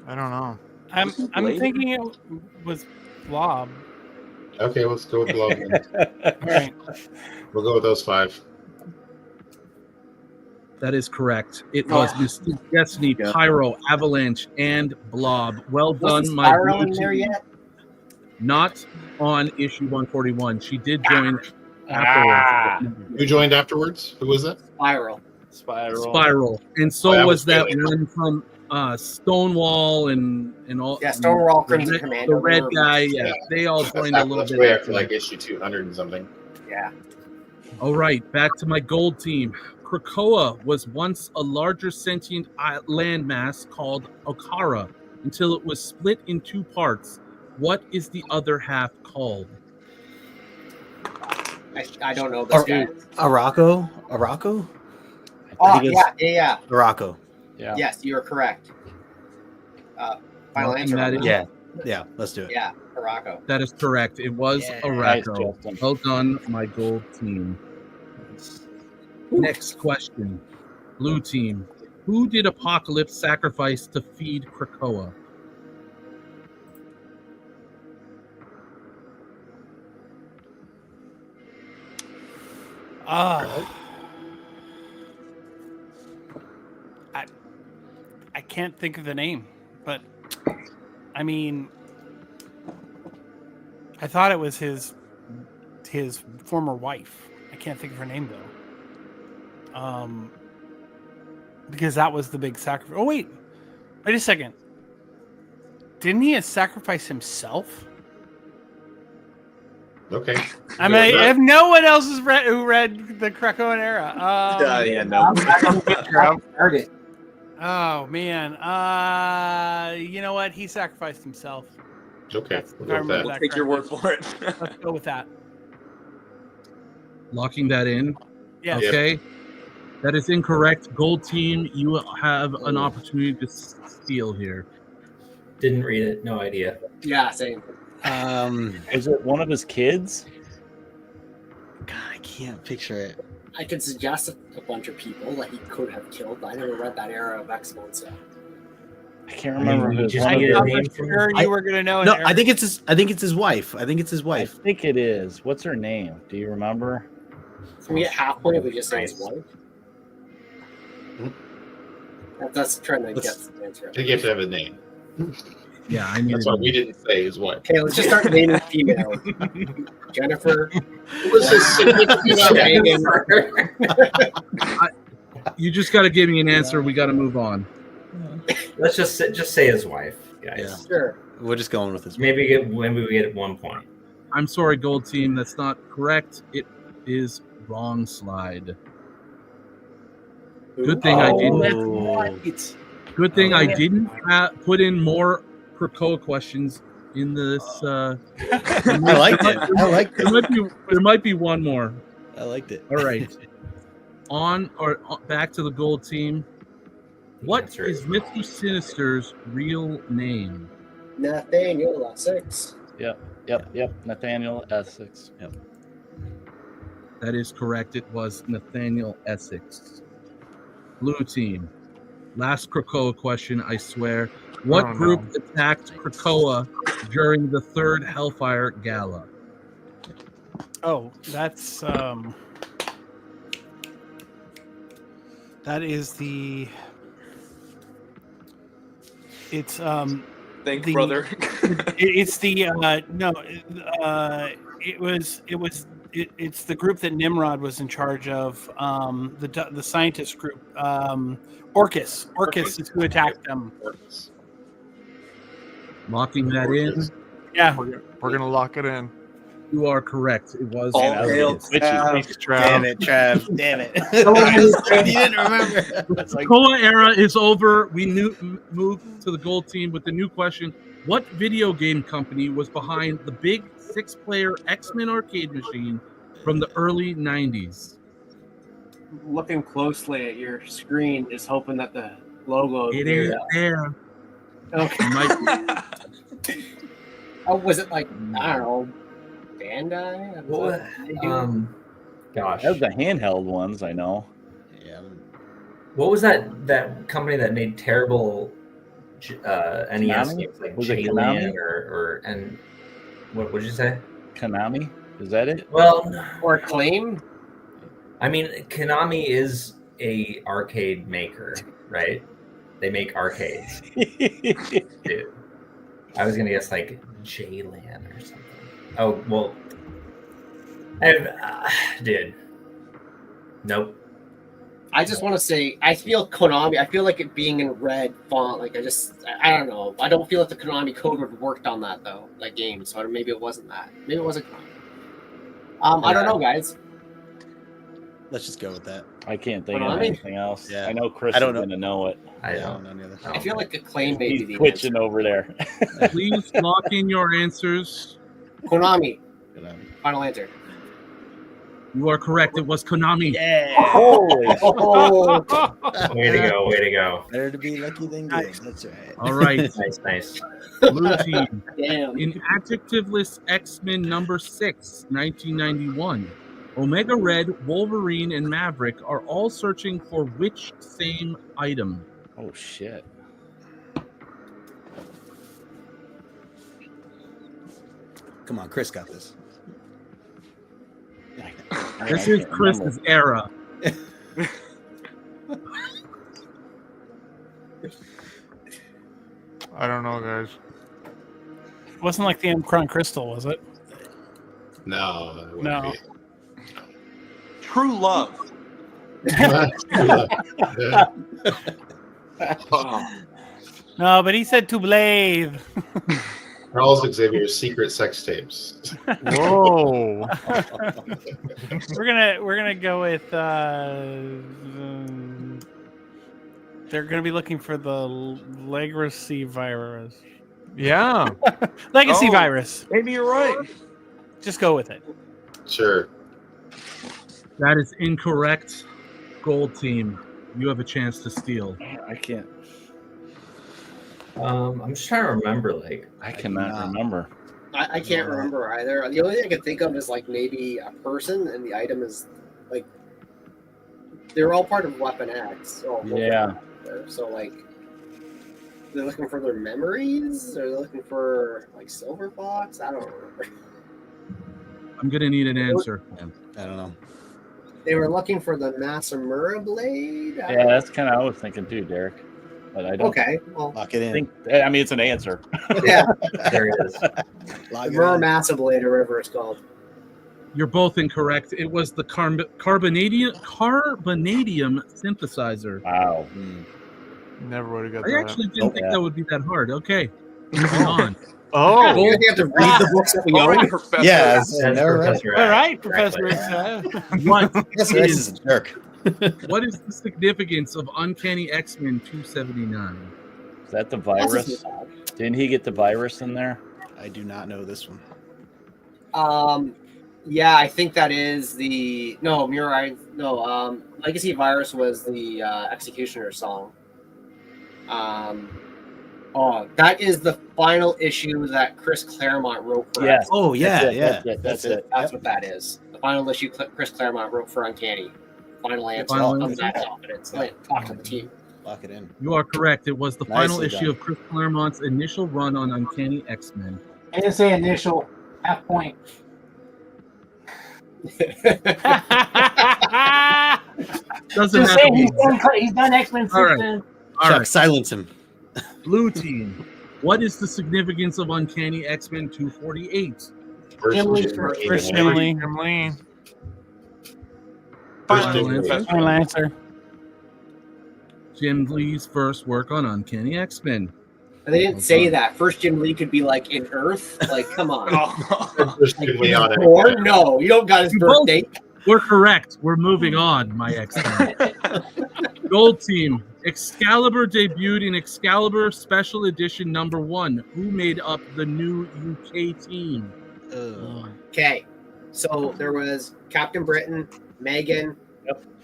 [SPEAKER 15] I don't know.
[SPEAKER 10] I'm thinking it was Blob.
[SPEAKER 16] Okay, let's go with Blob.
[SPEAKER 10] All right.
[SPEAKER 16] We'll go with those 5.
[SPEAKER 14] That is correct. It was Mystique, Destiny, Pyro, Avalanche, and Blob. Well done, my
[SPEAKER 8] Spyro
[SPEAKER 14] blue
[SPEAKER 8] in there
[SPEAKER 14] team.
[SPEAKER 8] yet?
[SPEAKER 14] Not on issue 141. She did join afterwards.
[SPEAKER 16] Who joined afterwards? Who was that?
[SPEAKER 8] Spiral.
[SPEAKER 14] Spiral. And so
[SPEAKER 16] that
[SPEAKER 14] was
[SPEAKER 16] was
[SPEAKER 14] that
[SPEAKER 16] Bailey.
[SPEAKER 14] one from Stonewall and all.
[SPEAKER 8] Yeah, Stonewall,
[SPEAKER 14] the
[SPEAKER 8] Crimson
[SPEAKER 14] red-
[SPEAKER 8] Commando.
[SPEAKER 14] The red
[SPEAKER 8] Remember?
[SPEAKER 14] guy, yeah. They all joined a little
[SPEAKER 16] That's
[SPEAKER 14] bit
[SPEAKER 16] way
[SPEAKER 14] after
[SPEAKER 16] after like issue 200 and something.
[SPEAKER 8] Yeah.
[SPEAKER 14] All right, back to my gold team. Krakoa was once a larger sentient landmass called Okara until it was split in 2 parts. What is the other half called?
[SPEAKER 8] I don't know this guy.
[SPEAKER 9] Araco?
[SPEAKER 8] Oh, yeah.
[SPEAKER 9] Araco.
[SPEAKER 12] Yeah.
[SPEAKER 8] Yes, you are correct. Final
[SPEAKER 14] Locking
[SPEAKER 8] answer.
[SPEAKER 14] that
[SPEAKER 8] on
[SPEAKER 14] in?
[SPEAKER 9] Yeah, let's do it.
[SPEAKER 8] Yeah, Araco.
[SPEAKER 14] That is correct. It was
[SPEAKER 12] Nice,
[SPEAKER 14] Araco.
[SPEAKER 12] Justin.
[SPEAKER 14] Well done, my gold team. Next question. Blue team. Who did Apocalypse sacrifice to feed Krakoa?
[SPEAKER 10] I can't think of the name, but I mean, I thought it was his former wife. I can't think of her name though. Because that was the big sacrifice. Oh wait a second. Didn't he sacrifice himself?
[SPEAKER 16] Okay.
[SPEAKER 10] I mean, if no one else has read who read the Krakoan era,
[SPEAKER 17] yeah, no.
[SPEAKER 11] Heard it.
[SPEAKER 10] Oh man, you know what? He sacrificed himself.
[SPEAKER 16] Okay.
[SPEAKER 10] If
[SPEAKER 16] We'll
[SPEAKER 10] I
[SPEAKER 16] go with
[SPEAKER 10] remember
[SPEAKER 16] that.
[SPEAKER 10] that
[SPEAKER 17] Take your word
[SPEAKER 10] correctly.
[SPEAKER 17] for it.
[SPEAKER 10] Let's go with that.
[SPEAKER 14] Locking that in.
[SPEAKER 10] Yeah.
[SPEAKER 14] Okay. That is incorrect. Gold team, you have an opportunity to steal here.
[SPEAKER 13] Didn't read it. No idea.
[SPEAKER 8] Yeah, same.
[SPEAKER 12] Is it one of his kids?
[SPEAKER 9] God, I can't picture it.
[SPEAKER 8] I could suggest a bunch of people that he could have killed, but I never read that era of X-Men, so.
[SPEAKER 12] I can't remember.
[SPEAKER 13] you
[SPEAKER 12] if it's
[SPEAKER 13] just
[SPEAKER 12] one of
[SPEAKER 13] get
[SPEAKER 12] his-
[SPEAKER 13] a name from
[SPEAKER 10] Sure, you were gonna know.
[SPEAKER 9] No,
[SPEAKER 10] it,
[SPEAKER 9] I think it's his. I think it's his wife. I think it's his
[SPEAKER 12] I
[SPEAKER 9] wife.
[SPEAKER 12] think it is. What's her name? Do you remember?
[SPEAKER 8] Can we get half point if we just say his wife? That's trying to get the answer.
[SPEAKER 16] I think you have to have a name.
[SPEAKER 14] Yeah, I mean
[SPEAKER 16] That's why we didn't say his wife.
[SPEAKER 8] Okay, let's just start naming females. Jennifer.
[SPEAKER 16] It was his significant
[SPEAKER 14] You just got to give me an answer. We got to move on.
[SPEAKER 13] Let's just say his wife, guys.
[SPEAKER 9] Yeah.
[SPEAKER 8] Sure.
[SPEAKER 9] We're just going with his.
[SPEAKER 13] Maybe we get 1 point.
[SPEAKER 14] I'm sorry, Gold Team. That's not correct. It is wrong slide. Good thing I didn't. Good thing I didn't put in more Krakoa questions in this.
[SPEAKER 9] I liked it. I liked it.
[SPEAKER 14] There might be one more.
[SPEAKER 9] I liked it.
[SPEAKER 14] All right. Back to the Gold Team. What is Mr. Sinister's real name?
[SPEAKER 8] Nathaniel Essex.
[SPEAKER 12] Yep. Nathaniel Essex. Yep.
[SPEAKER 14] That is correct. It was Nathaniel Essex. Blue Team. Last Krakoa question, I swear. What group attacked Krakoa during the third Hellfire Gala?
[SPEAKER 10] Oh, that's that is the. It's
[SPEAKER 17] Thank brother.
[SPEAKER 10] It's the no. It's the group that Nimrod was in charge of. The scientist group. Orcus. Orcus is who attacked them.
[SPEAKER 14] Locking that in.
[SPEAKER 10] Yeah,
[SPEAKER 15] We're gonna lock it in.
[SPEAKER 14] You are correct. It was.
[SPEAKER 10] All hail
[SPEAKER 15] Trav.
[SPEAKER 9] Damn it, Trav. Damn it. You didn't remember.
[SPEAKER 14] Krakoa era is over. We moved to the Gold Team with the new question. What video game company was behind the big 6-player X-Men arcade machine from the early 90s?
[SPEAKER 8] Looking closely at your screen is hoping that the logo.
[SPEAKER 14] It is there.
[SPEAKER 8] Okay. Oh, was it like, I don't know, Bandai?
[SPEAKER 13] What? Gosh.
[SPEAKER 12] That was the handheld ones, I know.
[SPEAKER 9] Yeah.
[SPEAKER 13] What was that company that made terrible NES
[SPEAKER 12] Konami?
[SPEAKER 13] games like
[SPEAKER 12] Was it
[SPEAKER 13] J-Land
[SPEAKER 12] Konami?
[SPEAKER 13] or and what did you say?
[SPEAKER 12] Konami? Is that it?
[SPEAKER 13] Well,
[SPEAKER 8] or Acclaim?
[SPEAKER 13] I mean, Konami is a arcade maker, right? They make arcades. Dude. I was gonna guess like J-Land or something. Oh well, dude. Nope.
[SPEAKER 8] I just want to say, I feel Konami. I feel like it being in red font. Like I don't know. I don't feel like the Konami code would have worked on that though. That game. So maybe it wasn't that. Maybe it wasn't Konami. I don't know, guys.
[SPEAKER 9] Let's just go with that.
[SPEAKER 12] I can't think
[SPEAKER 8] Konami?
[SPEAKER 12] of anything else.
[SPEAKER 9] Yeah.
[SPEAKER 12] I know Chris
[SPEAKER 9] I don't
[SPEAKER 12] is
[SPEAKER 9] know.
[SPEAKER 12] gonna know it.
[SPEAKER 13] I
[SPEAKER 9] don't
[SPEAKER 13] don't.
[SPEAKER 9] know the
[SPEAKER 8] I feel like Acclaim may be
[SPEAKER 12] He's
[SPEAKER 8] the
[SPEAKER 12] twitching
[SPEAKER 8] answer.
[SPEAKER 12] over there.
[SPEAKER 14] Please lock in your answers.
[SPEAKER 8] Konami. Final answer.
[SPEAKER 14] You are correct. It was Konami.
[SPEAKER 9] Yeah.
[SPEAKER 12] Holy!
[SPEAKER 13] Way to go! Way to go!
[SPEAKER 9] Better to be lucky than good. That's right.
[SPEAKER 14] All right.
[SPEAKER 13] Nice.
[SPEAKER 14] Blue Team.
[SPEAKER 8] Damn.
[SPEAKER 14] In Adjectiveless X-Men number 6, 1991, Omega Red, Wolverine, and Maverick are all searching for which same item?
[SPEAKER 12] Oh shit!
[SPEAKER 9] Come on, Chris got this.
[SPEAKER 14] This is Chris's era.
[SPEAKER 15] I don't know, guys.
[SPEAKER 10] It wasn't like the Omicron Crystal, was it?
[SPEAKER 16] No. It wouldn't
[SPEAKER 10] No.
[SPEAKER 16] be.
[SPEAKER 17] True love.
[SPEAKER 10] No, but he said to Blade.
[SPEAKER 16] Charles Xavier's secret sex tapes.
[SPEAKER 15] Whoa.
[SPEAKER 10] we're gonna go with they're gonna be looking for the legacy virus.
[SPEAKER 15] Yeah.
[SPEAKER 10] Legacy
[SPEAKER 15] Oh,
[SPEAKER 10] virus.
[SPEAKER 17] Maybe you're right.
[SPEAKER 10] Just go with it.
[SPEAKER 16] Sure.
[SPEAKER 14] That is incorrect. Gold team, you have a chance to steal.
[SPEAKER 12] I can't.
[SPEAKER 13] I'm just trying to remember. Like,
[SPEAKER 12] I cannot remember.
[SPEAKER 8] I can't remember either. The only thing I can think of is like maybe a person, and the item is like they're all part of Weapon X.
[SPEAKER 12] Yeah.
[SPEAKER 8] So like they're looking for their memories, or they're looking for like Silver Fox. I don't remember.
[SPEAKER 14] I'm gonna need an answer.
[SPEAKER 9] I don't know.
[SPEAKER 8] They were looking for the Masamura blade.
[SPEAKER 12] Yeah, that's kind of I was thinking too, Derek. But I don't.
[SPEAKER 8] Okay, well,
[SPEAKER 9] lock it in.
[SPEAKER 12] Think, I mean, it's an answer.
[SPEAKER 8] Yeah,
[SPEAKER 13] there it is.
[SPEAKER 8] The Muramasa blade, or whatever it's called.
[SPEAKER 14] You're both incorrect. It was the carbonadium synthesizer.
[SPEAKER 12] Wow.
[SPEAKER 15] Never would have got
[SPEAKER 14] I
[SPEAKER 15] that.
[SPEAKER 14] actually didn't think that would be that hard. Okay, moving on.
[SPEAKER 15] Oh,
[SPEAKER 8] you have to read the books that we
[SPEAKER 17] All
[SPEAKER 8] own.
[SPEAKER 17] right, Professor.
[SPEAKER 9] Yes.
[SPEAKER 10] All right, Professor.
[SPEAKER 14] What
[SPEAKER 9] Professor X is a jerk.
[SPEAKER 14] What is the significance of Uncanny X-Men 279?
[SPEAKER 12] Is that the virus? Didn't he get the virus in there?
[SPEAKER 9] I do not know this one.
[SPEAKER 8] Yeah, I think that is the Legacy Virus was the Executioner song. That is the final issue that Chris Claremont wrote for.
[SPEAKER 12] Yes.
[SPEAKER 9] Oh yeah,
[SPEAKER 12] That's it.
[SPEAKER 8] That's what that is. The final issue Chris Claremont wrote for Uncanny. Final answer.
[SPEAKER 14] Final
[SPEAKER 8] Comes
[SPEAKER 14] answer?
[SPEAKER 8] back off, and it's like talk to the team.
[SPEAKER 9] Lock it in.
[SPEAKER 14] You are correct. It was the final
[SPEAKER 9] Nicely
[SPEAKER 14] issue
[SPEAKER 9] done.
[SPEAKER 14] of Chris Claremont's initial run on Uncanny X-Men.
[SPEAKER 11] I didn't say initial. Half point.
[SPEAKER 14] Doesn't
[SPEAKER 11] Just
[SPEAKER 14] have to
[SPEAKER 11] saying
[SPEAKER 14] be.
[SPEAKER 11] he's done X-Men
[SPEAKER 14] All
[SPEAKER 11] since
[SPEAKER 14] right.
[SPEAKER 11] then.
[SPEAKER 14] All
[SPEAKER 9] Chuck,
[SPEAKER 14] right,
[SPEAKER 9] silence him.
[SPEAKER 14] Blue team. What is the significance of Uncanny X-Men 248?
[SPEAKER 11] Jim Lee's
[SPEAKER 8] First
[SPEAKER 10] First Jim Lee.
[SPEAKER 15] Jim Lee.
[SPEAKER 14] Final answer.
[SPEAKER 10] Final answer.
[SPEAKER 14] Jim Lee's first work on Uncanny X-Men.
[SPEAKER 8] And they didn't say that. First Jim Lee could be like in Earth. Like, come on.
[SPEAKER 16] There's
[SPEAKER 8] Like,
[SPEAKER 16] Jim Lee on it.
[SPEAKER 8] born? No, you don't got his birthday.
[SPEAKER 14] We're correct. We're moving on, my X-Men. Gold team. Excalibur debuted in Excalibur Special Edition #1. Who made up the new UK team?
[SPEAKER 8] Okay, so there was Captain Britain, Megan,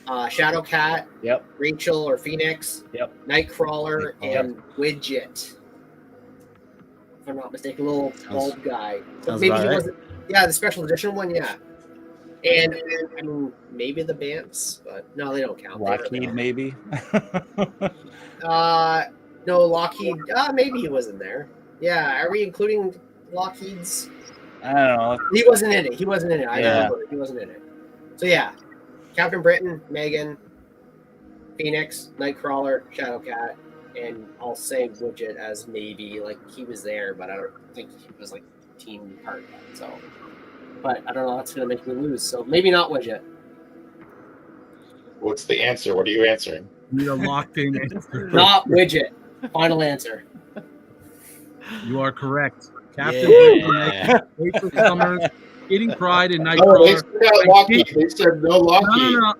[SPEAKER 8] Shadowcat,
[SPEAKER 12] Yep.
[SPEAKER 8] Rachel or Phoenix,
[SPEAKER 12] Yep.
[SPEAKER 8] Nightcrawler, and Widget. If I'm not mistaken, little bald guy. But
[SPEAKER 9] sounds
[SPEAKER 8] maybe
[SPEAKER 9] about
[SPEAKER 8] he
[SPEAKER 9] right.
[SPEAKER 8] wasn't. Yeah, the special edition one, yeah. And I mean, maybe the Bants, but no, they don't count. They really
[SPEAKER 12] Lockheed,
[SPEAKER 8] don't.
[SPEAKER 12] maybe.
[SPEAKER 8] No, Lockheed. Maybe he was in there. Yeah, are we including Lockheed's?
[SPEAKER 12] I don't know.
[SPEAKER 8] He wasn't in it. He wasn't in it. I
[SPEAKER 12] Yeah.
[SPEAKER 8] remember he wasn't in it. So yeah, Captain Britain, Megan, Phoenix, Nightcrawler, Shadowcat, and I'll say Widget as maybe like he was there, but I don't think he was like team part yet. So, but I don't know. That's gonna make me lose. So maybe not Widget.
[SPEAKER 16] What's the answer? What are you answering?
[SPEAKER 14] Need a locked-in answer.
[SPEAKER 8] Not Widget. Final answer.
[SPEAKER 14] You are correct. Captain
[SPEAKER 9] Yeah.
[SPEAKER 14] Britain, Rachel Summers, Kitty Pryde, and
[SPEAKER 16] Oh, they
[SPEAKER 14] Nightcrawler.
[SPEAKER 16] said that Lockheed. They said no Lockheed.
[SPEAKER 14] No.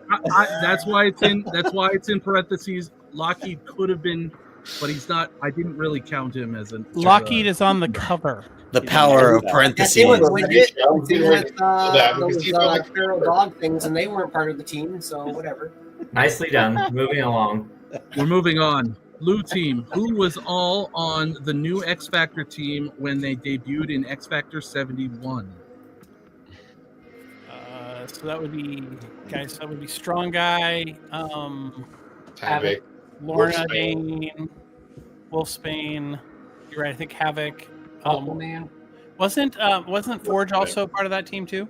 [SPEAKER 14] That's why it's in. That's why it's in parentheses. Lockheed could have been, but he's not. I didn't really count him as an.
[SPEAKER 10] Lockheed is on the cover.
[SPEAKER 9] The power of
[SPEAKER 8] That
[SPEAKER 9] parentheses.
[SPEAKER 8] thing with Widget.
[SPEAKER 16] Yeah,
[SPEAKER 8] Thing with
[SPEAKER 16] that,
[SPEAKER 8] those
[SPEAKER 16] because he's on the-
[SPEAKER 8] feral dog things, and they weren't part of the team. So whatever.
[SPEAKER 13] Nicely done. Moving along.
[SPEAKER 14] We're moving on. Blue team. Who was all on the new X Factor team when they debuted in X Factor 71?
[SPEAKER 10] So that would be guys. That would be Strong Guy,
[SPEAKER 16] Havoc.
[SPEAKER 10] Lorna
[SPEAKER 16] Wolfsbane.
[SPEAKER 10] Dane, Wolfsbane. You're right. I think Havoc.
[SPEAKER 11] Man.
[SPEAKER 10] Wasn't Forge also part of that team too?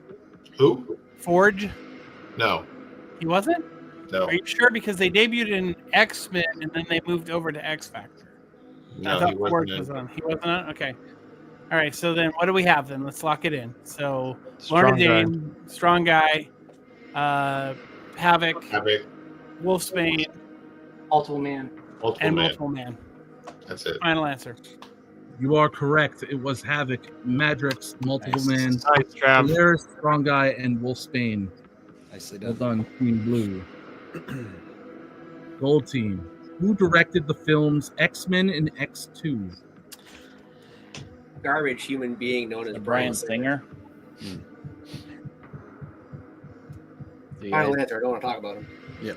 [SPEAKER 16] Who?
[SPEAKER 10] Forge.
[SPEAKER 16] No.
[SPEAKER 10] He wasn't.
[SPEAKER 16] No.
[SPEAKER 10] Are you sure? Because they debuted in X-Men and then they moved over to X Factor.
[SPEAKER 16] No,
[SPEAKER 10] I thought
[SPEAKER 16] he wasn't
[SPEAKER 10] Forge
[SPEAKER 16] in.
[SPEAKER 10] was on. He wasn't on. Okay. All right. So then, what do we have then? Let's lock it in. So
[SPEAKER 15] Strong
[SPEAKER 10] Lorna
[SPEAKER 15] Guy.
[SPEAKER 10] Dane, Strong Guy, Havoc,
[SPEAKER 16] Havoc.
[SPEAKER 10] Wolfsbane,
[SPEAKER 11] Multiple Man.
[SPEAKER 10] and Multiple Man.
[SPEAKER 16] That's it.
[SPEAKER 10] Final answer.
[SPEAKER 14] You are correct. It was Havoc, Madrix, Multiple Man,
[SPEAKER 15] Nice, Trav.
[SPEAKER 14] Polaris, Strong Guy, and Wolfsbane.
[SPEAKER 9] Nicely
[SPEAKER 14] Well done, Team Blue. Gold Team. Who directed the films X-Men and X2?
[SPEAKER 8] Garbage human being known as
[SPEAKER 12] Brian Singer.
[SPEAKER 8] Final answer. I don't want to talk about him.
[SPEAKER 9] Yep.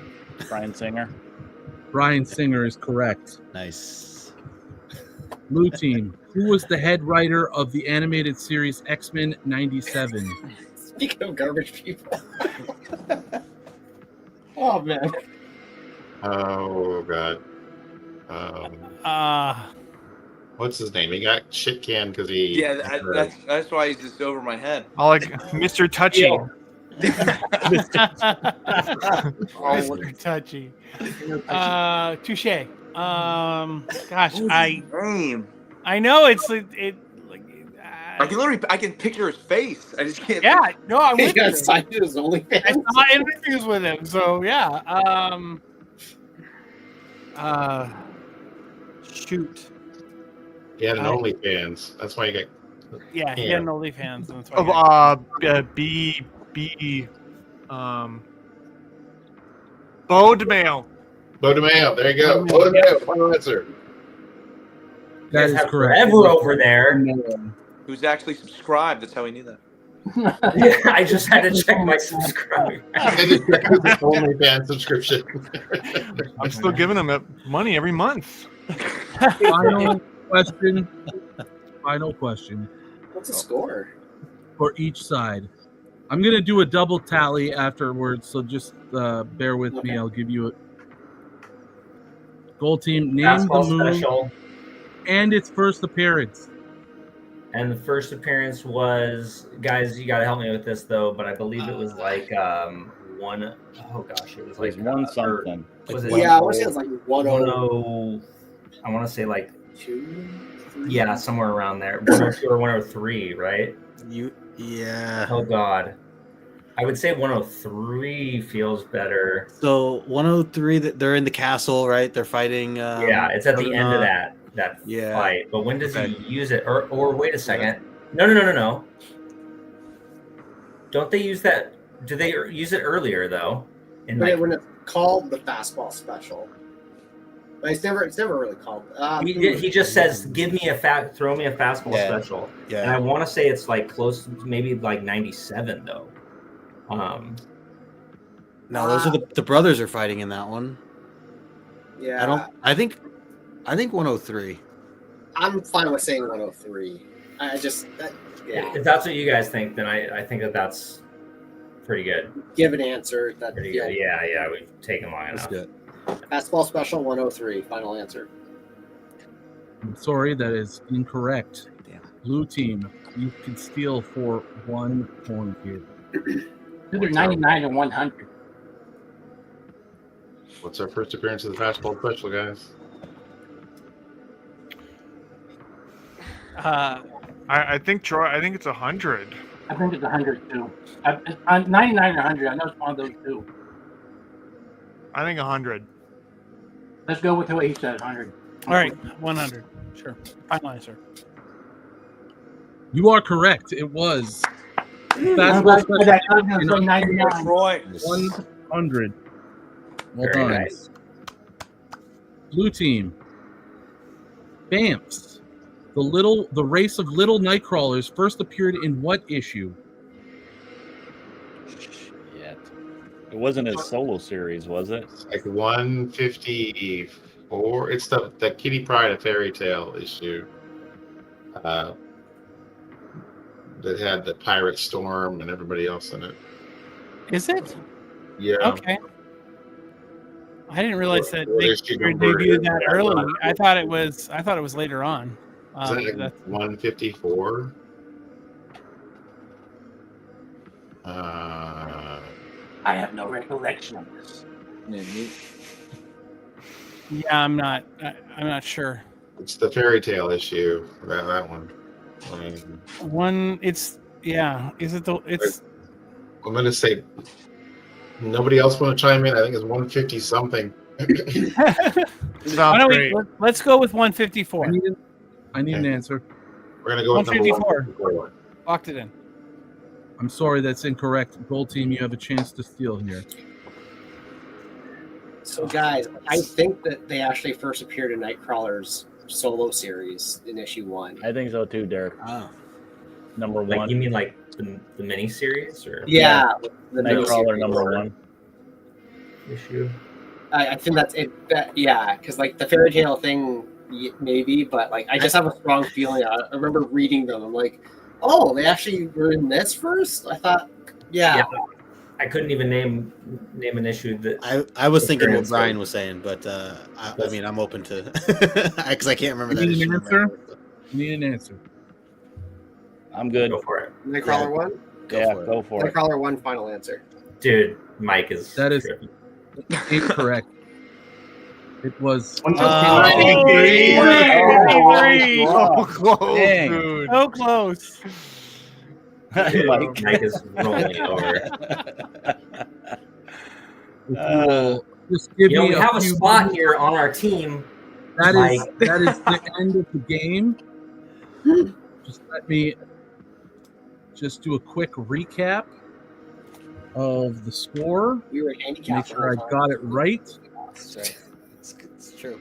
[SPEAKER 12] Brian Singer.
[SPEAKER 14] Brian Singer is correct.
[SPEAKER 9] Nice.
[SPEAKER 14] Blue Team. Who was the head writer of the animated series X-Men 97?
[SPEAKER 8] Speaking of garbage people. Oh, man.
[SPEAKER 16] Oh god. What's his name? He got shit canned because he.
[SPEAKER 17] Yeah, that's why he's just over my head.
[SPEAKER 15] I like Mr. Touchy.
[SPEAKER 10] Mr. Touchy. Touche. Gosh, I know it's it.
[SPEAKER 17] I can literally, I can picture his face. I just can't.
[SPEAKER 10] Yeah, no, I'm with
[SPEAKER 8] He got
[SPEAKER 10] you.
[SPEAKER 8] signed to his OnlyFans.
[SPEAKER 10] I saw interviews with him, so yeah. Shoot.
[SPEAKER 16] He had an OnlyFans. That's why he got.
[SPEAKER 10] Yeah, he had an OnlyFans. That's why
[SPEAKER 15] Bodemail.
[SPEAKER 16] Bodemail. There you go. Bodemail. Final answer.
[SPEAKER 14] That is correct.
[SPEAKER 13] Forever over there.
[SPEAKER 17] Who's actually subscribed? That's how we knew that.
[SPEAKER 13] Yeah, I just had to check my subscribe.
[SPEAKER 16] OnlyFans subscription.
[SPEAKER 15] I'm still giving him money every month.
[SPEAKER 14] Final question. Final question.
[SPEAKER 8] What's the score?
[SPEAKER 14] For each side. I'm going to do a double tally afterwards, so just bear with me. I'll give you a Gold Team. Name
[SPEAKER 13] Basketball
[SPEAKER 14] the movie
[SPEAKER 13] special.
[SPEAKER 14] and its first appearance.
[SPEAKER 13] And the first appearance was, guys, you got to help me with this though, but I believe it was like one. Oh gosh, it was like
[SPEAKER 12] one something.
[SPEAKER 13] Was it?
[SPEAKER 8] Yeah, I want to say it was like
[SPEAKER 13] 10. I want to say like
[SPEAKER 8] 2.
[SPEAKER 13] Yeah, somewhere around there. 102 or 103, right?
[SPEAKER 9] Yeah.
[SPEAKER 13] Oh God, I would say 103 feels better.
[SPEAKER 9] So 103, that they're in the castle, right? They're fighting.
[SPEAKER 13] Yeah, it's at the end of that fight. But when does he use it? Or wait a second. No. Don't they use that? Do they use it earlier though?
[SPEAKER 8] When it's called the fastball special. But it's never really called.
[SPEAKER 13] He just says, "Give me throw me a fastball special."
[SPEAKER 9] Yeah.
[SPEAKER 13] And I want to say it's like close, maybe like 97 though.
[SPEAKER 9] No, those are the brothers are fighting in that one.
[SPEAKER 8] Yeah.
[SPEAKER 9] I think 103.
[SPEAKER 8] I'm fine with saying 103. Yeah.
[SPEAKER 13] If that's what you guys think, then I think that's pretty good.
[SPEAKER 8] Give an answer.
[SPEAKER 13] Pretty good. Yeah, we've taken long enough.
[SPEAKER 9] Good.
[SPEAKER 8] Fastball special 103. Final answer.
[SPEAKER 14] I'm sorry, that is incorrect. Blue Team, you can steal for 1 point here.
[SPEAKER 11] Either 99 and 100.
[SPEAKER 16] What's our first appearance of the fastball special, guys?
[SPEAKER 15] I think Troy. I think it's 100.
[SPEAKER 11] I think it's 100 too. 99 or 100. I know it's one of those two.
[SPEAKER 15] I think 100.
[SPEAKER 11] Let's go with what he said, 100.
[SPEAKER 10] All right, 100. Sure. Final answer.
[SPEAKER 14] You are correct. It was.
[SPEAKER 11] I'm glad you said that. I was going to say 99.
[SPEAKER 17] Roy.
[SPEAKER 14] 100. Well
[SPEAKER 13] Very
[SPEAKER 14] done.
[SPEAKER 13] nice.
[SPEAKER 14] Blue Team. Bamfs. The race of little nightcrawlers first appeared in what issue?
[SPEAKER 12] Shit. It wasn't his solo series, was it?
[SPEAKER 16] It's like 154. It's the Kitty Pryde a Fairy Tale issue. That had the Pirate Storm and everybody else in it.
[SPEAKER 10] Is it?
[SPEAKER 16] Yeah.
[SPEAKER 10] Okay. I didn't realize that
[SPEAKER 16] Or
[SPEAKER 10] they
[SPEAKER 16] issue number
[SPEAKER 10] debuted that
[SPEAKER 16] is
[SPEAKER 10] early.
[SPEAKER 16] 100.
[SPEAKER 10] I thought it was later on.
[SPEAKER 16] Is that like 154?
[SPEAKER 11] I have no recollection of this.
[SPEAKER 10] Yeah, I'm not sure.
[SPEAKER 16] It's the Fairy Tale issue. That one.
[SPEAKER 10] One, it's yeah. Is it the? It's.
[SPEAKER 16] I'm gonna say Nobody else want to chime in? I think it's 150 something.
[SPEAKER 10] Why don't we, let's go with 154.
[SPEAKER 14] I need an answer.
[SPEAKER 16] We're gonna go with number
[SPEAKER 10] 154. Locked it in.
[SPEAKER 14] I'm sorry, that's incorrect. Gold team, you have a chance to steal here.
[SPEAKER 8] So, guys, I think that they actually first appeared in Nightcrawler's solo series in issue 1.
[SPEAKER 12] I think so too, Derek. Number
[SPEAKER 13] Like,
[SPEAKER 12] one.
[SPEAKER 13] you mean like the mini series, or
[SPEAKER 8] Yeah, the
[SPEAKER 12] Nightcrawler
[SPEAKER 8] miniseries.
[SPEAKER 12] number 1
[SPEAKER 13] issue?
[SPEAKER 8] I think that's it. Yeah, because like the fairy tale thing, maybe, but like I just have a strong feeling. I remember reading them. I'm like, oh, they actually were in this first. I thought, yeah.
[SPEAKER 13] I couldn't even name an issue that
[SPEAKER 9] I was thinking what Brian was saying, but I mean, I'm open to because I can't remember that.
[SPEAKER 14] Need
[SPEAKER 9] issue.
[SPEAKER 14] an answer? Need an answer.
[SPEAKER 12] I'm good.
[SPEAKER 13] Go for it.
[SPEAKER 8] Nightcrawler 1?
[SPEAKER 12] Go for it.
[SPEAKER 8] Nightcrawler 1, final answer.
[SPEAKER 13] Dude, Mike is
[SPEAKER 14] That is
[SPEAKER 13] trippy.
[SPEAKER 14] incorrect. It was.
[SPEAKER 15] So close,
[SPEAKER 10] Dang.
[SPEAKER 15] dude.
[SPEAKER 10] So close.
[SPEAKER 13] Mike is rolling over.
[SPEAKER 14] Just give me
[SPEAKER 13] We
[SPEAKER 14] a
[SPEAKER 13] have a
[SPEAKER 14] few
[SPEAKER 13] spot
[SPEAKER 14] minutes.
[SPEAKER 13] here on our team.
[SPEAKER 14] That is
[SPEAKER 13] Mike.
[SPEAKER 14] that is the end of the game. Just let me just do a quick recap of the score.
[SPEAKER 8] We were
[SPEAKER 14] Make
[SPEAKER 8] handicapped.
[SPEAKER 14] sure I got it right.
[SPEAKER 9] It's true.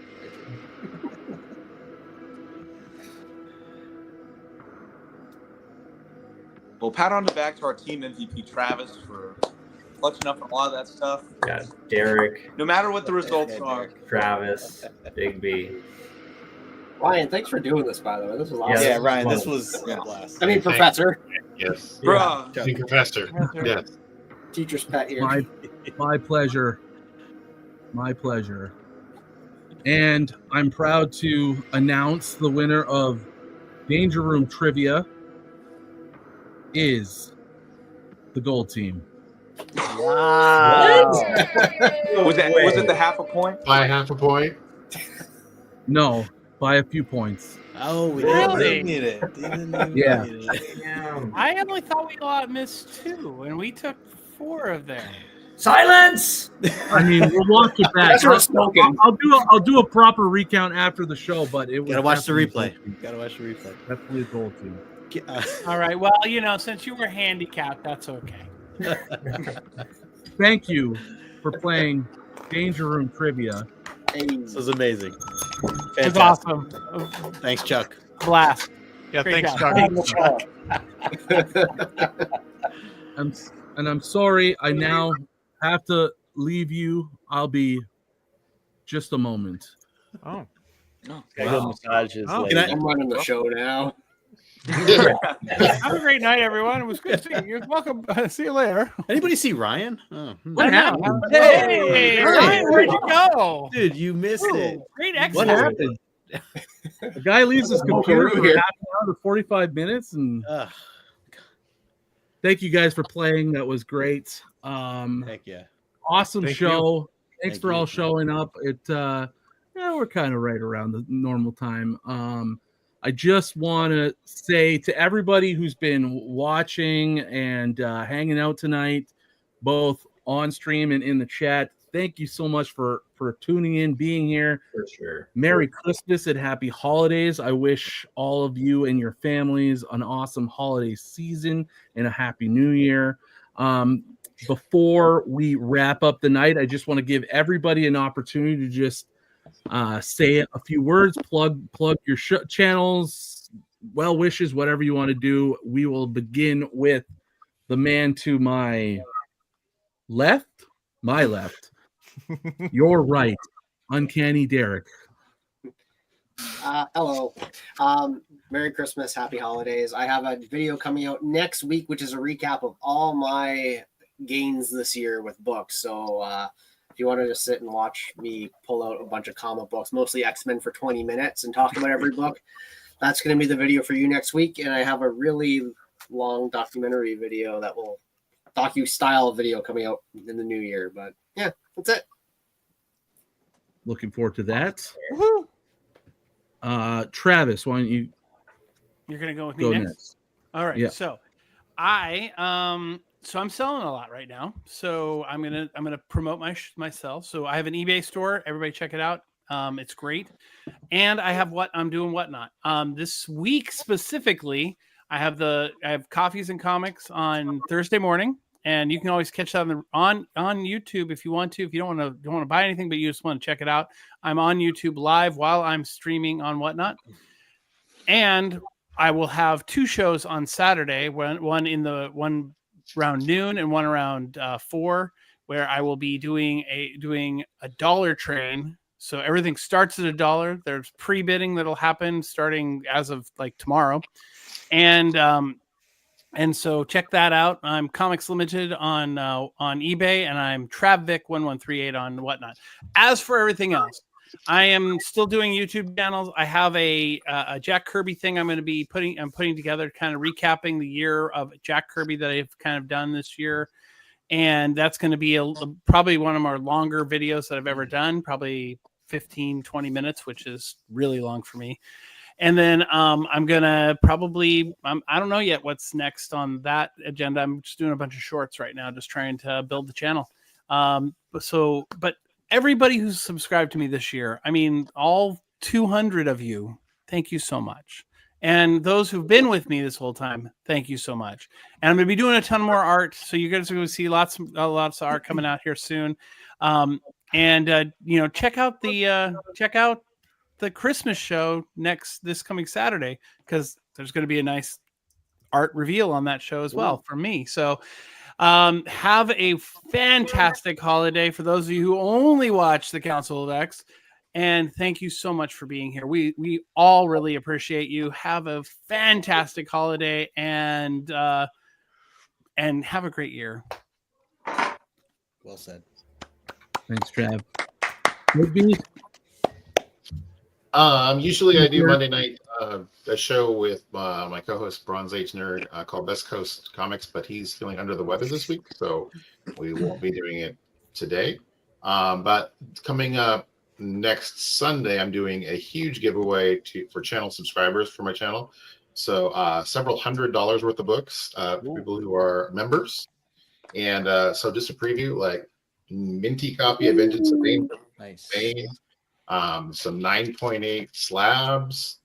[SPEAKER 17] Well, pat on the back to our team MVP Travis for clutching up on a lot of that stuff.
[SPEAKER 13] Yeah, Derek,
[SPEAKER 17] No matter what the results are.
[SPEAKER 13] Travis, Bigby.
[SPEAKER 8] Ryan, thanks for doing this, by the way. This was awesome.
[SPEAKER 9] Yeah, Ryan, this was a blast.
[SPEAKER 8] I mean, Professor.
[SPEAKER 16] Yes.
[SPEAKER 17] Bruh.
[SPEAKER 16] The professor. Yes.
[SPEAKER 8] Teacher's pet here.
[SPEAKER 14] My pleasure. My pleasure. And I'm proud to announce the winner of Danger Room Trivia is the gold team.
[SPEAKER 9] Wow.
[SPEAKER 17] Was it the half a point?
[SPEAKER 16] By half a point.
[SPEAKER 14] No, by a few points.
[SPEAKER 9] Oh, we
[SPEAKER 10] Really?
[SPEAKER 9] didn't need it.
[SPEAKER 14] Yeah.
[SPEAKER 10] I only thought we missed 2, and we took 4 of them.
[SPEAKER 13] Silence!
[SPEAKER 14] I mean, we'll watch it back.
[SPEAKER 8] That's what's smoking.
[SPEAKER 14] I'll do a proper recount after the show, but it was
[SPEAKER 9] Gotta watch the
[SPEAKER 14] definitely
[SPEAKER 9] replay. Gotta watch the replay.
[SPEAKER 14] Definitely a gold team.
[SPEAKER 10] All right. Well, since you were handicapped, that's okay.
[SPEAKER 14] Thank you for playing Danger Room Trivia.
[SPEAKER 9] This was amazing.
[SPEAKER 10] It was
[SPEAKER 9] Fantastic.
[SPEAKER 10] awesome.
[SPEAKER 9] Thanks, Chuck.
[SPEAKER 10] Blast.
[SPEAKER 15] Yeah,
[SPEAKER 10] Great
[SPEAKER 15] thanks,
[SPEAKER 10] job.
[SPEAKER 15] Chuck.
[SPEAKER 14] I'm sorry. I now have to leave you. I'll be just a moment.
[SPEAKER 15] Oh.
[SPEAKER 12] Gotta go massage his
[SPEAKER 15] Oh.
[SPEAKER 12] leg.
[SPEAKER 8] I'm running the show now.
[SPEAKER 10] Have a great night, everyone. It was good seeing you. Welcome. See you later.
[SPEAKER 9] Anybody see Ryan? Oh,
[SPEAKER 14] What happened?
[SPEAKER 10] Hey, Ryan, where'd you go?
[SPEAKER 9] Dude, you missed it.
[SPEAKER 10] Great X.
[SPEAKER 14] What happened? The guy leaves his computer for half an hour to 45 minutes, and thank you guys for playing. That was great.
[SPEAKER 9] Heck yeah.
[SPEAKER 14] Awesome
[SPEAKER 15] Thank
[SPEAKER 14] show. Thanks
[SPEAKER 9] Thank
[SPEAKER 14] for
[SPEAKER 9] you.
[SPEAKER 14] all showing up. We're kind of right around the normal time. I just want to say to everybody who's been watching and hanging out tonight, both on stream and in the chat, thank you so much for tuning in, being here.
[SPEAKER 13] For sure.
[SPEAKER 14] Merry Christmas and happy holidays. I wish all of you and your families an awesome holiday season and a happy new year. Before we wrap up the night, I just want to give everybody an opportunity to just say a few words, plug your channels, well wishes, whatever you want to do. We will begin with the man to my left, your right, Uncanny Derek.
[SPEAKER 8] Hello. Merry Christmas, happy holidays. I have a video coming out next week, which is a recap of all my gains this year with books. So if you want to just sit and watch me pull out a bunch of comic books, mostly X-Men for 20 minutes and talk about every book, that's going to be the video for you next week. And I have a really long documentary video that will docu-style video coming out in the new year. But yeah, that's it.
[SPEAKER 14] Looking forward to that. Travis, why don't you
[SPEAKER 10] You're gonna go with me next? All right.
[SPEAKER 14] Yeah.
[SPEAKER 10] So I So I'm selling a lot right now. So I'm gonna promote myself. So I have an eBay store. Everybody check it out. It's great. And I have what I'm doing whatnot. This week specifically, I have Coffees and Comics on Thursday morning, and you can always catch that on YouTube if you want to. If you don't want to buy anything, but you just want to check it out, I'm on YouTube live while I'm streaming on whatnot. And I will have 2 shows on Saturday. One around noon and one around 4, where I will be doing a dollar train. So everything starts at $1. There's pre-bidding that'll happen starting as of like tomorrow, and so check that out. I'm Comics Limited on eBay, and I'm Travvic1138 on whatnot. As for everything else, I am still doing YouTube channels. I have a Jack Kirby thing I'm putting together, kind of recapping the year of Jack Kirby that I've kind of done this year. And that's going to be probably one of our longer videos that I've ever done, probably 15, 20 minutes, which is really long for me. And then I'm going to probably, I don't know yet what's next on that agenda. I'm just doing a bunch of shorts right now, just trying to build the channel. But everybody who's subscribed to me this year, I mean, all 200 of you, thank you so much. And those who've been with me this whole time, thank you so much. And I'm going to be doing a ton more art, so you guys are going to see lots of art coming out here soon. Check out the Christmas show this coming Saturday, because there's going to be a nice art reveal on that show as well from me. So have a fantastic holiday for those of you who only watch the Council of X. And thank you so much for being here. We all really appreciate you. Have a fantastic holiday and have a great year.
[SPEAKER 9] Well said.
[SPEAKER 14] Thanks, Trav. Bigby?
[SPEAKER 16] Usually I do Monday night a show with my co-host Bronze Age Nerd called West Coast Comics, but he's feeling under the weather this week, so we won't be doing it today. But coming up next Sunday, I'm doing a huge giveaway for channel subscribers for my channel. So several $100s worth of books for people who are members. And so just a preview, like minty copy of Vengeance of Bane, some 9.8 slabs.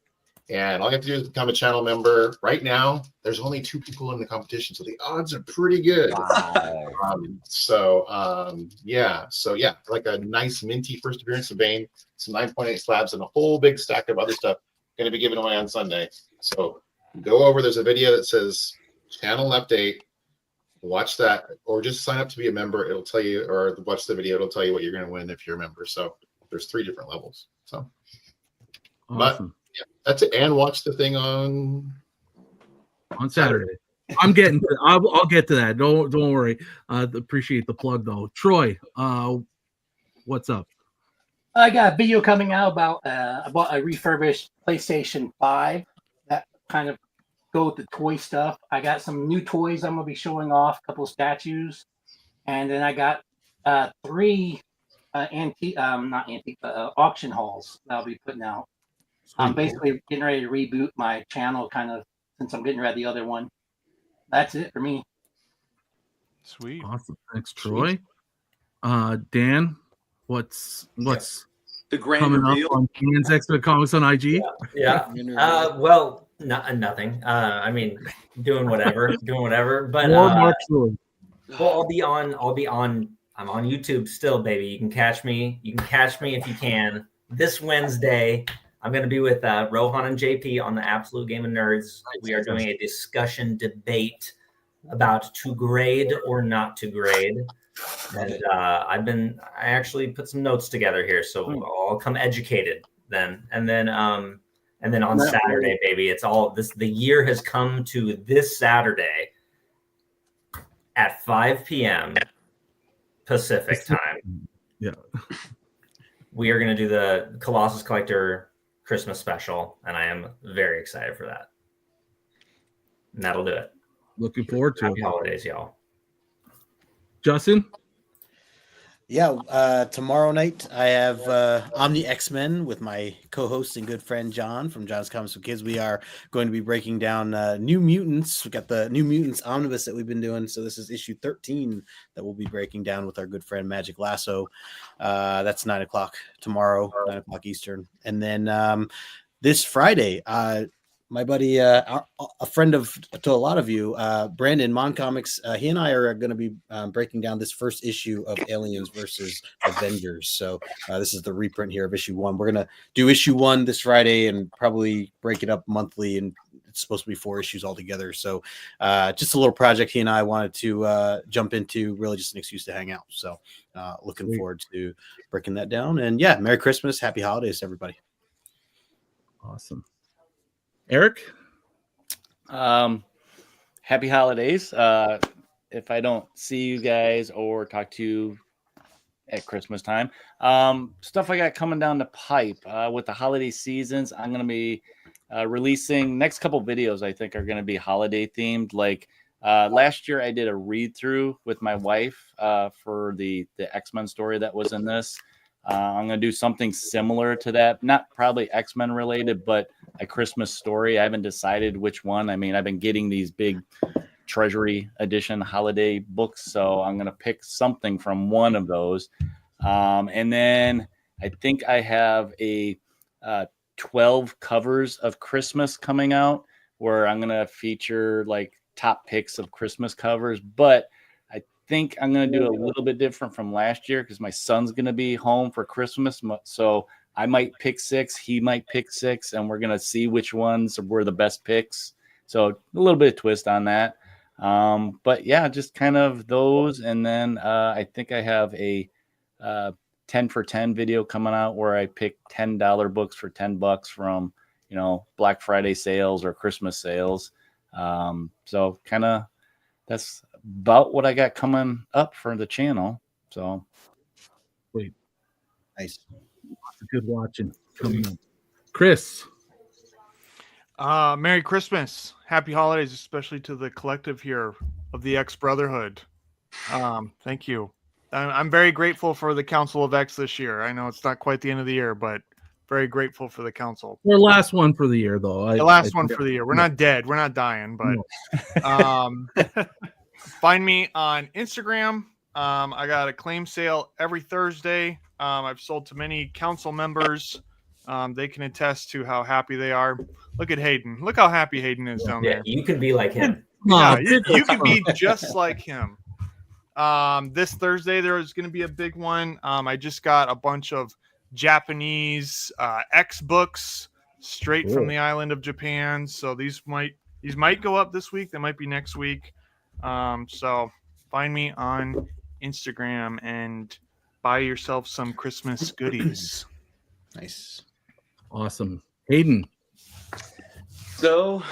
[SPEAKER 16] And all you have to do is become a channel member. Right now, there's only 2 people in the competition, so the odds are pretty good. Wow. Like a nice minty first appearance of Bane, some 9.8 slabs, and a whole big stack of other stuff going to be given away on Sunday. So go over. There's a video that says channel update. Watch that, or just sign up to be a member. It'll tell you, or watch the video. It'll tell you what you're going to win if you're a member. So there's 3 different levels. So,
[SPEAKER 14] Awesome.
[SPEAKER 16] Yeah, that's it. And watch the thing on
[SPEAKER 14] Saturday. I'm getting. I'll get to that. Don't worry. Appreciate the plug though. Troy, what's up?
[SPEAKER 11] I got a video coming out about a refurbished PlayStation 5 that kind of go with the toy stuff. I got some new toys I'm gonna be showing off, a couple of statues, and then I got 3 auction hauls that I'll be putting out. I'm basically getting ready to reboot my channel, kind of, since I'm getting rid of the other one. That's it for me.
[SPEAKER 15] Sweet.
[SPEAKER 14] Awesome. Thanks, Troy. Dan, what's
[SPEAKER 17] the grand
[SPEAKER 14] coming
[SPEAKER 17] reveal
[SPEAKER 14] up on Dan's X-Men Comics on IG?
[SPEAKER 13] Well, nothing. I mean, doing whatever. But
[SPEAKER 14] Well,
[SPEAKER 13] I'll be on. I'm on YouTube still, baby. You can catch me. If you can. This Wednesday, I'm going to be with Rohan and JP on the Absolute Game of Nerds. We are doing a discussion debate about to grade or not to grade. And I actually put some notes together here, so I'll come educated then. And then on Saturday, baby, it's all this. The year has come to this Saturday at 5 p.m. Pacific time.
[SPEAKER 14] Yeah.
[SPEAKER 13] We are going to do the Colossus Collector Christmas special, and I am very excited for that. And that'll do it.
[SPEAKER 14] Looking forward to
[SPEAKER 13] Happy holidays, y'all.
[SPEAKER 14] Justin?
[SPEAKER 9] Yeah, tomorrow night I have Omni X-Men with my co-host and good friend John from John's Comics for Kids. We are going to be breaking down New Mutants. We got the New Mutants omnibus that we've been doing. So this is issue 13 that we'll be breaking down with our good friend Magic Lasso. That's 9 o'clock tomorrow, 9 o'clock Eastern. And then this Friday, my buddy, a friend to a lot of you, Brandon Mon Comics, he and I are going to be breaking down this first issue of Aliens versus Avengers. So this is the reprint here of issue 1. We're going to do issue 1 this Friday and probably break it up monthly, and it's supposed to be 4 issues altogether. So just a little project he and I wanted to jump into, really just an excuse to hang out. So looking forward to breaking that down. And yeah, Merry Christmas, Happy Holidays, everybody.
[SPEAKER 14] Awesome. Eric?
[SPEAKER 12] Happy holidays. If I don't see you guys or talk to you at Christmas time, stuff I got coming down the pipe with the holiday seasons, I'm going to be releasing next couple videos. I think are going to be holiday themed. Like last year I did a read through with my wife for the X-Men story that was in this. I'm going to do something similar to that, not probably X-Men related, but a Christmas story. I haven't decided which one. I mean, I've been getting these big Treasury edition holiday books, so I'm going to pick something from one of those. And then I think I have a 12 covers of Christmas coming out where I'm going to feature like top picks of Christmas covers, but I think I'm going to do a little bit different from last year because my son's going to be home for Christmas. So I might pick 6, he might pick 6, and we're going to see which ones were the best picks. So a little bit of twist on that. But yeah, just kind of those. And then I think I have a 10 for 10 video coming out where I pick $10 books for $10 from, Black Friday sales or Christmas sales. So kind of that's about what I got coming up for the channel. So
[SPEAKER 14] wait,
[SPEAKER 9] nice,
[SPEAKER 14] good watching coming up. Chris,
[SPEAKER 15] Merry Christmas, Happy Holidays, especially to the collective here of the X Brotherhood. Thank you. I'm very grateful for the Council of X this year. I know it's not quite the end of the year, but very grateful for the council.
[SPEAKER 14] The last one for the year, though.
[SPEAKER 15] The last one for the year. We're not dead. We're not dying, but find me on Instagram. I got a claim sale every Thursday. I've sold to many council members. They can attest to how happy they are. Look at Hayden. Look how happy Hayden is down there.
[SPEAKER 13] You can be like him.
[SPEAKER 15] Yeah, you can be just like him. This Thursday there is going to be a big one. I just got a bunch of Japanese X books straight from the island of Japan. So these might go up this week. They might be next week. So find me on Instagram and buy yourself some Christmas goodies.
[SPEAKER 9] Nice.
[SPEAKER 14] Awesome. Hayden.
[SPEAKER 17] So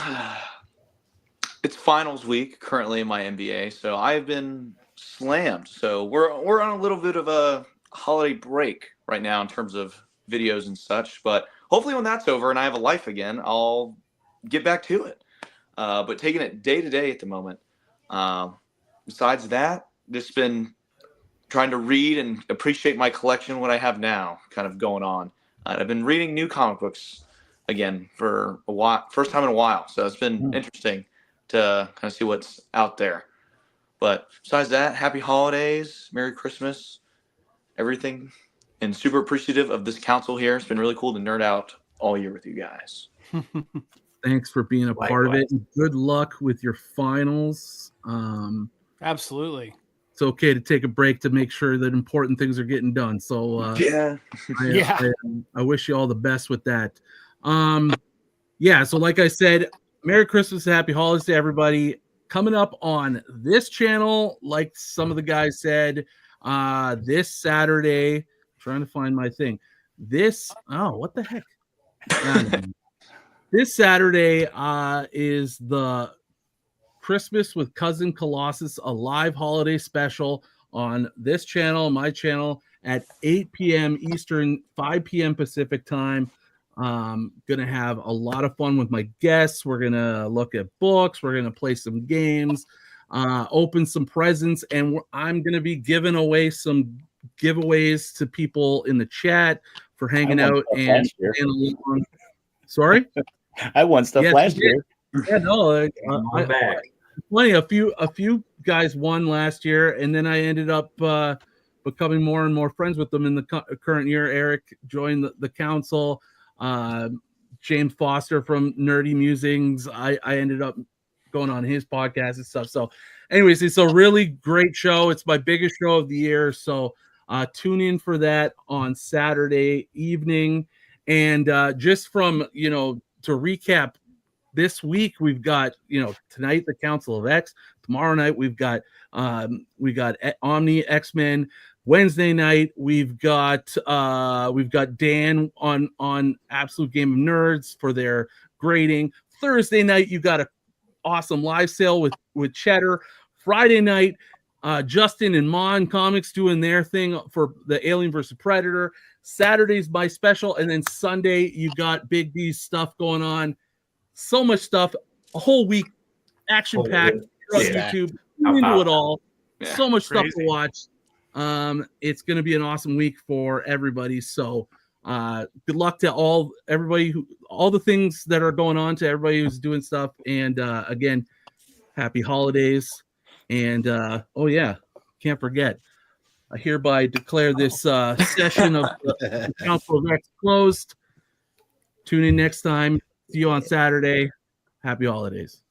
[SPEAKER 17] it's finals week currently in my MBA. So I've been slammed. So we're on a little bit of a holiday break right now in terms of videos and such. But hopefully when that's over and I have a life again, I'll get back to it. But taking it day to day at the moment. Besides that, just been trying to read and appreciate my collection, what I have now kind of going on. I've been reading new comic books again for a while, first time in a while. So it's been interesting to kind of see what's out there. But besides that, happy holidays, Merry Christmas, everything. And super appreciative of this council here. It's been really cool to nerd out all year with you guys.
[SPEAKER 14] Thanks for being a part of it. And good luck with your finals.
[SPEAKER 10] Absolutely.
[SPEAKER 14] It's okay to take a break to make sure that important things are getting done. So I wish you all the best with that. So like I said, Merry Christmas, Happy Holidays to everybody. Coming up on this channel, like some of the guys said, this Saturday, trying to find my thing. What the heck? This Saturday is the Christmas with Cousin Colossus, a live holiday special on this channel, my channel, at 8 p.m. Eastern, 5 p.m. Pacific time. Gonna have a lot of fun with my guests. We're gonna look at books. We're gonna play some games, open some presents, and I'm gonna be giving away some giveaways to people in the chat for hanging out and
[SPEAKER 12] last year.
[SPEAKER 14] along. Sorry,
[SPEAKER 12] I won stuff
[SPEAKER 14] Yes,
[SPEAKER 12] last
[SPEAKER 14] you
[SPEAKER 12] year.
[SPEAKER 14] yeah, no,
[SPEAKER 13] I'm back.
[SPEAKER 14] plenty. A few guys won last year, and then I ended up becoming more and more friends with them in the current year. Eric joined the council. James Foster from Nerdy Musings. I ended up going on his podcast and stuff. So, anyways, it's a really great show. It's my biggest show of the year. So, tune in for that on Saturday evening. And just from to recap. This week we've got tonight the Council of X. Tomorrow night we've got Omni X-Men. Wednesday night we've got Dan on Absolute Game of Nerds for their grading. Thursday night you've got a awesome live sale with Cheddar. Friday night Justin and Mon Comics doing their thing for the Alien vs Predator. Saturday's my special, and then Sunday you got Bigby's stuff going on. So much stuff, a whole week, action packed on YouTube. Into it all.
[SPEAKER 17] Yeah,
[SPEAKER 14] so much
[SPEAKER 17] crazy.
[SPEAKER 14] stuff to watch. It's going to be an awesome week for everybody. So, good luck to all the things that are going on, to everybody who's doing stuff. And again, happy holidays. And oh yeah, can't forget. I hereby declare this session of the Council of X closed. Tune in next time. See you on Saturday. Happy holidays.